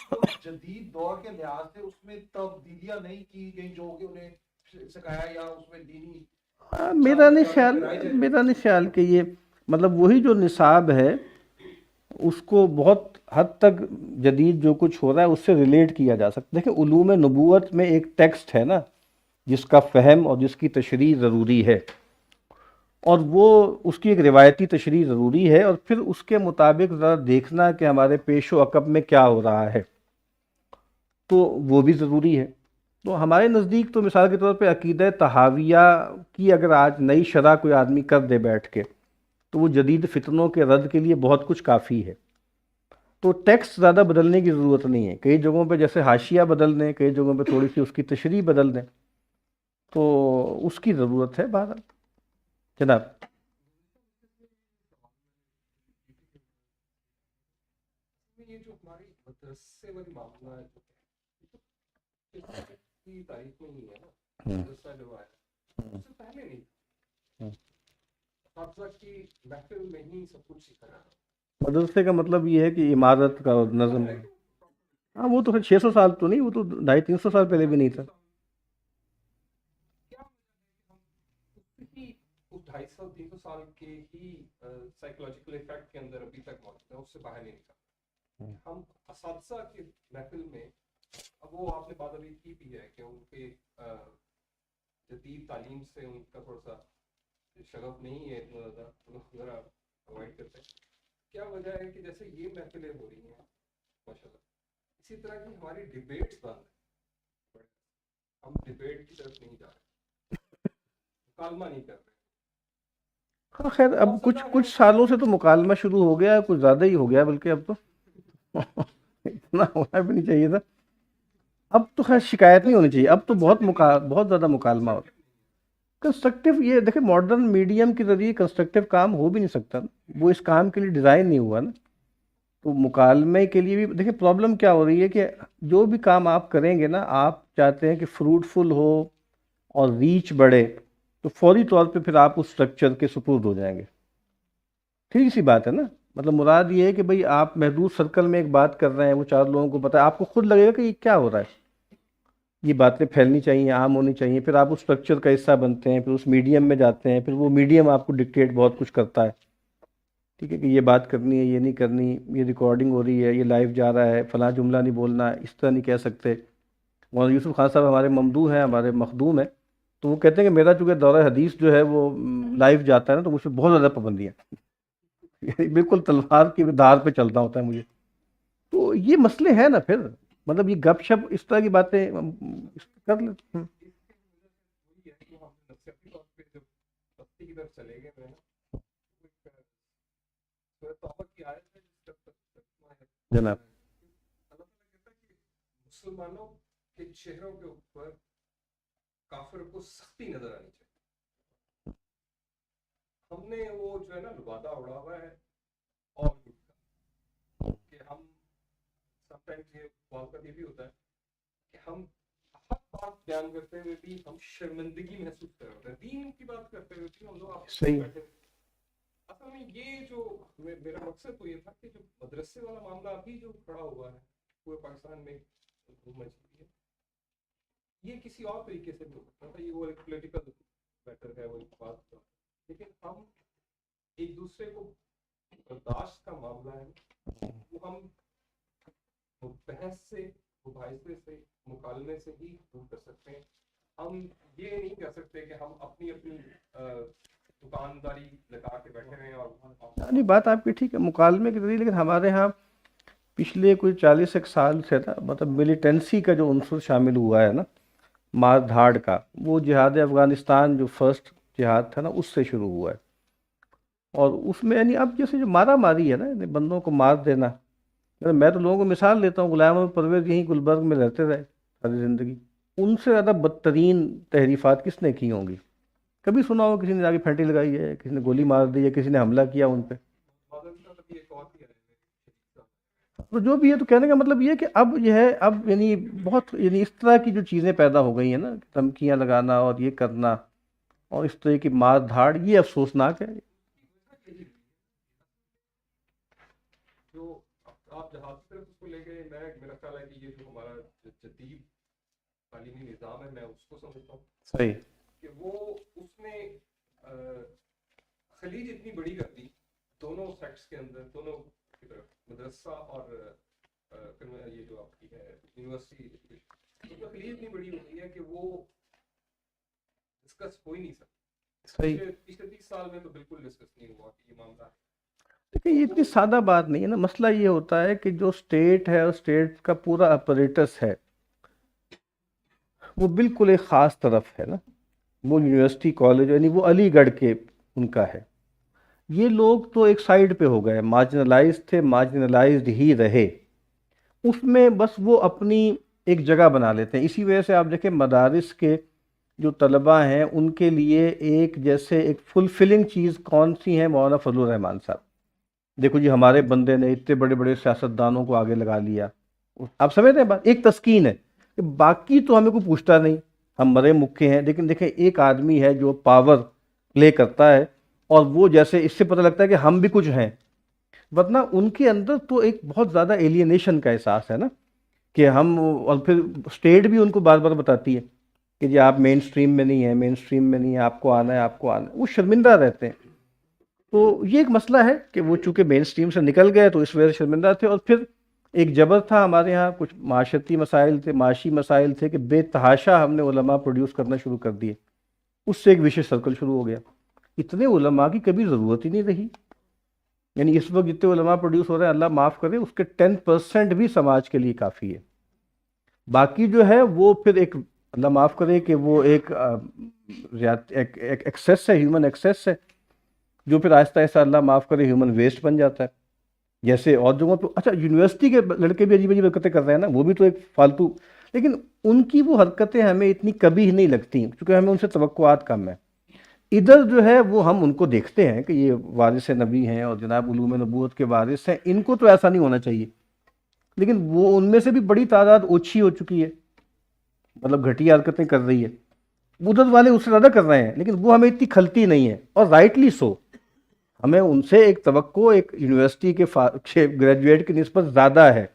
کو جدید دور کے لحاظ سے اس میں تبدیلیاں نہیں کی گئی جو کہ انہیں سکھایا یا اس میں دینی میرا نہیں خیال کہ یہ مطلب وہی جو نصاب ہے اس کو بہت حد تک جدید جو کچھ ہو رہا ہے اس سے ریلیٹ کیا جا سکتا ہے. دیکھیں علوم نبوت میں ایک ٹیکسٹ ہے نا جس کا فہم اور جس کی تشریح ضروری ہے، اور وہ اس کی ایک روایتی تشریح ضروری ہے، اور پھر اس کے مطابق ذرا دیکھنا کہ ہمارے پیش و عقب میں کیا ہو رہا ہے، تو وہ بھی ضروری ہے. تو ہمارے نزدیک تو مثال کے طور پہ عقیدہ تحاویہ کی اگر آج نئی شرح کوئی آدمی کر دے بیٹھ کے تو وہ جدید فتنوں کے رد کے لیے بہت کچھ کافی ہے. تو ٹیکسٹ زیادہ بدلنے کی ضرورت نہیں ہے، کئی جگہوں پہ جیسے حاشیہ بدل دیں، کئی جگہوں پہ تھوڑی سی اس کی تشریح بدل دیں، تو اس کی ضرورت ہے. بہرحال جناب مدرسے والی معاملہ جو ہے کی تاریخ میں نہیں ہے نا. مدرسہ جو ہے اس سے پہلے نہیں تھا. حافظہ کی محفل میں ہی سب کچھ سیکھا جاتا. مدرسے کا مطلب یہ ہے کہ عمارت کا اور نظم. ہاں وہ تو 600 سال تو نہیں, وہ تو 250-300 سال پہلے بھی نہیں تھا. کیا اس 250-300 سال کے ہی سائیکولوجیکل افیکٹ کے اندر ابھی تک موجود ہے, اس سے باہر نہیں نکلا. ہم اساتذہ کی محفل میں, اب وہ آپ نے بات ابھی کی بھی ہے کہ ان کے جدید تعلیم سے ان کا تھوڑا سا شغف نہیں ہے اتنا زیادہ, ذرا اوائڈ کرتے ہیں. کیا وجہ ہے کہ جیسے یہ محفلیں ہو رہی ہیں ماشاء اللہ, اسی طرح کی ہماری ڈیبیٹس بند ہیں, ہم ڈیبیٹ کی طرف نہیں جا رہے, مکالمہ نہیں کر رہے. ہاں خیر اب کچھ سالوں سے تو مکالمہ شروع ہو گیا, کچھ زیادہ ہی ہو گیا بلکہ اب تو اتنا ہونا بھی نہیں چاہیے تھا. اب تو خیر شکایت نہیں ہونی چاہیے, اب تو بہت زیادہ مکالمہ ہوتا ہے. کنسٹرکٹیو یہ دیکھیں ماڈرن میڈیم کے ذریعے کنسٹرکٹیو کام ہو بھی نہیں سکتا, وہ اس کام کے لیے ڈیزائن نہیں ہوا نا. تو مکالمے کے لیے بھی دیکھیں پرابلم کیا ہو رہی ہے کہ جو بھی کام آپ کریں گے نا, آپ چاہتے ہیں کہ فروٹفل ہو اور ریچ بڑھے, تو فوری طور پہ پھر آپ اس اسٹرکچر کے سپرد ہو جائیں گے. ٹھیک سی بات ہے نا, مطلب مراد یہ ہے کہ بھئی آپ محدود سرکل میں ایک بات کر رہے ہیں, وہ 4 لوگوں کو پتہ ہے, آپ کو خود لگے گا کہ یہ کیا ہو رہا ہے, یہ باتیں پھیلنی چاہیے, عام ہونی چاہیے. پھر آپ اس اسٹرکچر کا حصہ بنتے ہیں, پھر اس میڈیم میں جاتے ہیں, پھر وہ میڈیم آپ کو ڈکٹیٹ بہت کچھ کرتا ہے. ٹھیک ہے کہ یہ بات کرنی ہے, یہ نہیں کرنی, یہ ریکارڈنگ ہو رہی ہے, یہ لائیو جا رہا ہے, فلاں جملہ نہیں بولنا, اس طرح نہیں کہہ سکتے. مولانا یوسف خان صاحب ہمارے ممدوح ہیں, ہمارے مخدوم ہیں, تو وہ کہتے ہیں کہ میرا چونکہ دورہ حدیث جو ہے وہ لائیو جاتا ہے نا, تو مجھ پہ بہت زیادہ پابندیاں, بالکل تلوار کی دھار پہ چلتا ہوتا ہے مجھے. تو یہ مسئلے ہیں نا, پھر مطلب یہ گپ شپ اس طرح کی باتیں کر لیتے ہیں. جناب مسلمانوں کے چہروں کے اوپر کافر کو سختی نظر آنی چاہیے. ہم نے وہ جو ہے نا لبادہ اڑا ہوا ہے, اور کہ ہم سم ٹائمز یہ واقعہ یہ بھی ہوتا ہے کہ ہم ہر بات بیان کرتے ہوئے بھی ہم شرمندگی محسوس کر رہے ہیں. دین کی بات کرتے ہوئے بھی ہم لوگ آپ بیٹھے. اصل میں یہ جو میرا مقصد تو یہ تھا کہ جو مدرسے والا معاملہ ابھی جو کھڑا ہوا ہے پورے پاکستان میں ہے, یہ کسی اور طریقے سے بھی ہو سکتا تھا. یہ وہ ایک پولیٹیکل میٹر ہے, وہ ایک بات, لیکن ہم ایک دوسرے کو برداشت کا معاملہ ہے, وہ ہم بحث سے, مباحثے سے, مکالمے سے ہی دور کر سکتے ہیں. ہم یہ نہیں کر سکتے کہ ہم اپنی دکانداری لگا کے بیٹھے ہیں. اور نہیں بات آپ کی ٹھیک ہے مکالمے کے ذریعے, لیکن ہمارے ہاں پچھلے کوئی 40 سال سے نا, مطلب ملیٹنسی کا جو عنصر شامل ہوا ہے نا, مار دھاڑ کا, وہ جہاد افغانستان جو فرسٹ جہاد تھا نا, اس سے شروع ہوا ہے. اور اس میں یعنی اب جیسے جو مارا ماری ہے نا, یعنی بندوں کو مار دینا, میں تو لوگوں کو مثال لیتا ہوں, غلام احمد پرویز یہیں گلبرگ میں رہتے رہے ساری زندگی, ان سے زیادہ بدترین تحریفات کس نے کی ہوں گی؟ کبھی سنا ہو کسی نے جا کے پھینٹی لگائی ہے, کسی نے گولی مار دی ہے, کسی نے حملہ کیا ان پہ؟ تو جو بھی ہے, تو کہنے کا مطلب یہ کہ اب یہ ہے, اب یعنی بہت یعنی اس طرح کی جو چیزیں پیدا ہو گئی ہیں نا, دھمکیاں لگانا اور یہ کرنا اور اس طرح کی مار دھاڑ, یہ افسوسناک ہے. جو آپ جہاز کی طرف اس کو لے گئے, میرا خیال ہے کہ یہ جو ہمارا جدید تعلیمی نظام ہے, میں اس کو سمجھتا ہوں صحیح کہ وہ اس نے خلیج اتنی بڑی کر دی دونوں سیکٹس کے اندر, دونوں کی طرف, مدرسہ اور یہ جو آپ کی ہے یونیورسٹی ایجوکیشن, خلیج اتنی بڑی ہو گئی ہے کہ وہ ڈسکس ہو ہی نہیں سکتا. پچھلے 30 سال میں تو بالکل ڈسکس نہیں ہوا کہ یہ معاملہ. دیکھیں یہ اتنی سادہ بات نہیں ہے نا, مسئلہ یہ ہوتا ہے کہ جو اسٹیٹ ہے, اور اسٹیٹ کا پورا اپریٹس ہے, وہ بالکل ایک خاص طرف ہے نا, وہ یونیورسٹی کالج یعنی وہ علی گڑھ کے ان کا ہے. یہ لوگ تو ایک سائیڈ پہ ہو گئے, مارجنلائز تھے, مارجنلائزڈ ہی رہے, اس میں بس وہ اپنی ایک جگہ بنا لیتے ہیں. اسی وجہ سے آپ دیکھیں مدارس کے جو طلباء ہیں ان کے لیے ایک جیسے ایک فلفلنگ چیز کون سی ہے, مولانا فضل الرحمان صاحب. دیکھو جی ہمارے بندے نے اتنے بڑے بڑے سیاستدانوں کو آگے لگا لیا, آپ سمجھتے ہیں بات، ایک تسکین ہے کہ باقی تو ہمیں کوئی پوچھتا نہیں، ہم مرے مکے ہیں، لیکن دیکھیں ایک آدمی ہے جو پاور پلے کرتا ہے اور وہ جیسے اس سے پتہ لگتا ہے کہ ہم بھی کچھ ہیں، ورنہ ان کے اندر تو ایک بہت زیادہ ایلینیشن کا احساس ہے نا کہ ہم، اور پھر اسٹیٹ بھی ان کو بار بار بتاتی ہے کہ جی آپ مین سٹریم میں نہیں ہیں، مین سٹریم میں نہیں ہیں، آپ کو آنا ہے، آپ کو آنا ہے، وہ شرمندہ رہتے ہیں۔ تو یہ ایک مسئلہ ہے کہ وہ چونکہ مین سٹریم سے نکل گئے تو اس وجہ سے شرمندہ تھے، اور پھر ایک جبر تھا ہمارے ہاں، کچھ معاشرتی مسائل تھے، معاشی مسائل تھے کہ بے تحاشا ہم نے علماء پروڈیوس کرنا شروع کر دیے، اس سے ایک وشیش سرکل شروع ہو گیا، اتنے علماء کی کبھی ضرورت ہی نہیں رہی، یعنی اس وقت جتنے علماء پروڈیوس ہو رہے ہیں اللہ معاف کرے اس کے 10% بھی سماج کے لیے کافی ہے، باقی جو ہے وہ پھر ایک، اللہ معاف کرے کہ وہ ایک ایکسیس ہے، ہیومن ایکسیس ہے، جو پھر آہستہ آہستہ اللہ معاف کرے ہیومن ویسٹ بن جاتا ہے، جیسے اور جگہوں پہ۔ اچھا یونیورسٹی کے لڑکے بھی عجیب عجیب حرکتیں کر رہے ہیں نا، وہ بھی تو ایک فالتو، لیکن ان کی وہ حرکتیں ہمیں اتنی کبھی نہیں لگتی کیونکہ ہمیں ان سے توقعات کم ہیں۔ ادھر جو ہے وہ ہم ان کو دیکھتے ہیں کہ یہ وارث نبی ہیں اور جناب علوم نبوت کے وارث ہیں، ان کو تو ایسا نہیں ہونا چاہیے، لیکن وہ ان میں سے بھی بڑی تعداد اوچھی ہو چکی ہے، مطلب گھٹیا حرکتیں کر رہی ہے، ادھر والے اس سے زیادہ کر رہے ہیں، لیکن وہ ہمیں اتنی کھلتی نہیں ہے، اور رائٹلی سو، ہمیں ان سے ایک توقع ایک یونیورسٹی کے گریجویٹ کی نسبت زیادہ ہے،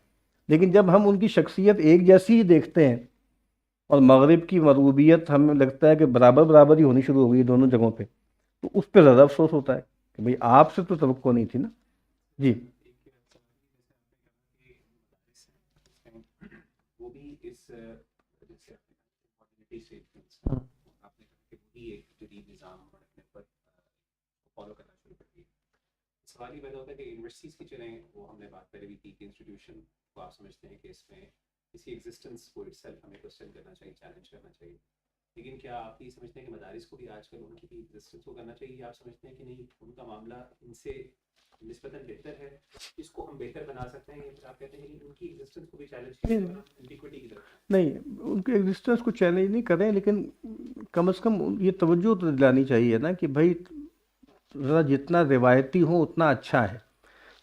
لیکن جب ہم ان کی شخصیت ایک جیسی ہی دیکھتے ہیں اور مغرب کی مغربیت ہمیں لگتا ہے کہ برابر برابر ہی ہونی شروع ہو گئی دونوں جگہوں پہ، تو اس پہ زیادہ افسوس ہوتا ہے کہ بھئی آپ سے تو توقع نہیں تھی نا۔ جی وہ بھی اس جیسے آپ نے کہا کہ وہی ایک جدید نظام اپنے پر فالو کرنا شروع کر دیا۔ سوال یہ پیدا ہوتا ہے کہ یونیورسٹیز کی چلیں، وہ ہم نے بات پہلے بھی کی کہ انسٹیٹیوشن کو آپ سمجھتے ہیں کہ اس میں اس کی ایگزسٹنس کو اٹسیلف ہمیں کوسچن کرنا چاہیے، چیلنج کرنا چاہیے، لیکن کیا آپ یہ سمجھتے ہیں کہ مدارس کو بھی آج کل ان کی بھی ایگزسٹنس کو کرنا چاہیے، یا آپ سمجھتے ہیں کہ نہیں ان کا معاملہ ان سے نسبتاً بہتر ہے، اس کو ہم بہتر بنا سکتے ہیں، یا پھر آپ کہتے ہیں کہ ان کی ایگزسٹنس کو بھی چیلنج کریں، انٹیکوٹی کی طرف؟ نہیں، ان کے ایگزسٹنس کو چیلنج نہیں کریں، لیکن کم از کم یہ توجہ تو دلانی چاہیے نا کہ بھائی ذرا جتنا روایتی ہو اتنا اچھا ہے،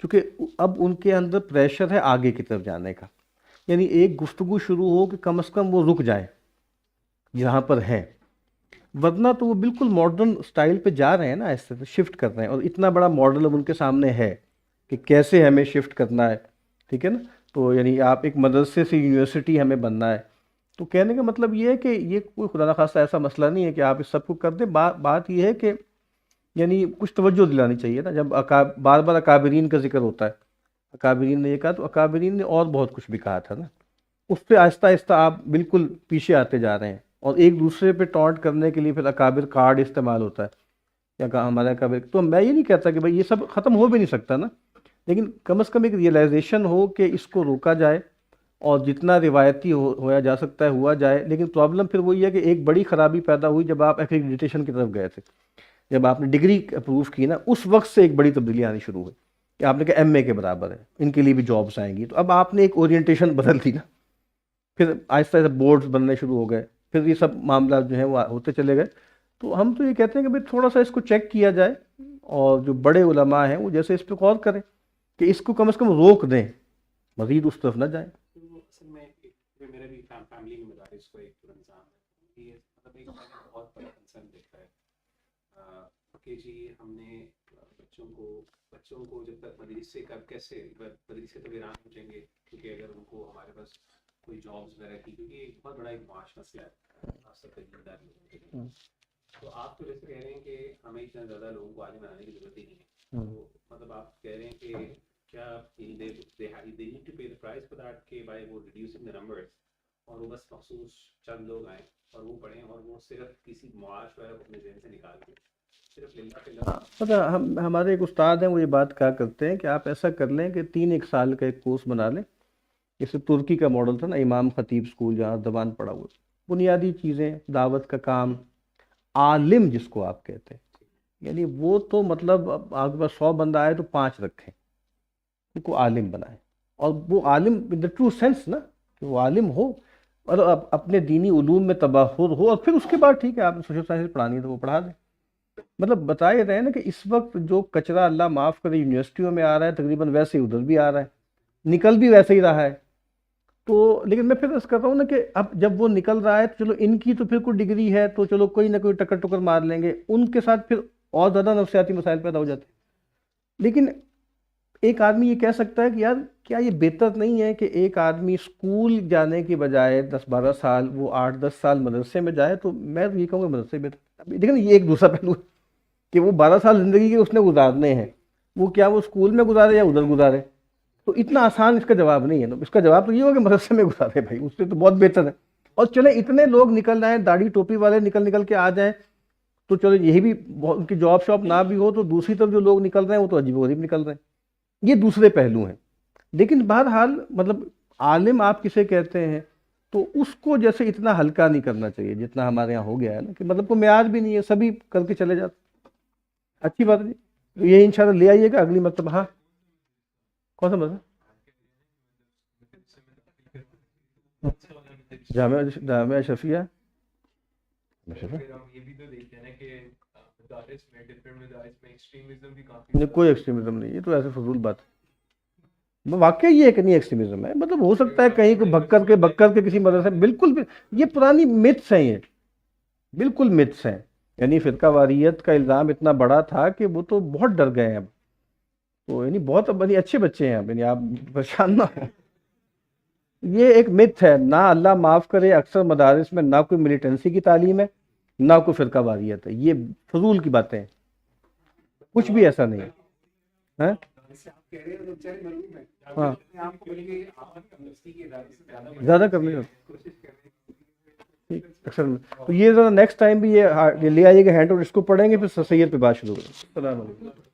کیونکہ اب ان کے اندر پریشر ہے آگے کی طرف جانے کا، یعنی ایک گفتگو شروع ہو کہ کم از کم وہ رک جائیں جہاں پر ہے، ورنہ تو وہ بالکل ماڈرن سٹائل پہ جا رہے ہیں نا، ایسے شفٹ کر رہے ہیں، اور اتنا بڑا ماڈل اب ان کے سامنے ہے کہ کیسے ہمیں شفٹ کرنا ہے، ٹھیک ہے نا، تو یعنی آپ ایک مدرسے سے یونیورسٹی ہمیں بننا ہے، تو کہنے کا مطلب یہ ہے کہ یہ کوئی خدا نخواستہ ایسا مسئلہ نہیں ہے کہ آپ اس سب کو کر دیں، بات یہ ہے کہ یعنی کچھ توجہ دلانی چاہیے نا، جب بار بار اکابرین کا ذکر ہوتا ہے، اکابرین نے یہ کہا تو اکابرین نے اور بہت کچھ بھی کہا تھا نا، اس پہ آہستہ آہستہ آپ بالکل پیچھے آتے جا رہے ہیں، اور ایک دوسرے پہ ٹانٹ کرنے کے لیے پھر اکابر کارڈ استعمال ہوتا ہے، یا کہا ہمارا اکابر، تو میں یہ نہیں کہتا کہ بھائی یہ سب ختم ہو بھی نہیں سکتا نا، لیکن کم از کم ایک ریئلائزیشن ہو کہ اس کو روکا جائے، اور جتنا روایتی ہویا جا سکتا ہے ہوا جائے، لیکن پرابلم پھر وہی ہے کہ ایک بڑی خرابی پیدا ہوئی جب آپ ایکریڈیٹیشن کی طرف گئے تھے، جب آپ نے ڈگری اپروو کی نا، اس وقت سے ایک بڑی تبدیلی آنی شروع ہوئی کہ آپ نے کہا ایم اے کے برابر ہے، ان کے لیے بھی جابس آئیں گی، تو اب آپ نے ایک اورینٹیشن بدل دی نا، پھر آہستہ آہستہ بورڈز بننے شروع ہو گئے، پھر یہ سب معاملات جو ہیں وہ ہوتے چلے گئے، تو ہم تو یہ کہتے ہیں کہ بھائی تھوڑا سا اس کو چیک کیا جائے، اور جو بڑے علماء ہیں وہ جیسے اس پہ غور کریں کہ اس کو کم از کم روک دیں، مزید اس طرف نہ جائیں۔ اصل میں میرا بھی فیملی میں مدارس کو ایک نظام ہے، یہ مطلب ایک بہت بڑا کنسرن دیکھتا ہے کہ جی ہم نے بچوں کو جب تک مدرسے کیسے مدرسے تو ویران ہو جائیں گے، کیونکہ اگر ان کو ہمارے پاس کوئی جابس وغیرہ کی، کیونکہ ایک بہت بڑا ایک معاش مسئلہ ہے خاص طور پر ذمہ لوگوں کے لیے، تو آپ تو جیسے کہہ رہے ہیں کہ ہمیں اتنا زیادہ لوگوں کو آگے بنانے کی ضرورت ہی نہیں ہے، تو مطلب آپ کہہ رہے ہیں کہ کیا they need to pay the price for that کہ by وہ reducing the numbers، اور وہ بس مخصوص چند لوگ آئیں اور وہ پڑھیں، اور وہ صرف کسی معاش وغیرہ کو اپنے ذہن سے نکال کے صرف للہ فی اللہ۔ پتہ ہمارے ایک استاد ہیں وہ یہ بات کہا کرتے ہیں کہ آپ ایسا کر لیں کہ 3 سال کا ایک کورس بنا لیں، جیسے ترکی کا ماڈل تھا نا، امام خطیب اسکول جہاں زبان پڑھا ہوا، بنیادی چیزیں، دعوت کا کام، عالم جس کو آپ کہتے ہیں، یعنی وہ تو مطلب آپ کے پاس 100 بندہ آئے تو 5 رکھیں، ان کو عالم بنائیں، اور وہ عالم ان دا ٹرو سینس نا، کہ وہ عالم ہو اور اپنے دینی علوم میں تبحر ہو، اور پھر اس کے بعد ٹھیک ہے آپ نے سوشل سائنس پڑھانی ہے تو وہ پڑھا دیں، مطلب بتائے رہے ہیں نا کہ اس وقت جو کچرا اللہ معاف کرے یونیورسٹیوں میں آ رہا ہے تقریباً ویسے ہی ادھر بھی آ رہا ہے، نکل بھی ویسے ہی رہا ہے، تو لیکن میں پھر اس کر رہا ہوں نا کہ اب جب وہ نکل رہا ہے تو چلو ان کی تو پھر کوئی ڈگری ہے تو چلو کوئی نہ کوئی ٹکر ٹکر مار لیں گے، ان کے ساتھ پھر اور زیادہ نفسیاتی مسائل پیدا ہو جاتے ہیں۔ لیکن ایک آدمی یہ کہہ سکتا ہے کہ یار کیا یہ بہتر نہیں ہے کہ ایک آدمی اسکول جانے کی بجائے 10-12 سال وہ 8-10 سال مدرسے میں جائے؟ تو میں تو یہ کہوں گا مدرسے بہتر۔ لیکن یہ ایک دوسرا پہلو ہے کہ وہ 12 سال زندگی کے اس نے گزارنے ہیں، وہ کیا وہ اسکول میں گزارے یا ادھر گزارے؟ تو اتنا آسان اس کا جواب نہیں ہے نا، اس کا جواب تو یہ ہوگا کہ مدرسے میں گزارے بھائی، اس سے تو بہت بہتر ہے۔ اور چلیں اتنے لوگ نکل جائیں، داڑھی ٹوپی والے نکل کے آ جائیں، تو چلو یہی بھی ان کی جاب شاپ نہ بھی ہو تو دوسری طرف جو لوگ نکل رہے ہیں وہ تو عجیب و غریب نکل رہے ہیں۔ یہ دوسرے پہلو ہیں۔ لیکن بہرحال مطلب عالم آپ کسے کہتے ہیں، تو اس کو جیسے اتنا ہلکا نہیں کرنا چاہیے جتنا ہمارے یہاں ہو گیا ہے نا، کہ مطلب کوئی معیار بھی نہیں ہے، سبھی کر کے چلے جاتے۔ اچھی بات ہے جی، تو یہ انشاءاللہ لے آئیے گا اگلی مرتبہ۔ ہاں کون سا مطلب؟ جامعہ شفیہ یہ بھی تو دیکھتے ہیں نا کہ مدارس میں ڈفرینٹ مدارس میں ایکسٹریمزم بھی کافی، کوئی ایکسٹریمزم نہیں، یہ تو ایسے فضول بات ہے۔ واقعی یہ ایک نہیں ایکسٹریمزم ہے، مطلب ہو سکتا ہے کہیں کو بھگ کر کے کسی مدرسے میں، بالکل بھی یہ پرانی متس ہیں، یہ بالکل متس ہیں۔ یعنی فرقہ واریت کا الزام اتنا بڑا تھا کہ وہ تو بہت ڈر گئے ہیں اب تو، یعنی بہت اب اچھے بچے ہیں اب، یعنی آپ پریشان نہ ہوں۔ یہ ایک مت ہے، نہ اللہ معاف کرے اکثر مدارس میں نہ کوئی ملیٹنسی کی تعلیم ہے نہ کوئی فرقہ واریت ہے، یہ فضول کی باتیں ہیں، کچھ بھی ایسا نہیں ہے۔ ہاں ہاں زیادہ کرنے اکثر میں تو یہ ذرا نیکسٹ ٹائم بھی یہ لے آئیے گا ہینڈ، اور اس کو پڑھیں گے پھر سید پہ بات شروع ہوگی۔ السلام علیکم۔